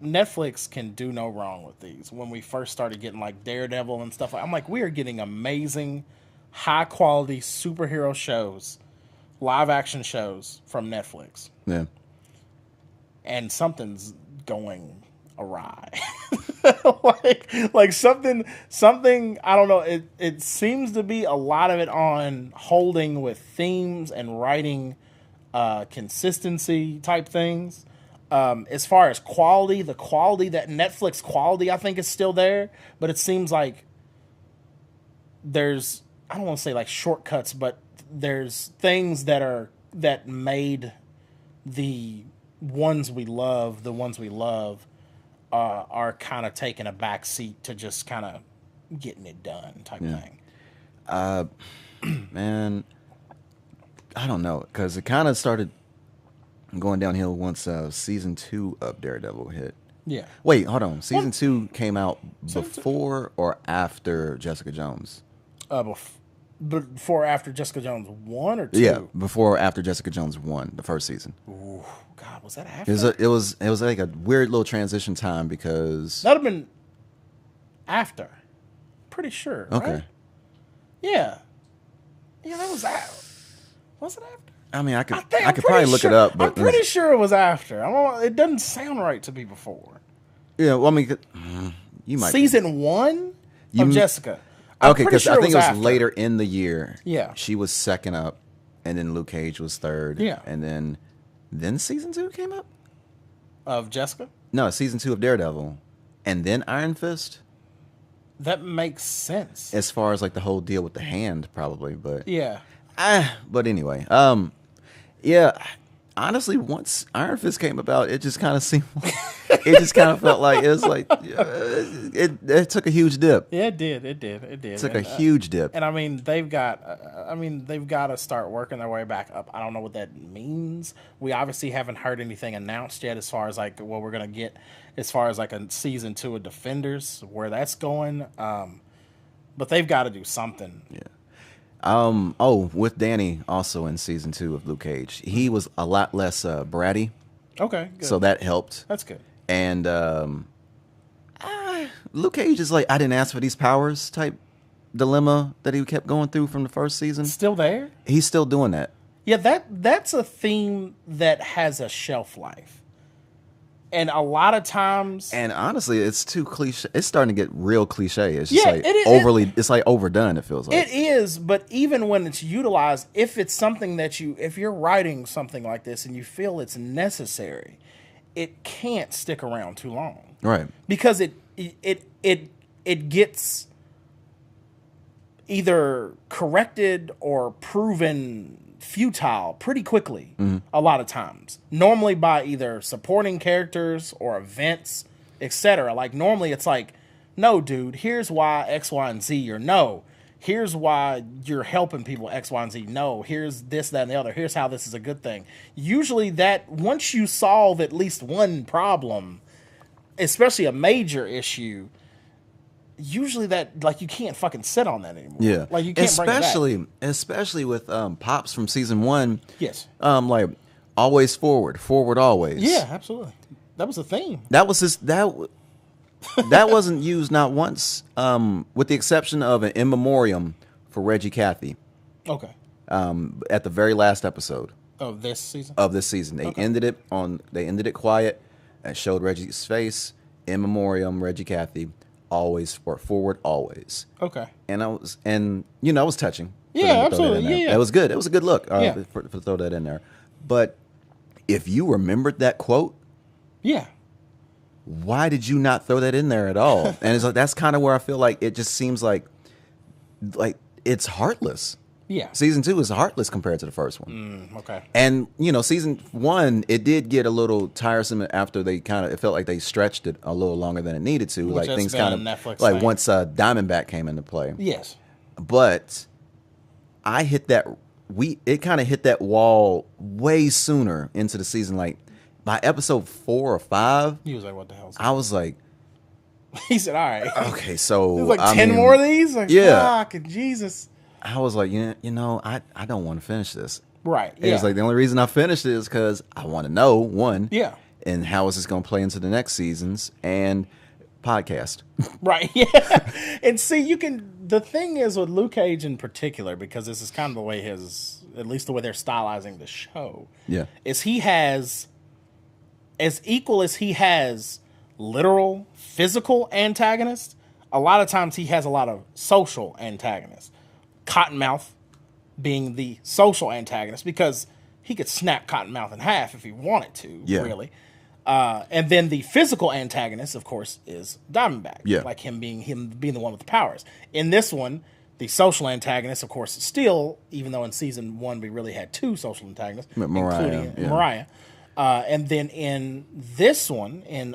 Netflix can do no wrong with these. When we first started getting like Daredevil and stuff, I'm like, we are getting amazing, high quality superhero shows, live action shows from Netflix. Yeah. And something's going awry. like something I don't know, it seems to be a lot of it on holding with themes and writing consistency type things. As far as quality, the quality that Netflix quality I think is still there, but it seems like there's, I don't want to say like shortcuts, but there's things that made the ones we love are kind of taking a back seat to just kind of getting it done type thing. Man, I don't know, because it kind of started going downhill once season 2 of Daredevil hit. Yeah. Wait, hold on. Season 2 came out before or after Jessica Jones? Before or after Jessica Jones 1 or 2? Yeah, before or after Jessica Jones 1, the first season. Ooh, God, was that after? It was like a weird little transition time because that would have been after. Pretty sure. Okay. Right? Yeah. Yeah, that was out. Was it after? I mean, I could I'm probably pretty look sure, it up, but I'm pretty sure it was after. It doesn't sound right to be before. yeah. Well, I mean, you might Season 1 of Jessica. Okay, because sure I think it was after. later in the year. Yeah. She was second up, and then Luke Cage was third. Yeah. And then season 2 came up? Of Jessica? No, season 2 of Daredevil. And then Iron Fist? That makes sense. As far as like the whole deal with the hand, probably, but Yeah. but anyway. Yeah. Honestly, once Iron Fist came about, it just kind of seemed like, it just kind of felt like it was like it took a huge dip. Yeah, it did. It Took a huge dip. And I mean, they've got to start working their way back up. I don't know what that means. We obviously haven't heard anything announced yet as far as like what we're gonna get as far as like a season 2 of Defenders, where that's going. But they've got to do something. Yeah. With Danny also in season 2 of Luke Cage, he was a lot less bratty, Okay, good. so that helped. That's good. And Luke Cage is like, I didn't ask for these powers type dilemma that he kept going through from the first season. Still there? He's still doing that. Yeah, that's a theme that has a shelf life. And a lot of times, And honestly, it's too cliche. It's starting to get real cliche. It's just Yeah, like it is. overly. It's like overdone. It feels like. it is, but even when it's utilized, if it's something that if you're writing something like this and you feel it's necessary, it can't stick around too long. Right. Because it gets either corrected or proven futile pretty quickly a lot of times, normally by either supporting characters or events, etc. Like normally it's like, no dude, here's why X, Y, and Z, or no, here's why you're helping people X, Y, and Z, no, here's this, that, and the other, here's how this is a good thing. Usually that once you solve at least one problem, especially a major issue, usually that, like, you can't fucking sit on that anymore. Yeah. Like you can't bring it back. Especially with Pops from season 1. Yes. Like always forward always. Yeah, absolutely. That was a theme. That was that wasn't used not once, with the exception of an in memoriam for Reggie Cathy. Okay. At the very last episode Of this season? of this season. They ended it quiet and showed Reggie's face. In memoriam, Reggie Cathy, always forward always. Okay. And I was touching. for Yeah, them to throw that absolutely. in there. Yeah. It was good. It was a good look Yeah. for throw that in there. But if you remembered that quote, Yeah. why did you not throw that in there at all? And it's like that's kind of where I feel like it just seems like it's heartless. Yeah. Season 2 is heartless compared to the first one. Okay. And season 1, it did get a little tiresome after it felt like they stretched it a little longer than it needed to. Which like has things been kind a of Netflix like thing. once Diamondback came into play. Yes. But I hit that it kind of hit that wall way sooner into the season. Like by episode 4 or 5, He was like, what the hell? I was like, He said, all right. okay, so There's like I 10 mean, more of these? Like, yeah. fuck, Jesus. I was like, I don't want to finish this. Right. And Yeah. it's like the only reason I finished it is because I want to know one. Yeah. And how is this going to play into the next seasons and podcast? Right. Yeah. And see, the thing is with Luke Cage in particular, because this is kind of the way at least the way they're stylizing the show. Yeah. Is he has, as equal as he has literal, physical antagonists, a lot of times he has a lot of social antagonists. Cottonmouth being the social antagonist because he could snap Cottonmouth in half if he wanted to, really. And then the physical antagonist, of course, is Diamondback. Yeah. Like him being the one with the powers. In this one, the social antagonist, of course, is still, even though in season 1 we really had 2 social antagonists, including Mariah. And then in this one, in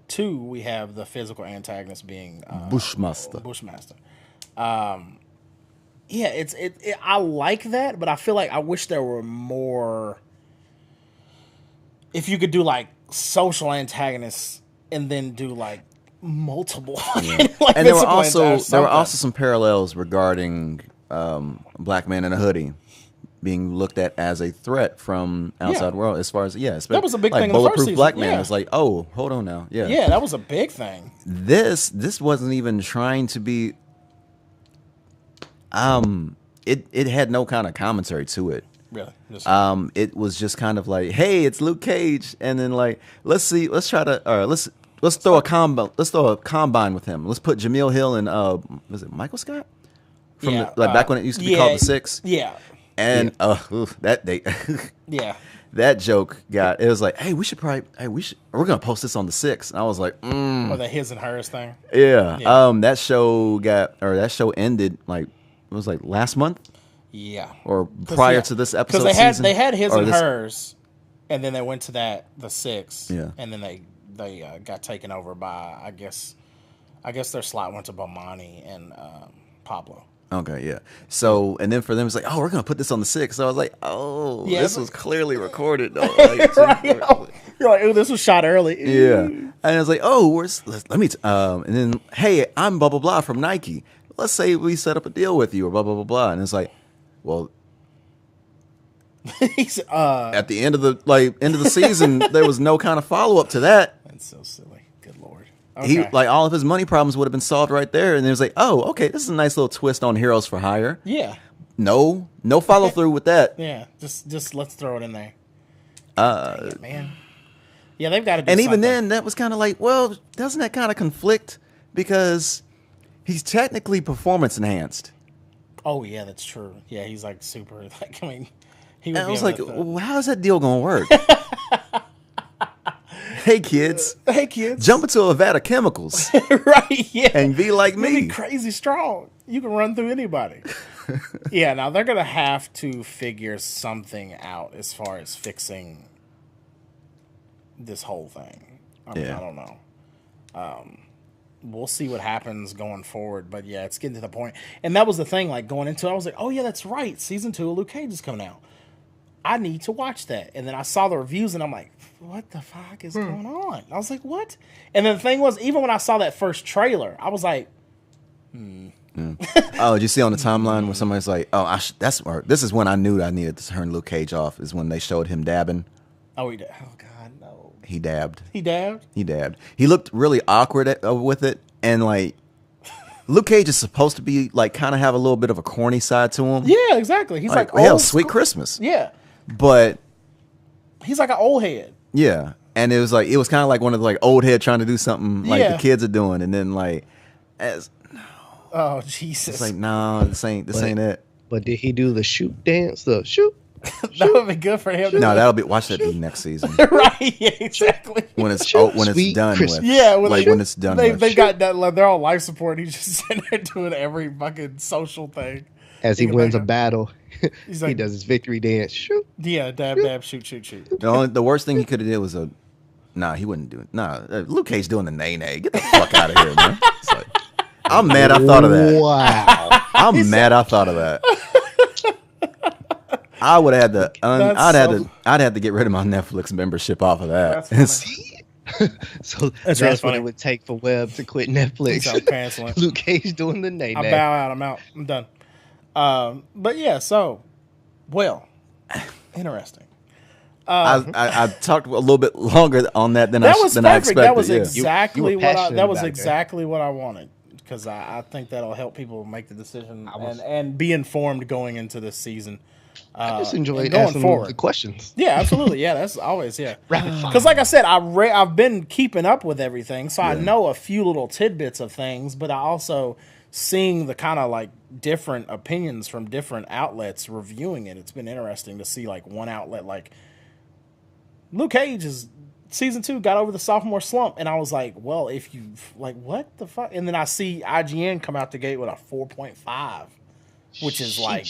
2, we have the physical antagonist being Bushmaster. Yeah, I like that, but I feel like I wish there were more. If you could do like social antagonists and then do like multiple, like And there were physical also some parallels regarding Black Man in a Hoodie being looked at as a threat from outside world. As far as that was a big like thing in the first Bulletproof season. Black Man. Yeah. It's like, oh, hold on now, Yeah, that was a big thing. This wasn't even trying to be. It had no kind of commentary to it. Really? It was just kind of like, hey, it's Luke Cage, and then like, let's throw a combine with him. Let's put Jameel Hill and was it Michael Scott from back when it used to be called the Six? Yeah. And that day, yeah, that joke it was like, hey, we're gonna post this on the Six, and I was like, or the his and hers thing. Yeah. That show ended like it was like last month. Yeah. Or prior to this episode because they had his and hers, and then they went to the Six. Yeah. And then they got taken over by I guess their slot went to Bomani and Pablo. Okay, yeah. So and then for them it's like, oh, we're gonna put this on the Six. So I was like, oh, this was clearly recorded though. Like, right. You're like, oh, this was shot early. Yeah. And I was like, oh, let me. And then, hey, I'm blah blah blah from Nike. Let's say we set up a deal with you or blah blah blah blah. And it's like, well, at the end of the season, there was no kind of follow up to that. That's so silly. Good Lord. Okay. He all of his money problems would have been solved right there. And it was like, oh, okay, this is a nice little twist on Heroes for Hire. Yeah. No follow through with that. Yeah. Just let's throw it in there. Dang it, man. Yeah, they've got to do and something. even then, that was kind of like, well, doesn't that kind of conflict? Because he's technically performance enhanced. Oh, yeah, that's true. Yeah, he's like super, like, I mean, he I was like, well, how's that deal going to work? Hey, kids. Jump into a vat of chemicals. Right, yeah. And be like me. You'd be crazy strong. You can run through anybody. Yeah, now they're going to have to figure something out as far as fixing this whole thing. I mean, I don't know. We'll see what happens going forward. But, yeah, it's getting to the point. And that was the thing, like, going into it, I was like, oh, yeah, that's right. Season 2 of Luke Cage is coming out. I need to watch that. And then I saw the reviews, and I'm like, what the fuck is going on? I was like, what? And then the thing was, even when I saw that first trailer, I was like, Oh, did you see on the timeline where somebody's like, oh, this is when I knew I needed to turn Luke Cage off, is when they showed him dabbing. Oh, he did. Oh, God, no. He dabbed. He dabbed? He dabbed. He looked really awkward with it, and like, Luke Cage is supposed to be like kind of have a little bit of a corny side to him. Yeah, exactly. He's like hell, Sweet Christmas. Yeah. But he's like an old head. Yeah. And it was kind of like one of the like old head trying to do something like the kids are doing, and then like oh Jesus. It's like, no, this ain't it. But did he do the shoot dance? The shoot? That would be good for him. No, watch that be next season. Right, yeah, exactly. When it's done with. Yeah, when it's done with. They got that, like, they're all life support. He's just sitting there doing every fucking social thing. As he wins a battle, he's like, he does his victory dance. Shoot. Yeah, dab, shoot. The worst thing he could have did was he wouldn't do it. Luke Cage doing the nay-nay. Get the fuck out of here, man. It's like, I'm mad I thought of that. Wow. I'm mad I thought of that. I would have had to. I'd have to get rid of my Netflix membership off of that. So that's what it would take for Webb to quit Netflix. Luke Cage doing the nay-nay. I bow out. I'm out. I'm done. But yeah, so interesting. I talked a little bit longer on that than I expected. That was exactly what I wanted, because I think that'll help people make the decision and be informed going into this season. I just enjoyed asking the questions. Yeah, absolutely. Yeah, that's always rapid fire. Because like I said, I've been keeping up with everything, so I know a few little tidbits of things, but I also seeing the kind of like different opinions from different outlets reviewing it. It's been interesting to see like one outlet like Luke Cage is season 2 got over the sophomore slump, and I was like, well, if you like, what the fuck? And then I see IGN come out the gate with a 4.5. Which is like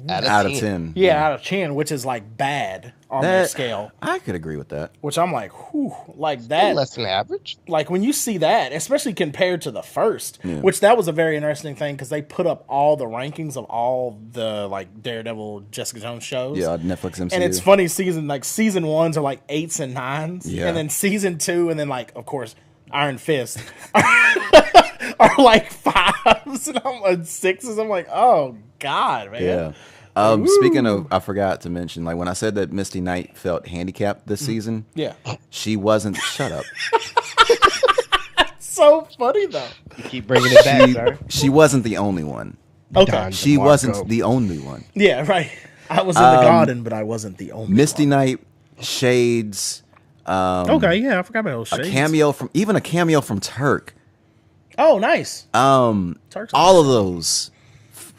out of 10. Yeah, out of 10, which is like bad on that scale. I could agree with that. Which I'm like, whew, like that. Still less than average. Like when you see that, especially compared to the first, which that was a very interesting thing, because they put up all the rankings of all the like Daredevil, Jessica Jones shows. Yeah, Netflix MCU. And it's funny, season 1s are like 8s and 9s, and then season 2, and then like of course Iron Fist. Are like 5s and I'm on 6s. I'm like, oh God, man. Yeah. Speaking of, I forgot to mention, like when I said that Misty Knight felt handicapped this season, she wasn't. Shut up. So funny though. You keep bringing it back, sir. She wasn't the only one. Okay. She wasn't the only one. Yeah, right. I was in the garden, but I wasn't the only Misty one. Night, Shades. Okay, yeah, I forgot about those Shades. A cameo from Turk. Oh, nice. Turk's All of those,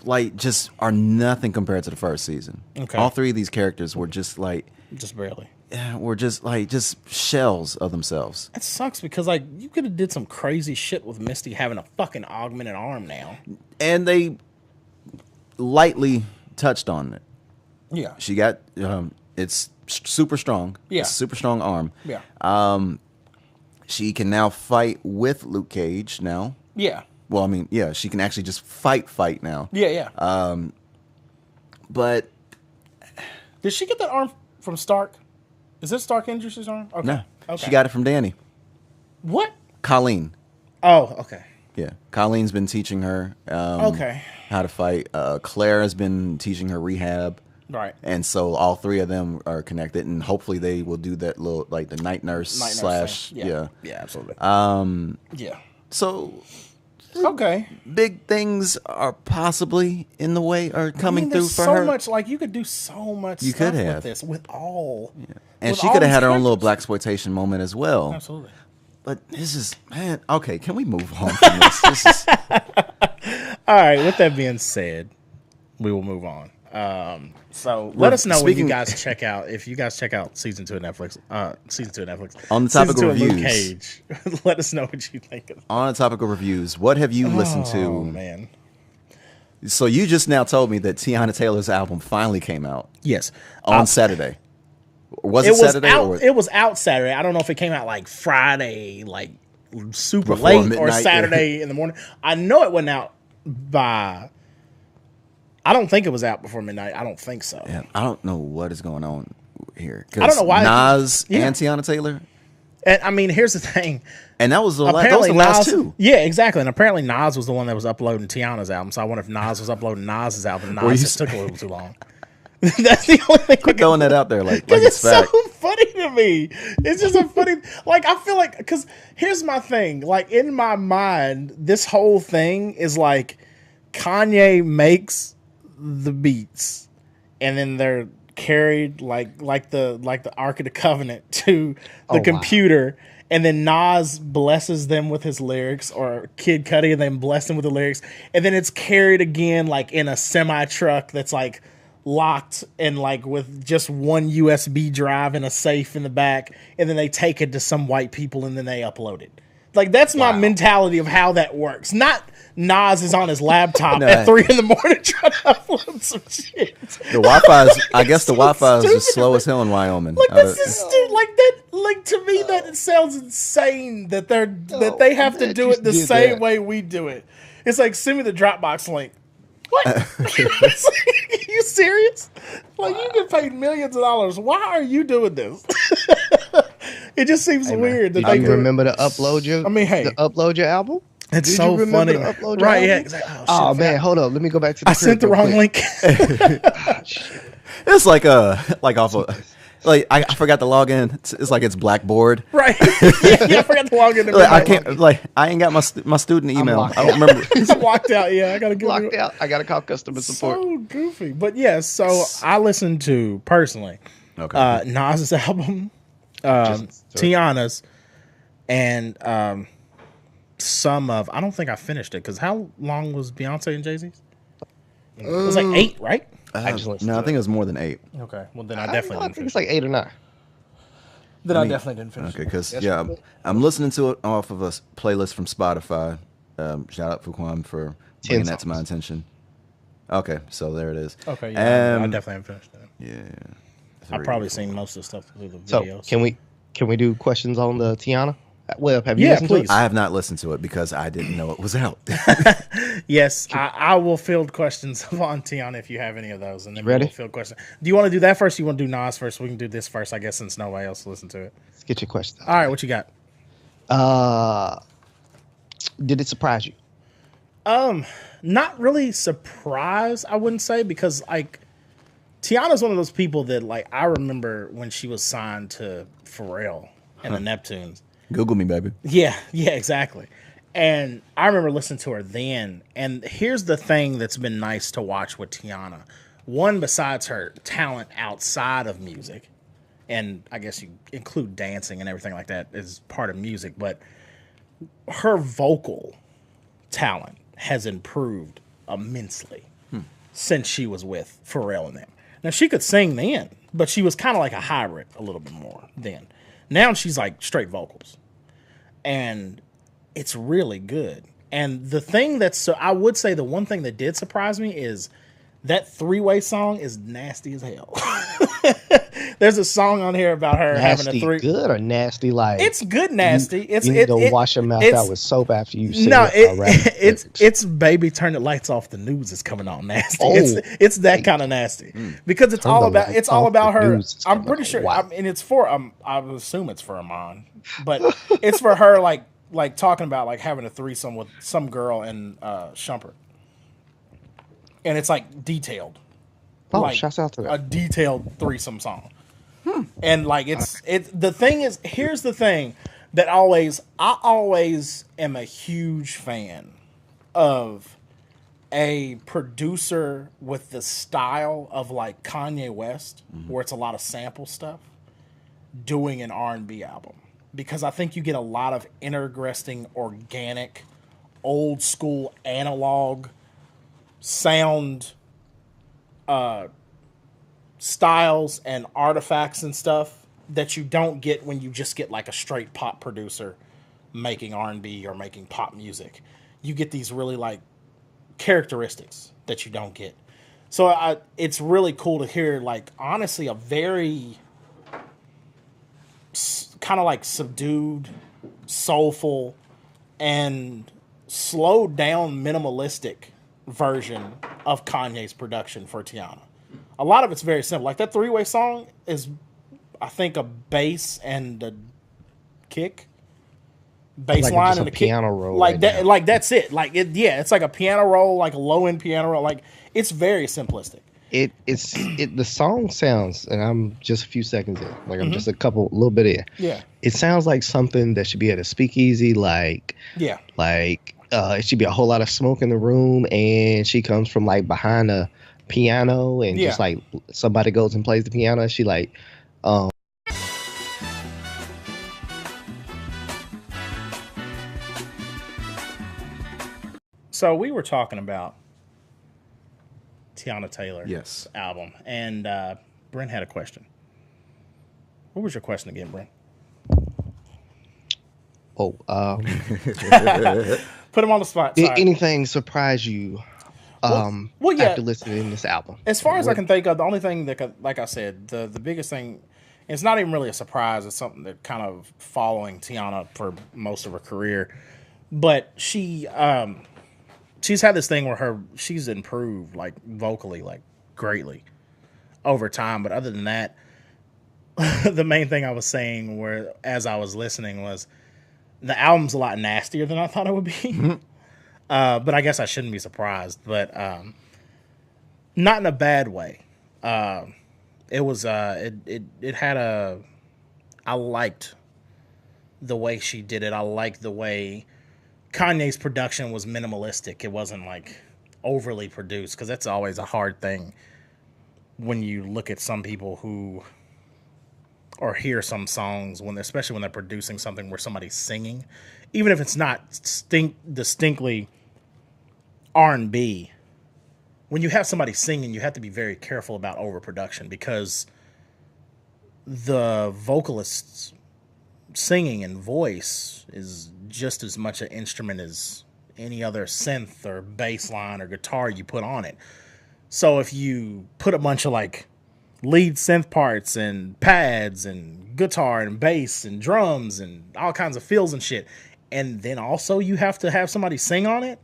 like, just are nothing compared to the first season. Okay. All three of these characters were just like, just barely. were just shells of themselves. That sucks because like you could have did some crazy shit with Misty having a fucking augmented arm now. And they lightly touched on it. Yeah. She got it's super strong. Yeah. It's a super strong arm. Yeah. She can now fight with Luke Cage now. Yeah. Well, I mean, yeah, she can actually just fight now. Yeah, yeah. But Did she get that arm from Stark? Is it Stark Industries' arm? Okay. no, Okay. she got it from Danny. What? Colleen. Oh, okay. Yeah, Colleen's been teaching her Okay. how to fight. Claire has been teaching her rehab. Right. And so all three of them are connected, and hopefully they will do that little, like, the night nurse slash thing. yeah. Yeah, absolutely. Yeah. Yeah. So Okay. big things are possibly in the way, or coming through there's for so her. much, like you could do so much You stuff could have. with this, with all. Yeah. And she could have had her own little blaxploitation moment as well. Absolutely. But this is, man, okay, can we move on from this? This is, All right, with that being said, we will move on. So let us know when you guys check out, if you guys check out season 2 of Netflix. On the topic season of 2 reviews. Luke Cage. Let us know what you think of it. on the topic of reviews, what have you listened Oh, to? man. So you just now told me that Teyana Taylor's album finally came out Yes. on Saturday. Was it Saturday? out, or it was out Saturday. I don't know if it came out like Friday, like super Before late, or midnight. Saturday in the morning. I know it went out by. I don't think it was out before midnight. I don't think so. Yeah, I don't know what is going on here. I don't know why- Nas Yeah. and Teyana Taylor, And I mean, here's the thing. and that was the Apparently, last Nas, two. Yeah, exactly. And apparently, Nas was the one that was uploading Tiana's album. So I wonder if Nas was uploading Nas's album. And Were Nas you just took a little too long. That's the only thing. Quit throwing that out there like Because it's it's fact. so funny to me. It's just a funny, like, I feel like, because here's my thing. Like, in my mind, this whole thing is like Kanye makes the beats and then they're carried like the Ark of the Covenant to the computer. And then Nas blesses them with his lyrics, or Kid Cudi, and then bless them with the lyrics. And then it's carried again, like in a semi truck that's like locked and like with just one USB drive and a safe in the back. And then they take it to some white people and then they upload it. Like, that's my mentality of how that works. Not Nas is on his laptop at 3 a.m. trying to upload some shit. The Wi-Fi is, I guess the That's so Wi-Fi is just stupid. slow as hell in Wyoming. Like, this is stupid. Like that. Like, to me, that it sounds insane that they have to do it the same way we do it. It's like, send me the Dropbox link. What? It's like, are you serious? Like, you get paid millions of dollars. Why are you doing this? It just seems weird that Did they you remember to upload your? to upload your album. It's Did so you remember funny, to upload your right? album? Yeah, exactly. Oh, man, hold up. Let me go back to the I sent the wrong link. It's like off of, like I forgot to log in. It's like it's Blackboard. Right. Yeah, I forgot to log in. Like, I can't. Like, I ain't got my student email. I don't remember. It's locked out. Yeah, I gotta get Locked out. I gotta call customer support. So goofy, but yeah. So I listened to personally, Nas's album, Tiana's, and some of. I don't think I finished it because how long was Beyonce and Jay-Z's? It was like 8, right? I just listened No, to I think it was more than 8. Okay, well then I I definitely didn't think it's finish. like 8 or 9. Then I definitely didn't finish. Okay, because I'm listening to it off of a playlist from Spotify. Shout out Fuquan for bringing that to my attention. Okay, so there it is. Okay, yeah, I definitely haven't finished that. Yeah, I've probably seen most of the stuff through the So videos. can we do questions on the Teyana? Well, have you Yeah, listened please. to it? I have not listened to it because I didn't know it was out. Yes, I will field questions on Teyana if you have any of those, and then Ready? we'll field questions. Do you want to do that first? Or you want to do Nas first? We can do this first, I guess, since nobody else listened to it. Let's get your questions. All right, what you got? Did it surprise you? Not really surprised, I wouldn't say, because like Tiana's one of those people that like I remember when she was signed to Pharrell and the Neptunes. Google me, baby. Yeah, exactly. And I remember listening to her then. And here's the thing that's been nice to watch with Teyana. one, besides her talent outside of music, and I guess you include dancing and everything like that as part of music, but her vocal talent has improved immensely since she was with Pharrell and them. Now, she could sing then, but she was kind of like a hybrid a little bit more then. Now she's like straight vocals. And it's really good. And the thing that's, so I would say the one thing that did surprise me is that three-way song is nasty as hell. There's a song on here about her Nasty having a three. Good or nasty like? It's good nasty. You need to wash your mouth out with soap after you sing it's baby turn the lights off, the news is coming on nasty. It's that kind of nasty. Because it's all about her. I'm pretty sure and it's for I would assume it's for Amon. But it's for her like talking about like having a threesome with some girl in Shumpert. And it's like detailed. Oh, like shouts out to that. A detailed threesome song. And like the thing is, here's the thing that I always am a huge fan of a producer with the style of like Kanye West, where it's a lot of sample stuff, doing an R&B album. Because I think you get a lot of interesting, organic, old school, analog sound styles and artifacts and stuff that you don't get when you just get like a straight pop producer making R&B or making pop music. You get these really like characteristics that you don't get. So it's really cool to hear like honestly a very kind of like subdued, soulful, and slowed down minimalistic version of Kanye's production for Teyana. A lot of it's very simple. Like that three-way song is, I think, a bass and a kick, bass line and a kick, piano roll, like that. Now. Like that's it. Like it, yeah. It's like a piano roll, like a low-end piano roll. Like it's very simplistic. The song sounds, and I'm just a few seconds in. Like I'm just a little bit in. Yeah. It sounds like something that should be at a speakeasy. Like it should be a whole lot of smoke in the room, and she comes from like behind a piano, and just like somebody goes and plays the piano. She like, So we were talking about Teyana Taylor, album, and Brent had a question. What was your question again, Brent? Put him on the spot. Did anything surprise you after listening to this album? As far as I can think of, the only thing that, like I said, the biggest thing, it's not even really a surprise. It's something that kind of following Teyana for most of her career. But she's had this thing where she's improved like vocally like greatly over time. But other than that, the main thing I was saying as I was listening was the album's a lot nastier than I thought it would be. But I guess I shouldn't be surprised. But not in a bad way. It was it had I liked the way she did it. I liked the way Kanye's production was minimalistic. It wasn't like overly produced, because that's always a hard thing when you look at some people who or hear some songs especially when they're producing something where somebody's singing, even if it's not distinctly R&B. When you have somebody singing, you have to be very careful about overproduction, because the vocalist's singing and voice is just as much an instrument as any other synth or bass line or guitar you put on it. So if you put a bunch of like lead synth parts and pads and guitar and bass and drums and all kinds of fills and shit, and then also you have to have somebody sing on it,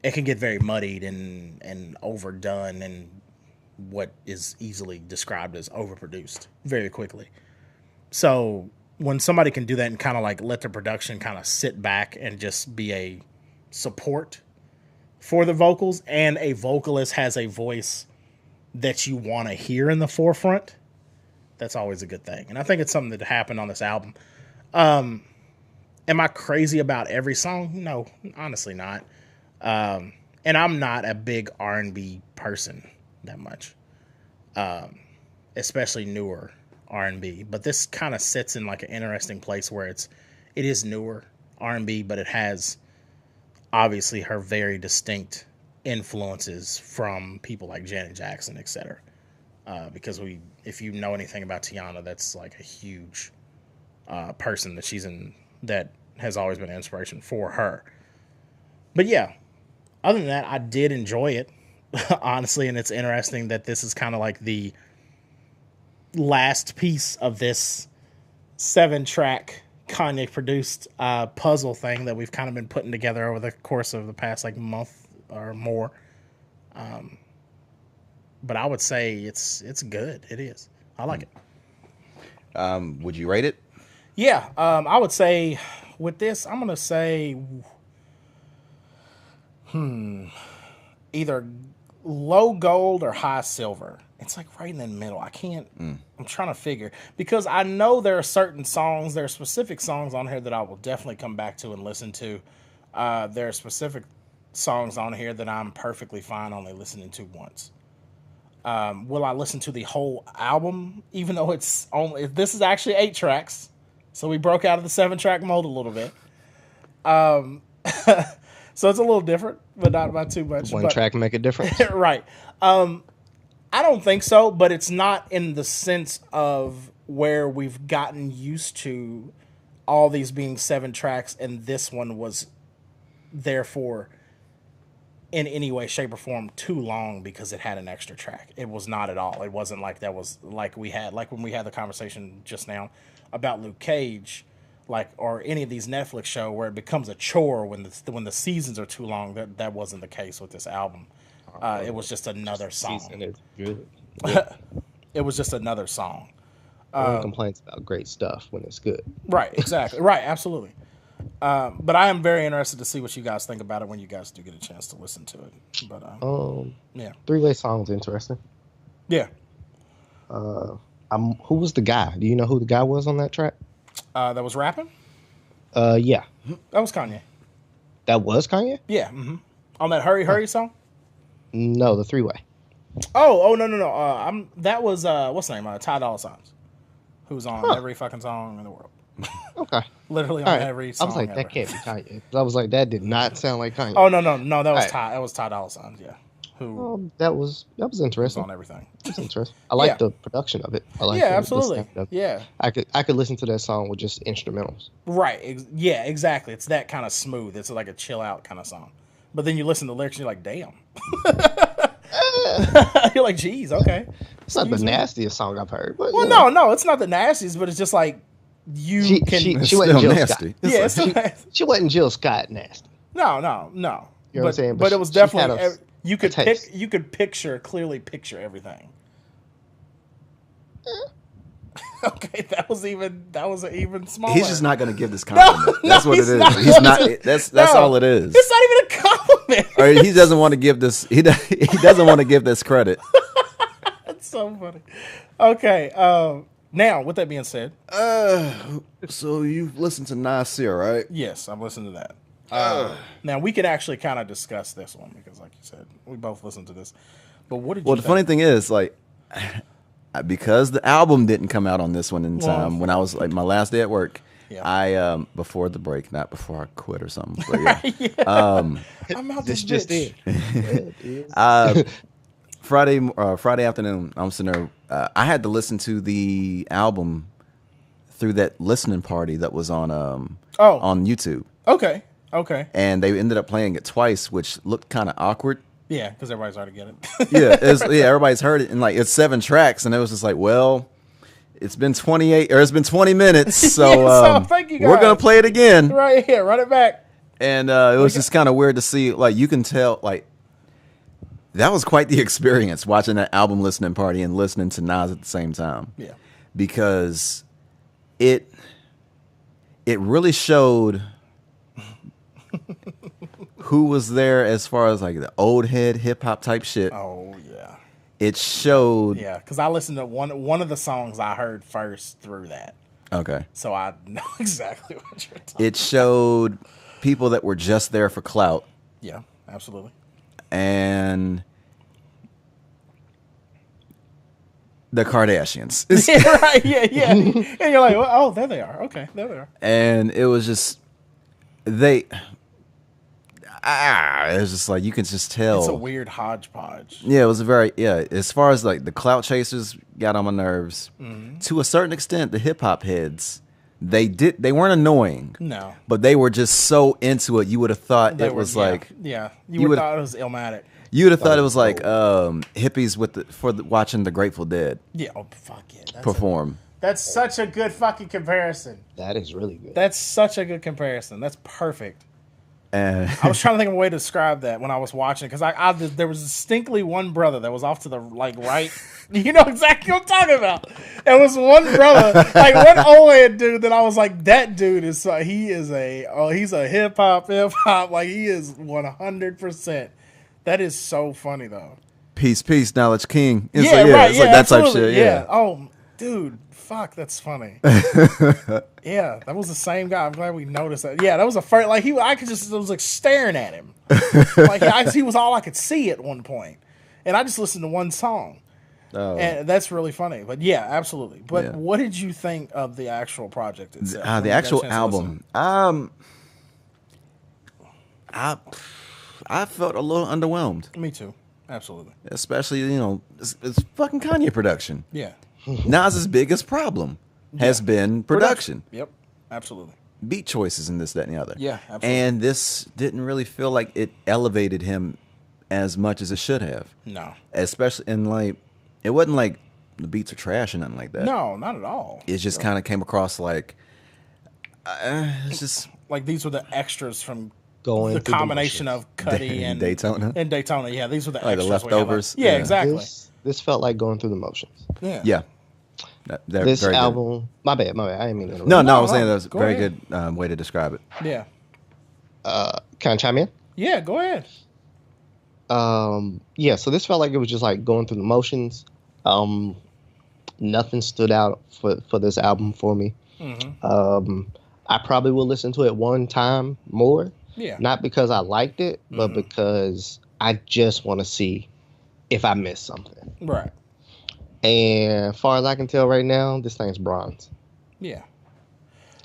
it can get very muddied and overdone and what is easily described as overproduced very quickly. So when somebody can do that and kind of like let the production kind of sit back and just be a support for the vocals, and a vocalist has a voice that you want to hear in the forefront, that's always a good thing. And I think it's something that happened on this album. Am I crazy about every song? No, honestly not. And I'm not a big R&B person that much, especially newer R&B. But this kind of sits in like an interesting place where it is newer R&B, but it has obviously her very distinct influences from people like Janet Jackson, etc. Because if you know anything about Teyana, that's like a huge person that she's in, that has always been an inspiration for her. But yeah, other than that, I did enjoy it, honestly, and it's interesting that this is kind of like the last piece of this 7-track Kanye-produced puzzle thing that we've kind of been putting together over the course of the past like month or more. But I would say it's good. It is. I like it. Would you rate it? Yeah, I would say with this, I'm gonna say, either low gold or high silver. It's like right in the middle. I can't. I'm trying to figure, because I know there are certain songs, there are specific songs on here that I will definitely come back to and listen to. There are specific songs on here that I'm perfectly fine only listening to once. Will I listen to the whole album, even though this is actually 8 tracks? So we broke out of the 7-track mode a little bit. So it's a little different, but not by too much. One track make a difference. Right. I don't think so, but it's not in the sense of where we've gotten used to all these being 7 tracks, and this one was therefore in any way, shape, or form too long because it had an extra track. It was not at all. It wasn't like that was like when we had the conversation just now about Luke Cage, like, or any of these Netflix show where it becomes a chore when the seasons are too long. That wasn't the case with this album. It was just another song. Season is good. It was just another song. No one complains about great stuff when it's good. Right, exactly. Right, absolutely. But I am very interested to see what you guys think about it when you guys do get a chance to listen to it. But yeah, 3-way song's interesting. Yeah. Who was the guy? Do you know who the guy was on that track? That was rapping? Yeah. That was Kanye. That was Kanye? Yeah. Mm-hmm. On that Hurry song? No, the 3-way. Oh, no. That was what's the name? Ty Dolla $ign, who's on every fucking song in the world. Okay. Literally on every song. I was like, that can't be Kanye. I was like, that did not sound like Kanye. Oh no, that was Ty. That was Ty Dolla $ign. Yeah. Who? That was interesting. On everything. That's interesting. I like the production of it. I like absolutely. Yeah. I could listen to that song with just instrumentals. Right. Yeah. Exactly. It's that kind of smooth. It's like a chill out kind of song. But then you listen to the lyrics and you're like, damn. You're like, geez, okay. It's not the nastiest song I've heard. But, well, no, it's not the nastiest, but it's just like she wasn't Jill nasty. Scott. Yeah, she wasn't Jill Scott nasty. No. You know what I'm saying? But it was definitely you could clearly picture everything. Okay, that was an even smaller. He's just not going to give this compliment. That's what it is. He's not. That's all it is. It's not even a compliment. Or he doesn't want to give this. He doesn't want to give this credit. That's so funny. Okay. Now, with that being said, so you've listened to NASIR, right? Yes, I've listened to that. Now we could actually kind of discuss this one because, like you said, we both listened to this. But what did you? Well, the funny thing is, like, because the album didn't come out on this one in time, when I was like my last day at work, I before the break, not before I quit or something. But I'm out this just in. Friday afternoon, I'm sitting there. I had to listen to the album through that listening party that was on YouTube. Okay. And they ended up playing it twice, which looked kind of awkward. Yeah, because everybody's already get it. Everybody's heard it, and like it's 7 tracks, and it was just like, well, it's been 20 minutes, so thank you guys. We're gonna play it again. Right here, run it back. And it was just kind of weird to see, like, you can tell, like, that was quite the experience watching that album listening party and listening to Nas at the same time. Yeah, because it really showed who was there as far as like the old head hip hop type shit. Oh yeah. It showed. Yeah, because I listened to one of the songs I heard first through that. Okay. So I know exactly what you're talking about. It showed people that were just there for clout. Yeah, absolutely. And the Kardashians. Yeah, right, yeah. And you're like, well, oh, there they are. Okay, there they are. And it was just it was just like you can just tell. It's a weird hodgepodge. Yeah, it was as far as like the clout chasers got on my nerves. To a certain extent, the hip hop heads, they weren't annoying. No. But they were just so into it, you would have thought you would have thought it was Illmatic. You would have thought it was like hippies watching the Grateful Dead. Yeah, oh fuck yeah. Perform. That's such a good fucking comparison. That is really good. That's such a good comparison. That's perfect. And I was trying to think of a way to describe that when I was watching it, because there was distinctly one brother that was off to the right. You know exactly what I'm talking about. There was one brother, like one old head dude that I was like, that dude is he's a hip hop, like he is 100%. That is so funny though. Peace, knowledge king. Right. It's like that type shit. Yeah. Oh, dude. Fuck, that's funny. Yeah, that was the same guy. I'm glad we noticed that. Yeah, that was a first. Like I was like staring at him. Like he was all I could see at one point, and I just listened to one song. Oh. And that's really funny. But yeah, absolutely. But what did you think of the actual project itself? The actual album. I felt a little underwhelmed. Me too. Absolutely. Especially it's fucking Kanye production. Yeah. Nas's biggest problem has been production. Yep, absolutely. Beat choices and this, that, and the other. Yeah, absolutely. And this didn't really feel like it elevated him as much as it should have. No. Especially it wasn't like the beats are trash or nothing like that. No, not at all. It just kind of came across like it's just like these were the extras from going the combination of Cuddy and Daytona. And Daytona, yeah, these were the extras. The leftovers. Yeah, exactly. This felt like going through the motions. Yeah. This album, my bad. I didn't mean to interrupt. No, I was saying that was a very good way to describe it. Yeah. Can I chime in? Yeah, go ahead. Yeah, so this felt like it was just like going through the motions. Nothing stood out for this album for me. Mm-hmm. I probably will listen to it one time more. Yeah. Not because I liked it, but because I just want to see if I missed something. Right. And as far as I can tell right now, this thing's bronze. Yeah.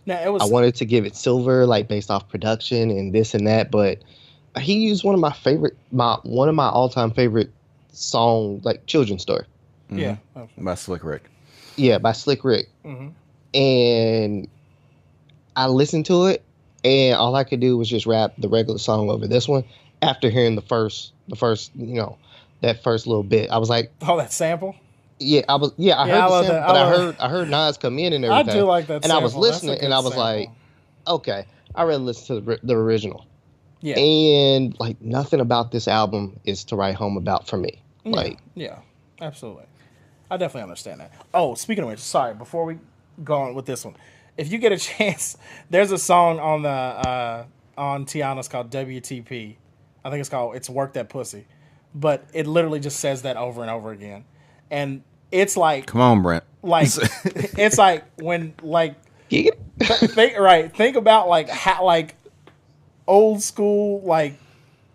Now I wanted to give it silver, like based off production and this and that, but he used one of my all-time favorite song, like children's story. Mm-hmm. Yeah, by Slick Rick. Yeah, by Slick Rick. Mm-hmm. And I listened to it, and all I could do was just rap the regular song over this one. After hearing the first, that first little bit, I was like, "Oh, that sample." Yeah, I heard the sample, but I heard Nas come in and everything. I do like that and sample. I was listening, and I was like, okay, I'd rather listen to the original. Yeah. And like nothing about this album is to write home about for me. Yeah, absolutely. I definitely understand that. Oh, speaking of which, sorry, before we go on with this one, if you get a chance, there's a song on the on Teyana's called WTP. I think it's called "It's Work That Pussy," but it literally just says that over and over again, and it's like, come on, Brent. Like it's like when think about like how like old school like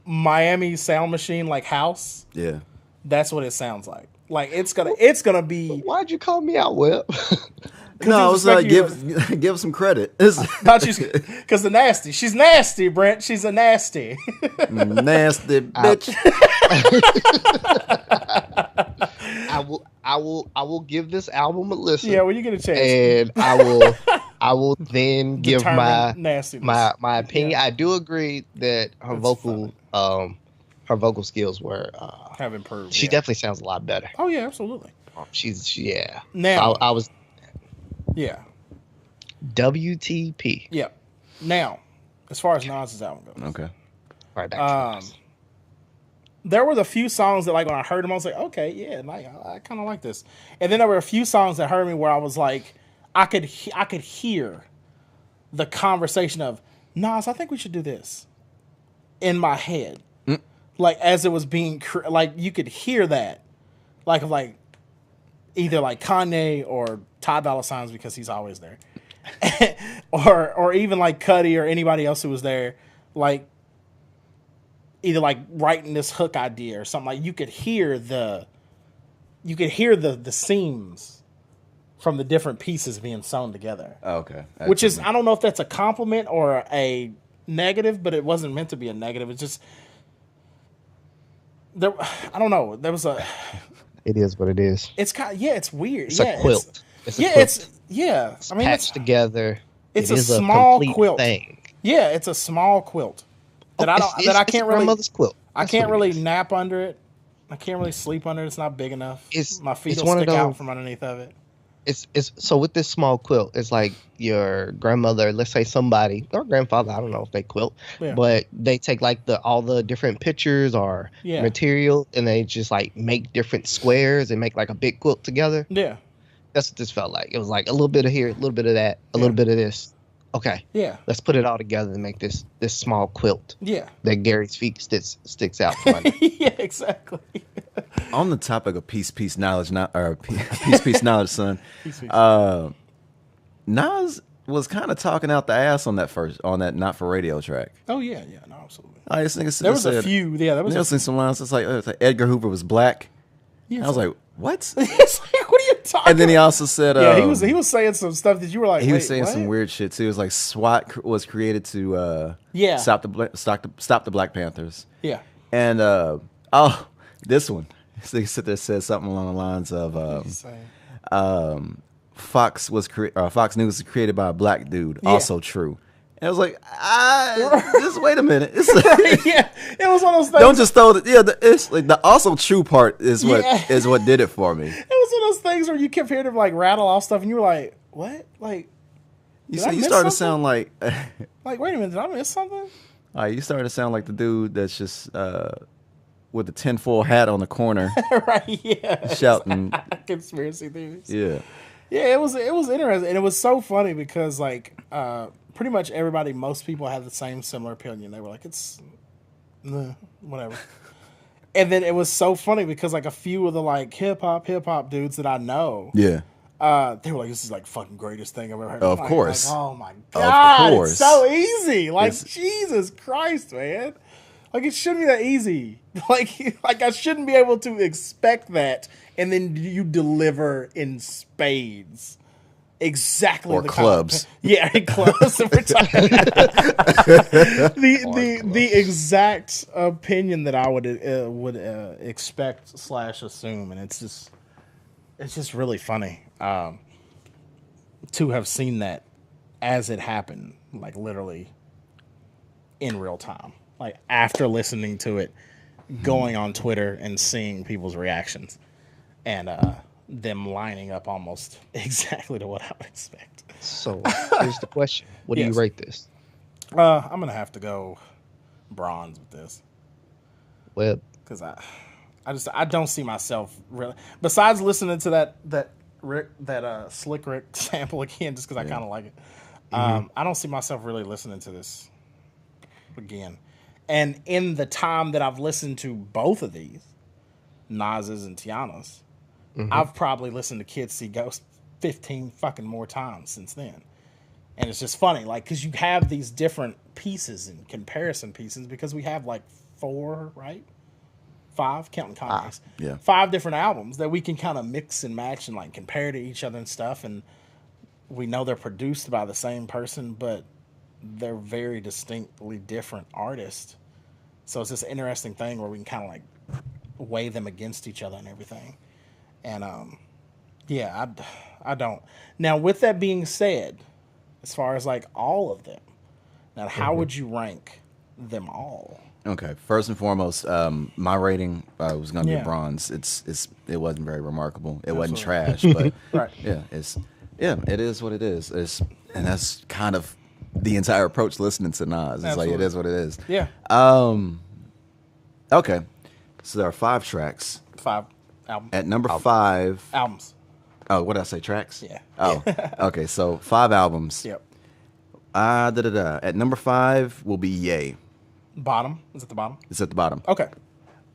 Miami sound machine like house. Yeah, that's what it sounds like. Like it's gonna be. Why'd you call me out, Webb? No, I was like, give some credit. Because the nasty. She's nasty, Brent. She's a nasty. Nasty bitch. I will give this album a listen. Yeah, when you get a chance. And I will then give my opinion. Yeah. I do agree that her vocal skills have improved. She definitely sounds a lot better. Oh yeah, absolutely. Yeah. Now I was. Yeah. WTP. Yeah. Now, as far as Nas's album goes. Okay. Right back to there were the few songs that, like, when I heard them, I was like, okay, yeah, like, I kind of like this. And then there were a few songs that hurt me where I was like, I could hear the conversation of, Nas, I think we should do this in my head. Mm. Like, as it was being, like, you could hear that. Like, either like Kanye or Ty Dolla $ign because he's always there. or even like Cuddy or anybody else who was there, like either like writing this hook idea or something. Like you could hear the you could hear the seams from the different pieces being sewn together. Oh, okay. Which is, I don't know if that's a compliment or a negative, but it wasn't meant to be a negative. It's just, I don't know. There was a... It is what it is. It's kind of, it's weird. It's a quilt. It's patched together. It's a small quilt thing. Yeah, it's a small quilt that I can't really. Grandmother's quilt. I can't really nap under it. I can't really sleep under it. It's not big enough. My feet will stick out from underneath of it. It's so with this small quilt, it's like your grandmother, let's say somebody or grandfather, I don't know if they quilt, but they take like all the different pictures or material and they just like make different squares and make like a big quilt together. Yeah. That's what this felt like. It was like a little bit of here, a little bit of that, a little bit of this. Okay. Yeah. Let's put it all together and make this small quilt. Yeah. That Gary's feet sticks out from under. Yeah, exactly. On the topic of peace knowledge, peace knowledge, son. Nas was kind of talking out the ass on that Not For Radio track. Oh yeah, no, absolutely. This nigga there was a few. Yeah, there was some lines. It's like Edgar Hoover was black. Yeah, I was like, what? It's like, what are you talking? And then he also said, he was saying some stuff that you were like, he was saying some weird shit too. It was like SWAT was created to stop the Black Panthers. Yeah. And this one, he sit there said something along the lines of Fox News was created by a black dude. Yeah. Also true. And I was like, just wait a minute. It's like, yeah, it was one of those things. Don't just throw it's like the also true part is what did it for me. It was one of those things where you kept hearing him like rattle off stuff, and you were like, "What?" Like, you started to sound like, like, wait a minute, did I miss something? You started to sound like the dude that's just with the tinfoil hat on the corner, right? Yeah, shouting conspiracy theories. Yeah, yeah, it was interesting, and it was so funny because like. Pretty much most people had the similar opinion. They were like, it's whatever. And then it was so funny because like a few of the like hip hop dudes that I know, they were like, this is like fucking greatest thing I've ever heard. Of course. Like, oh my God. Of course. It's so easy. Like, Jesus Christ, man. Like, it shouldn't be that easy. Like I shouldn't be able to expect that and then you deliver in spades. Exactly. Or clubs. Yeah, clubs. the exact opinion that I would expect / assume, and it's just really funny to have seen that as it happened, like literally in real time, like after listening to it, going on Twitter and seeing people's reactions, and them lining up almost exactly to what I would expect. So here's the question: what do you rate this? I'm gonna have to go bronze with this. Well, because I don't see myself really. Besides listening to that Slick Rick sample again, just because I kind of like it. I don't see myself really listening to this again. And in the time that I've listened to both of these, Nas's and Teyana's. I've probably listened to Kids See Ghosts 15 fucking more times since then. And it's just funny, like, because you have these different pieces and comparison pieces because we have like 4, right? 5, counting Kanye's. 5 different albums that we can kind of mix and match and like compare to each other and stuff. And we know they're produced by the same person, but they're very distinctly different artists. So it's this interesting thing where we can kind of like weigh them against each other and everything. And, I don't. Now, with that being said, as far as like all of them, now, how would you rank them all? Okay. First and foremost, my rating was going to be bronze. It wasn't very remarkable. It wasn't trash, but right. It is what it is. And that's kind of the entire approach listening to Nas. It's like, it is what it is. Yeah. Okay. So there are 5 tracks. 5 albums. At number 5. Albums. Oh, what did I say? Tracks? Yeah. Oh, okay. So 5 albums. Yep. At number 5 will be Ye. Bottom? Is it the bottom? It's at the bottom. Okay.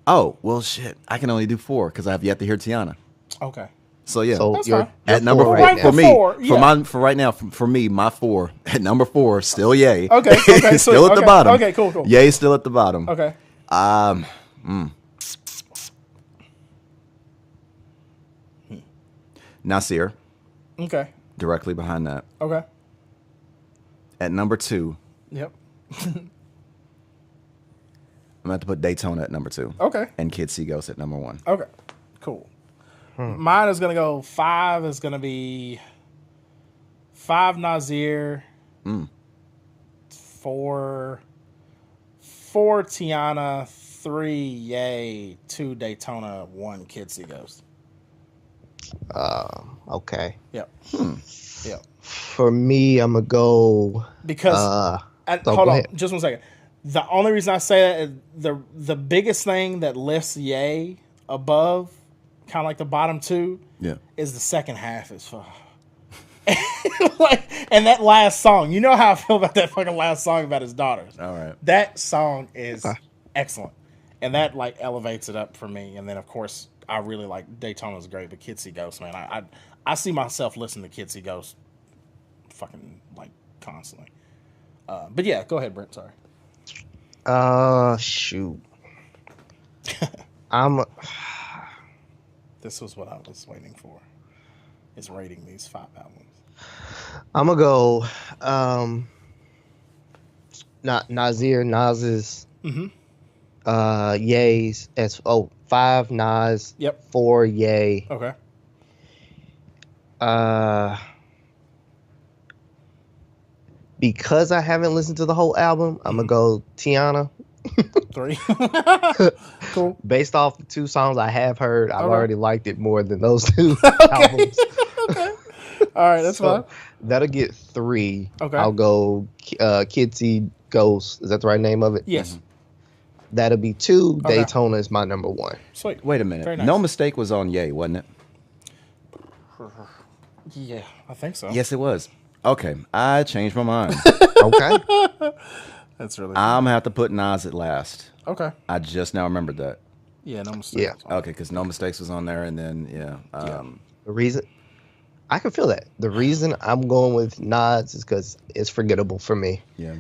Oh, well, shit. I can only do 4 because I have yet to hear Teyana. Okay. So yeah, you're at number 4 right for me. Yeah. For right now, for me, my 4 at number 4 still Ye. Okay. Still at the bottom. Okay. Cool. Ye still at the bottom. Okay. NASIR. Okay. Directly behind that. Okay. At number 2. Yep. I'm going to have to put Daytona at number 2. Okay. And KTSE Ghost at number 1. Okay. Cool. Mine is going to go 5 is going to be 5 NASIR. 4 Teyana, 3 Ye, 2 Daytona, 1 KTSE Ghost. Okay. Yep. Yep. For me, I'm gonna go because hold on, just 1 second. The only reason I say that is the biggest thing that lifts Ye above, kind of like the bottom 2, is the second half is like, and that last song. You know how I feel about that fucking last song about his daughters. All right. That song is excellent, and that like elevates it up for me. And then of course I really like Daytona's great, but KTSE Ghost, man, I see myself listening to KTSE Ghost fucking like constantly. But yeah, go ahead, Brent. Sorry. Shoot. This was what I was waiting for. Is rating these 5 albums. I'm gonna go. NASIR, Nas's. Ye's. As 5 Nas. Yep. 4 Ye. Okay. Because I haven't listened to the whole album, I'm gonna go Teyana. 3. Cool. Based off the 2 songs I have heard, I've already liked it more than those 2 albums. Okay. All right, that's fine. That'll get 3. Okay. I'll go KTSE Ghost. Is that the right name of it? Yes. That'll be 2. Okay. Daytona is my number 1. Sweet. Wait a minute. Very nice. No Mistake was on Ye, wasn't it? Yeah, I think so. Yes, it was. Okay, I changed my mind. Okay. That's really I'm going to have to put Nas at last. okay. I just now remembered that. Yeah, No Mistakes. Yeah. Okay, because No Mistakes was on there, and then, The reason I can feel that. The reason I'm going with Nas is because it's forgettable for me. Yeah.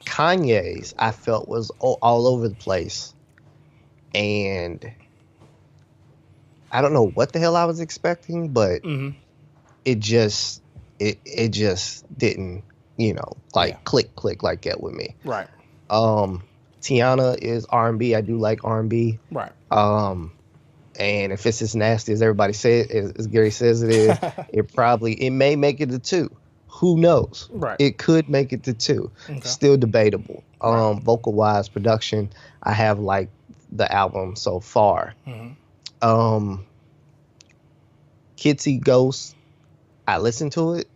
Kanye's I felt was all over the place, and I don't know what the hell I was expecting, but it just didn't, click like that with me. Right. Teyana is R&B. I do like R&B. Right. And if it's as nasty as everybody says, as Gary says it is, it may make it to 2. Who knows? Right. It could make it to 2. Okay. Still debatable. Right. Vocal wise, production, I have liked the album so far. KTSE Ghost, I listened to it.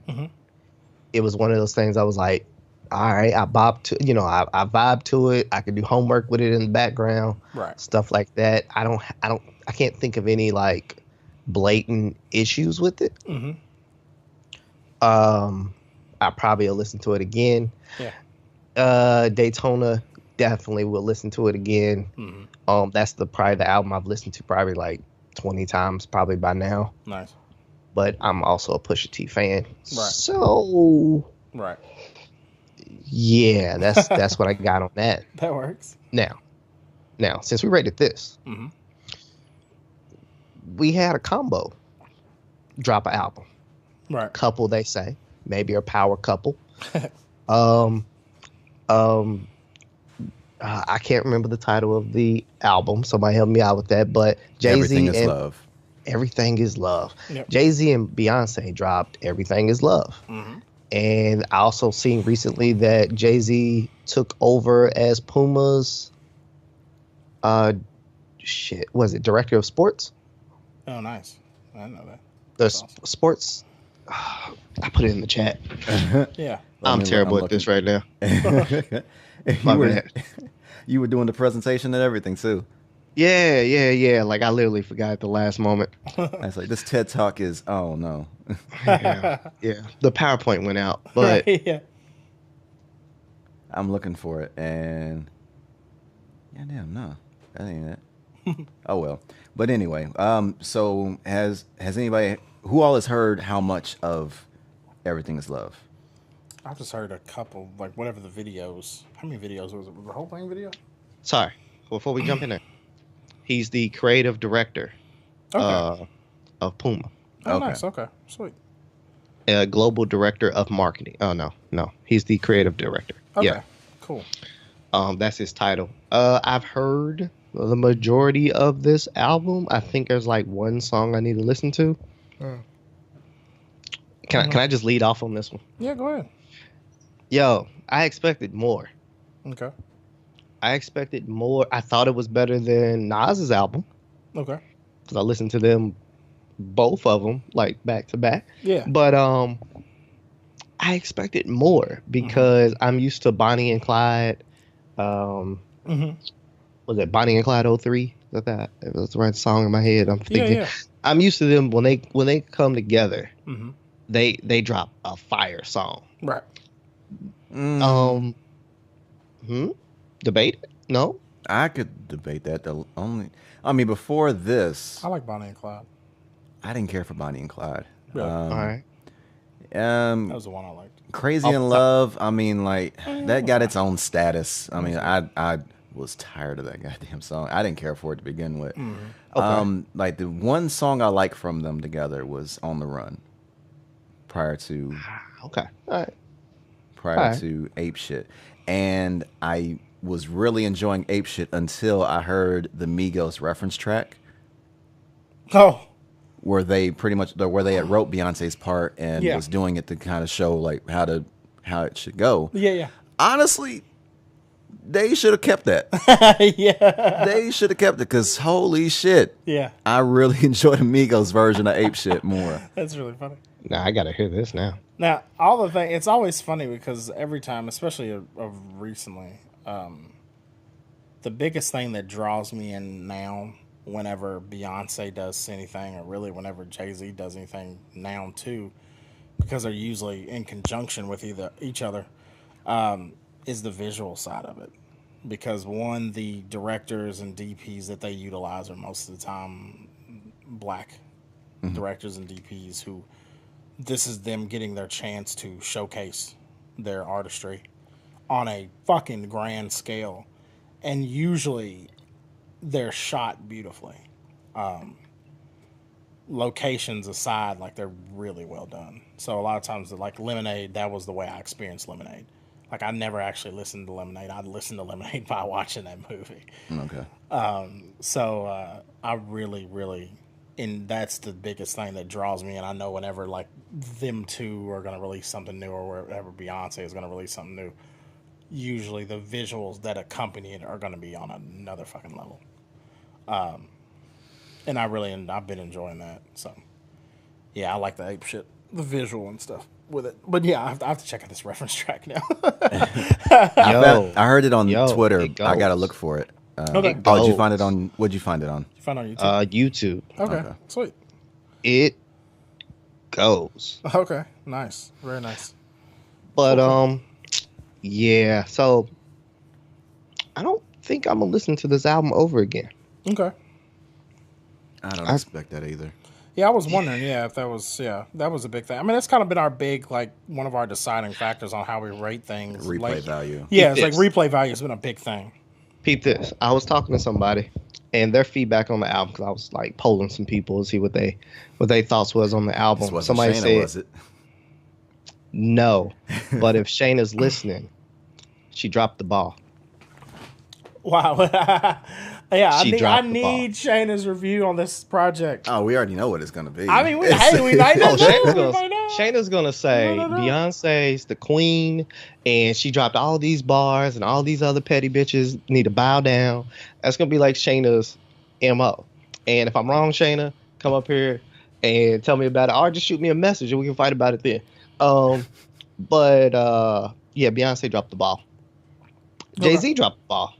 It was one of those things I was like, all right, I bopped to, I vibe to it. I could do homework with it in the background. Right. Stuff like that. I can't think of any like blatant issues with it. I probably will listen to it again. Yeah. Daytona, definitely will listen to it again. That's probably the album I've listened to probably like 20 times probably by now. Nice. But I'm also a Pusha T fan. Right. So Right. yeah, that's what I got on that. That works. Now, since we rated this, we had a combo drop an album. Right. Couple, they say, maybe a power couple. I can't remember the title of the album. Somebody help me out with that. But Jay-Z Everything is Love. Everything is Love. Yep. Jay-Z and Beyonce dropped Everything is Love. And I also seen recently that Jay-Z took over as Puma's was it director of sports? Oh, nice. I didn't know that. The That's awesome. sports. I put it in the chat. Yeah. I'm terrible at this right now. You were doing the presentation and everything too. Yeah. Like I literally forgot at the last moment. I was like, this TED Talk is, oh no. Yeah. The PowerPoint went out, but yeah. I'm looking for it, and damn, no, that ain't it. Oh well. But anyway, so has anybody who all has heard how much of Everything is Love? I've just heard a couple, like whatever the videos. How many videos was it? Was the whole thing video? sorry, before we jump in there, he's the creative director. Okay. of Puma. Oh, Okay. nice. Okay, sweet. Global director of marketing. Oh no, he's the creative director. Okay, Yeah, cool. that's his title. I've heard the majority of this album. I think there's like one song I need to listen to. Can I just lead off on this one? Yeah, go ahead. Yo, I expected more. Okay. I expected more. I thought it was better than Nas's album Okay. because I listened to them, both of them, like back to back. Yeah. But I expected more because I'm used to Bonnie and Clyde. Was it Bonnie and Clyde 03? That it was the right song in my head. I'm thinking. Yeah. I'm used to them when they come together. Mm-hmm. They drop a fire song. Right. Debate? No. I could debate that. Before this, I like Bonnie and Clyde. I didn't care for Bonnie and Clyde. Really? All right. That was the one I liked. Crazy in Love. That got its own status. I was tired of that goddamn song. I didn't care for it to begin with. Okay. The one song I liked from them together was On the Run. Prior to Okay. All right. to Ape Shit. And I was really enjoying Ape Shit until I heard the Migos reference track. Oh. Where they had wrote Beyonce's part and was doing it to kind of show like how it should go. Yeah. Honestly, they should have kept that. Yeah. They should have kept it because holy shit. Yeah. I really enjoy the Migos version of Ape Shit more. That's really funny. Now I gotta hear this now. Now, all the thing, it's always funny because every time, especially of recently, the biggest thing that draws me in now, whenever Beyonce does anything, or really whenever Jay-Z does anything now too, because they're usually in conjunction with each other, is the visual side of it. Because one, the directors and DPs that they utilize are most of the time black directors and DPs who. This is them getting their chance to showcase their artistry on a fucking grand scale. And usually they're shot beautifully. Locations aside, like they're really well done. So a lot of times, like Lemonade, that was the way I experienced Lemonade. Like I never actually listened to Lemonade. I listened to Lemonade by watching that movie. Okay. So I really, really... And that's the biggest thing that draws me. And I know whenever like them two are going to release something new, or whenever Beyonce is going to release something new, usually the visuals that accompany it are going to be on another fucking level. And I've been enjoying that. So yeah, I like the ape shit, the visual and stuff with it. But yeah, I have to check out this reference track now. I heard it on Twitter. I got to look for it. Okay. Did you find it on? What'd you find it on? You find it on YouTube? YouTube. Okay, sweet. It goes. Okay, nice, very nice. But yeah. So I don't think I'm gonna listen to this album over again. Okay. I don't expect that either. Yeah, I was wondering, if that was a big thing. I mean, that's kind of been our big, like, one of our deciding factors on how we rate things. Replay value. Yeah, it's like replay value has been a big thing. Peep this. I was talking to somebody, and their feedback on the album, because I was like polling some people to see what they thoughts was on the album. Somebody Shayna, said, was it? No, but if Shayna's listening, she dropped the ball. Wow. Yeah, I need Shayna's review on this project. Oh, we already know what it's gonna be. I mean, we might not know. Shayna's gonna say Beyonce's the queen, and she dropped all these bars, and all these other petty bitches need to bow down. That's gonna be like Shayna's MO. And if I'm wrong, Shayna, come up here and tell me about it, or just shoot me a message, and we can fight about it then. But Beyonce dropped the ball. Jay-Z dropped the ball.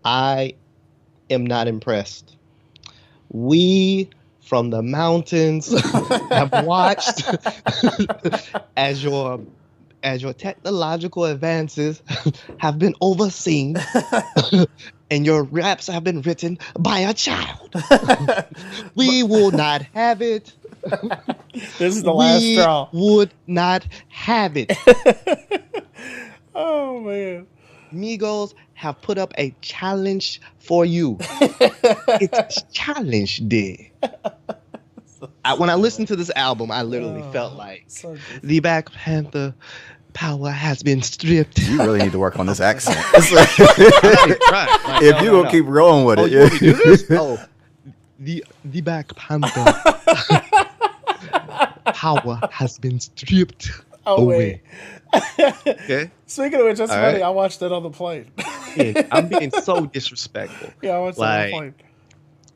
I am not impressed. We from the mountains have watched as your technological advances have been overseen and your raps have been written by a child. We will not have it. This is the last straw. We would not have it. Oh man. Migos have put up a challenge for you. It's challenge day. When I listened to this album, I literally felt like the Black Panther power has been stripped. You really need to work on this accent. If you gonna keep rolling with it, you want me to do this? The Black Panther power has been stripped away. Okay. Speaking of which, that's funny. I watched that on the plane. I'm being so disrespectful. Yeah, I watched that on the plane.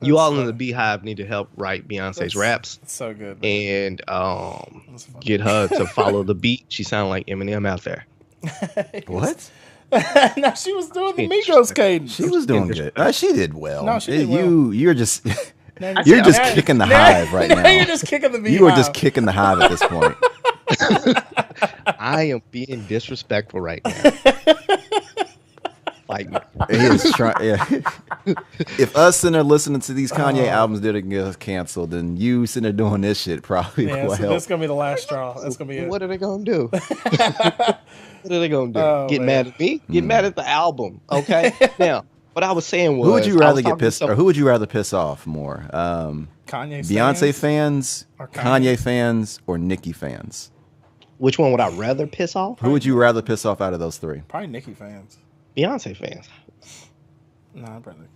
You all in the Beyhive need to help write Beyonce's raps. So good. Man. And get her to follow the beat. She sounded like Eminem out there. What? No, she was doing the Migos cadence. She was doing good. She did well. No, she did well. You're just kicking the hive right now. You're just kicking the Beyhive. You are just kicking the hive at this point. I am being disrespectful right now. Like, he is trying. Yeah. If us sitting there listening to these Kanye albums didn't get us canceled, then you sitting there doing this shit probably will help. That's gonna be the last straw. That's gonna be it. What are they gonna do? What are they gonna do? Get mad at me? Get mad at the album? Okay. Now, what I was saying was, who would you rather get pissed, or who would you rather piss off more? Beyonce fans, or Kanye fans, or Nicki fans? Which one would I rather piss off? Who would you rather piss off out of those three? Probably Nicki fans. Beyonce fans. No, probably.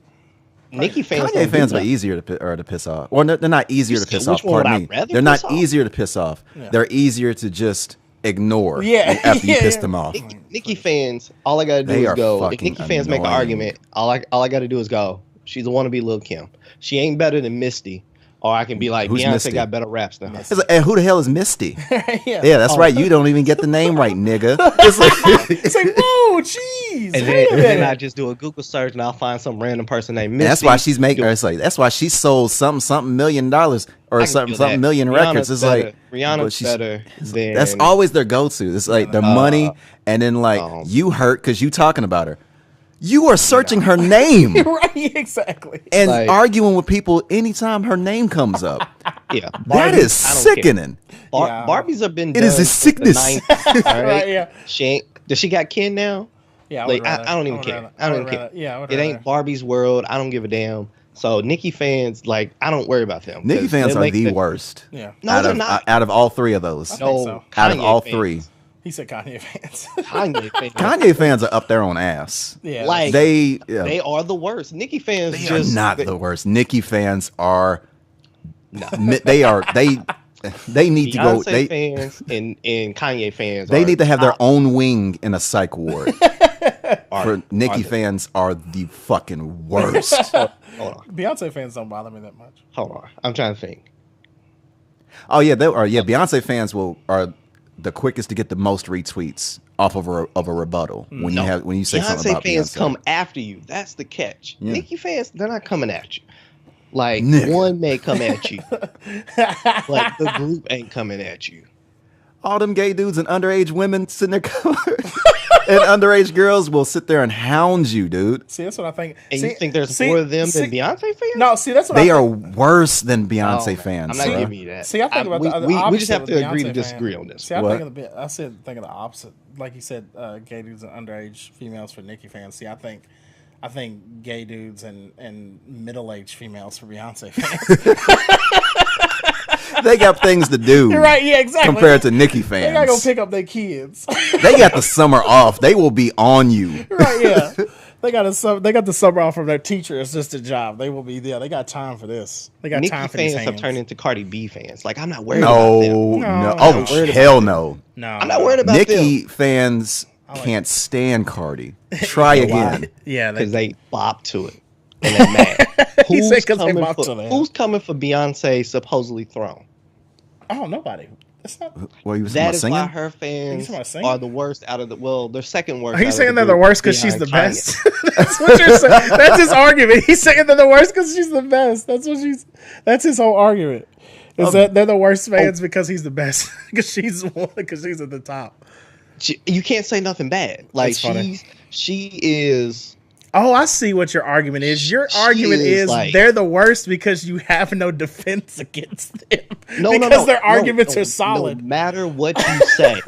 Nicki fans. Kanye fans are easier to piss off. Or they're not easier to piss off. Pardon me. They're not easier to piss off. Yeah. They're easier to just ignore. After you piss them off. Nicki fans, all I gotta do is go. If Nicki fans make an argument, all I gotta do is go. She's a wannabe Lil' Kim. She ain't better than Misty. Or I can be like, Beyonce Misty? Got better raps than her. It's like, and who the hell is Misty? Yeah, that's right. You don't even get the name right, nigga. It's like, whoa, jeez. And then I just do a Google search and I'll find some random person named Misty. And that's why she's making. It's like that's why she sold something $1 million or something million records. It's better. Like Rihanna's better. Than, that's always their go-to. It's like their money, and then like you hurt because you talking about her. You are searching her name. Right, exactly. And like, arguing with people anytime her name comes up. Yeah. That is sickening. Barbies have been It is a sickness. Right? Yeah. Does she got Ken now? Yeah. Like, I don't even care. I don't care. Yeah. It ain't Barbie's world. I don't give a damn. So Nicki fans, like, I don't worry about them. Nicki fans are the worst. Yeah. No, they're not. Out of all three of those. No. Out of all three. He said Kanye fans. Kanye fans are up their own ass. Yeah, like they are the worst. Nicki fans are not the worst. Nicki fans are. They are. They need to go. Beyonce fans and Kanye fans. They need to have their own wing in a psych ward. For Nicki fans are the fucking worst. Hold on. Beyonce fans don't bother me that much. Hold on, I'm trying to think. Oh yeah, they are. Yeah, Beyonce fans are the quickest to get the most retweets off of a rebuttal when you say something about Beyonce. Beyonce fans come after you. That's the catch. Yeah. Nicki fans, they're not coming at you. Like one may come at you, but the group ain't coming at you. All them gay dudes and underage women sitting there and underage girls will sit there and hound you, dude. See, that's what I think. And you think there's more of them than Beyonce fans? No, see, that's what they are worse than Beyonce fans. I'm not giving you that. See, I think about the opposite. We just have to agree to Beyonce disagree on this. See, I think of the opposite. Like you said, gay dudes and underage females for Nicki fans. See, I think gay dudes and middle-aged females for Beyonce fans. They got things to do. You're right, yeah, exactly. Compared to Nicki fans. They gotta go pick up their kids. They got the summer off. They will be on you. Right, yeah. They got the summer off from their teacher. It's just a job. They will be there. They got time for this. They got time for these fans have turned into Cardi B fans. Like, I'm not worried about them. No. Oh, hell no. No. I'm not worried about Nicki fans can't stand Cardi. Try again. Yeah. Because they bop to it. And they're mad. Who's coming for Beyonce's supposedly throne? Oh, nobody. That's not. That is why her fans are the worst out of the. Well, they're second worst. Are you saying they're the worst because she's the best? That's what you're saying. That's his argument. He's saying they're the worst because she's the best. That's his whole argument. Is that they're the worst fans because he's the best because she's at the top. You can't say nothing bad. Like she is. Oh, I see what your argument is. Your argument is like, they're the worst because you have no defense against them. Because their arguments are solid. No matter what you say,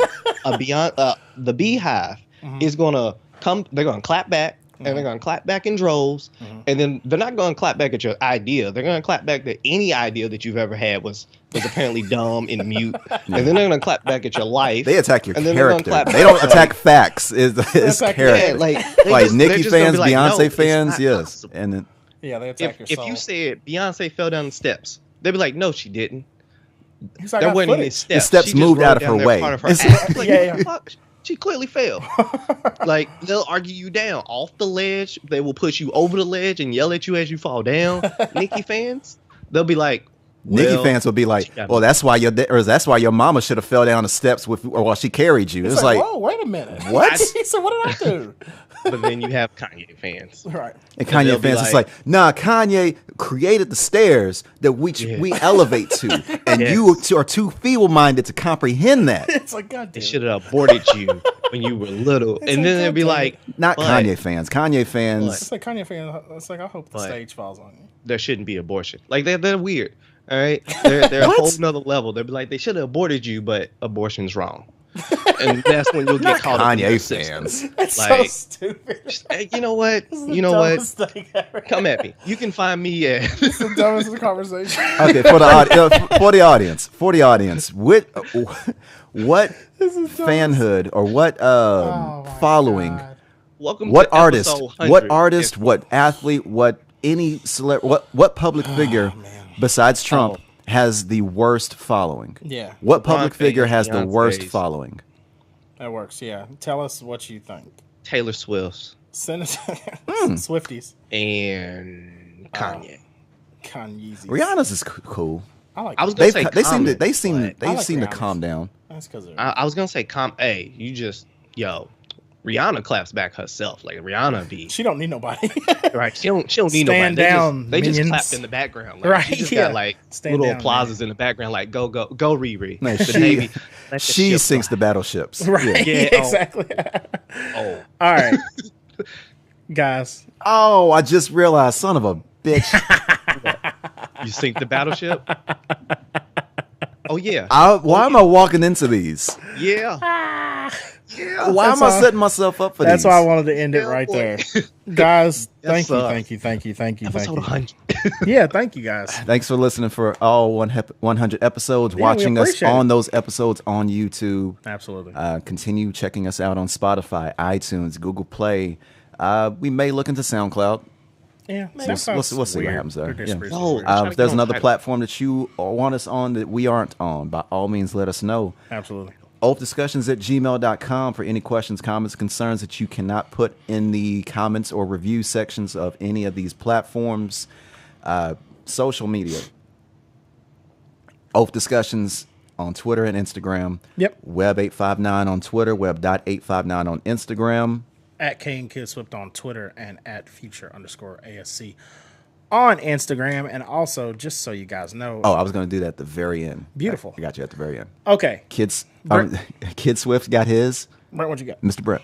the Beyhive is gonna come. They're gonna clap back. and they're gonna clap back in droves, and then they're not gonna clap back at your idea. They're gonna clap back that any idea that you've ever had was apparently dumb and mute, and then they're gonna clap back at your life. They attack your and then character. They don't attack facts. It's character. Yeah, like Nicki fans, like, Beyonce no, fans, yes. Possible. And then they attack your soul. If you said Beyonce fell down the steps, they'd be like, no, she didn't. Like, there weren't any steps. The steps moved out of her way. Fuck, she clearly fell. Like, they'll argue you down off the ledge. They will push you over the ledge and yell at you as you fall down. Nicki fans, they'll be like, Nicki fans will be like, "Well, that's why your mama should have fell down the steps while she carried you." It's like, whoa, wait a minute, what? He said, "What did I do?" But then you have Kanye fans, right? And Kanye fans, it's like, nah, Kanye created the stairs that we elevate to, and you are too feeble-minded to comprehend that. It's like, God damn, they should have aborted you when you were little, and then they'd be like, not Kanye fans. Kanye fans. It's like Kanye fans. It's like, I hope the stage falls on you. There shouldn't be abortion. Like they're weird. All right, they're a whole nother level. They'd be like, they should have aborted you, but abortion's wrong. And that's when you'll get caught up in Kanye fans. That's like, so stupid. Hey, you know what? Come at me. You can find me at. It's the dumbest conversation. Okay, for the audience, what fanhood or what following? Welcome what to artist? What artist? If, what athlete? What any what public figure besides Trump has the worst following? Yeah. What public figure has the worst following? That works, yeah. Tell us what you think. Taylor Swift. Swifties. And Kanye. Kanye's. Rihanna's is cool. I was gonna say they seem to calm down. That's because I was gonna say hey, Rihanna claps back herself. Like Rihanna she don't need nobody. Right. She don't need Stand nobody. Down, they minions. just clapped in the background. Like, right. She just got like Stand little down, applauses in the background, like go Riri. No, the Navy. She sinks the battleships. Right. Yeah, exactly. Oh. All right. Guys. Oh, I just realized, son of a bitch. You sink the battleship? Oh yeah. Why am I walking into these? Yeah. Yeah. Why am I setting myself up for that's these? That's why I wanted to end it right there. Guys, thank you. Episode 100. Yeah, thank you guys. Thanks for listening for all 100 episodes, watching us on those episodes on YouTube. Absolutely. Continue checking us out on Spotify, iTunes, Google Play. We may look into SoundCloud. Yeah, we'll see what happens there. Yeah. If there's another platform that you want us on that we aren't on, by all means, let us know. Absolutely. OAFdiscussions@gmail.com for any questions, comments, concerns that you cannot put in the comments or review sections of any of these platforms. Social media. OAF Discussions on Twitter and Instagram. Yep. Web859 on Twitter, Web.859 on Instagram. At Kane Kid Swift on Twitter and at Future_ASC on Instagram. And also, just so you guys know. Oh, I was going to do that at the very end. Beautiful. I got you at the very end. Okay. Kid Swift got his. Brett, what you got? Mr. Brett.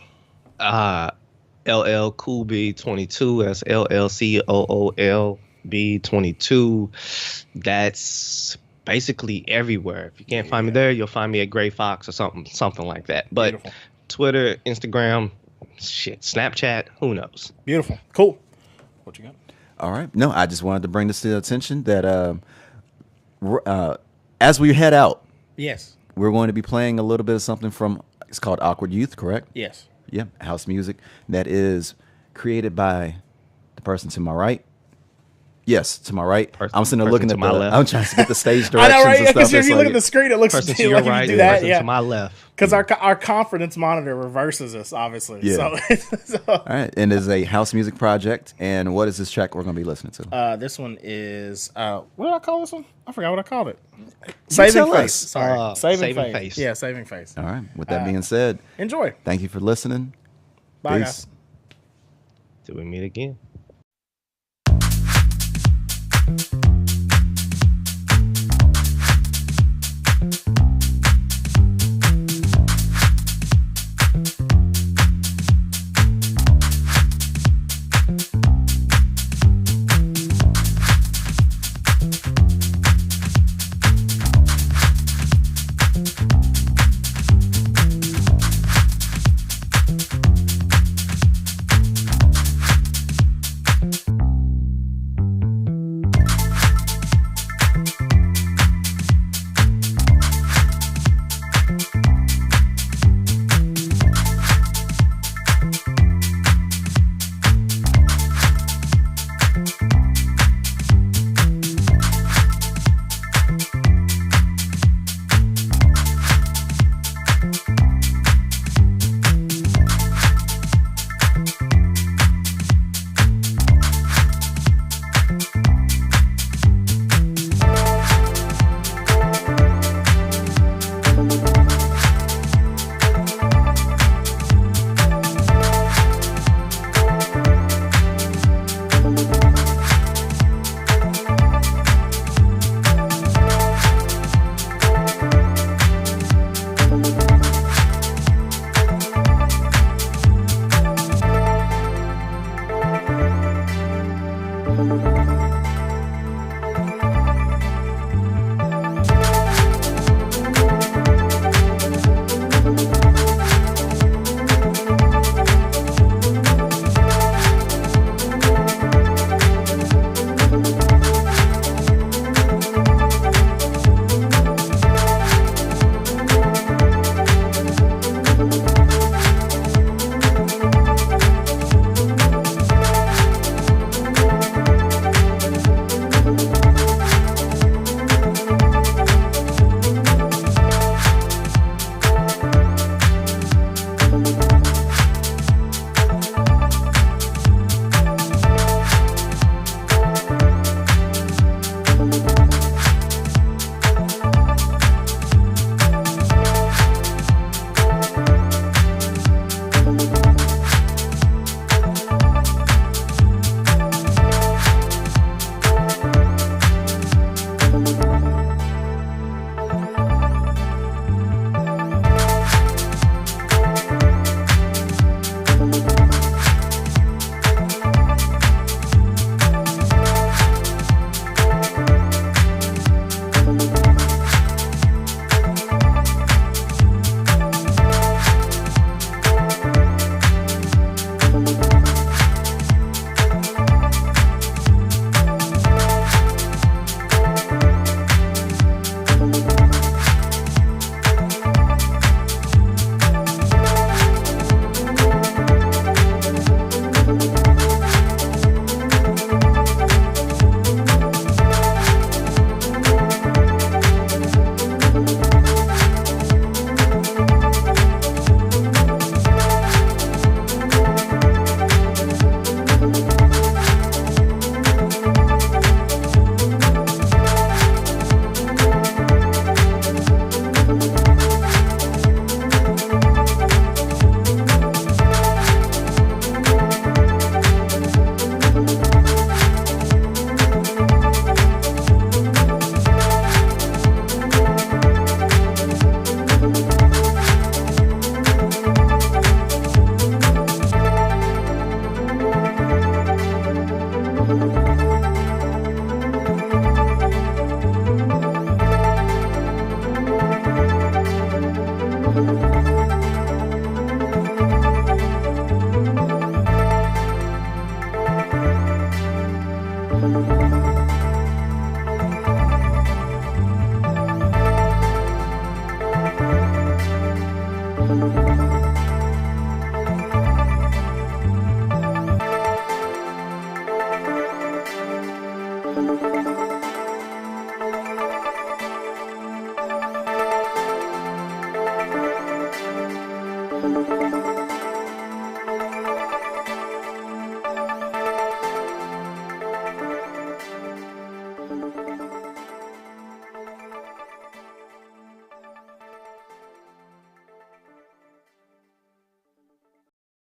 LL Cool B 22. That's LLCOOL B22. That's basically everywhere. If you can't find me there, you'll find me at Gray Fox or something like that. But beautiful. Twitter, Instagram, Snapchat, who knows? Beautiful. Cool. What you got? All right. No, I just wanted to bring this to the attention that as we head out, yes, we're going to be playing a little bit of something from, it's called Awkward Youth, correct? Yes. Yeah, house music that is created by the person to my right. Yes, to my right. I'm sitting there looking at my left. I'm trying to get the stage directions. I know, right? And stuff. Because if you look at the screen, it looks person like to your you right, do that. To my left. Because our confidence monitor reverses us, obviously. Yeah. So. All right, and it's a house music project. And what is this track we're going to be listening to? This one is what did I call this one? I forgot what I called it. Saving Face. Sorry, Saving Face. Yeah, Saving Face. All right. With that being said, enjoy. Thank you for listening. Bye, Peace. guys. Till we meet again.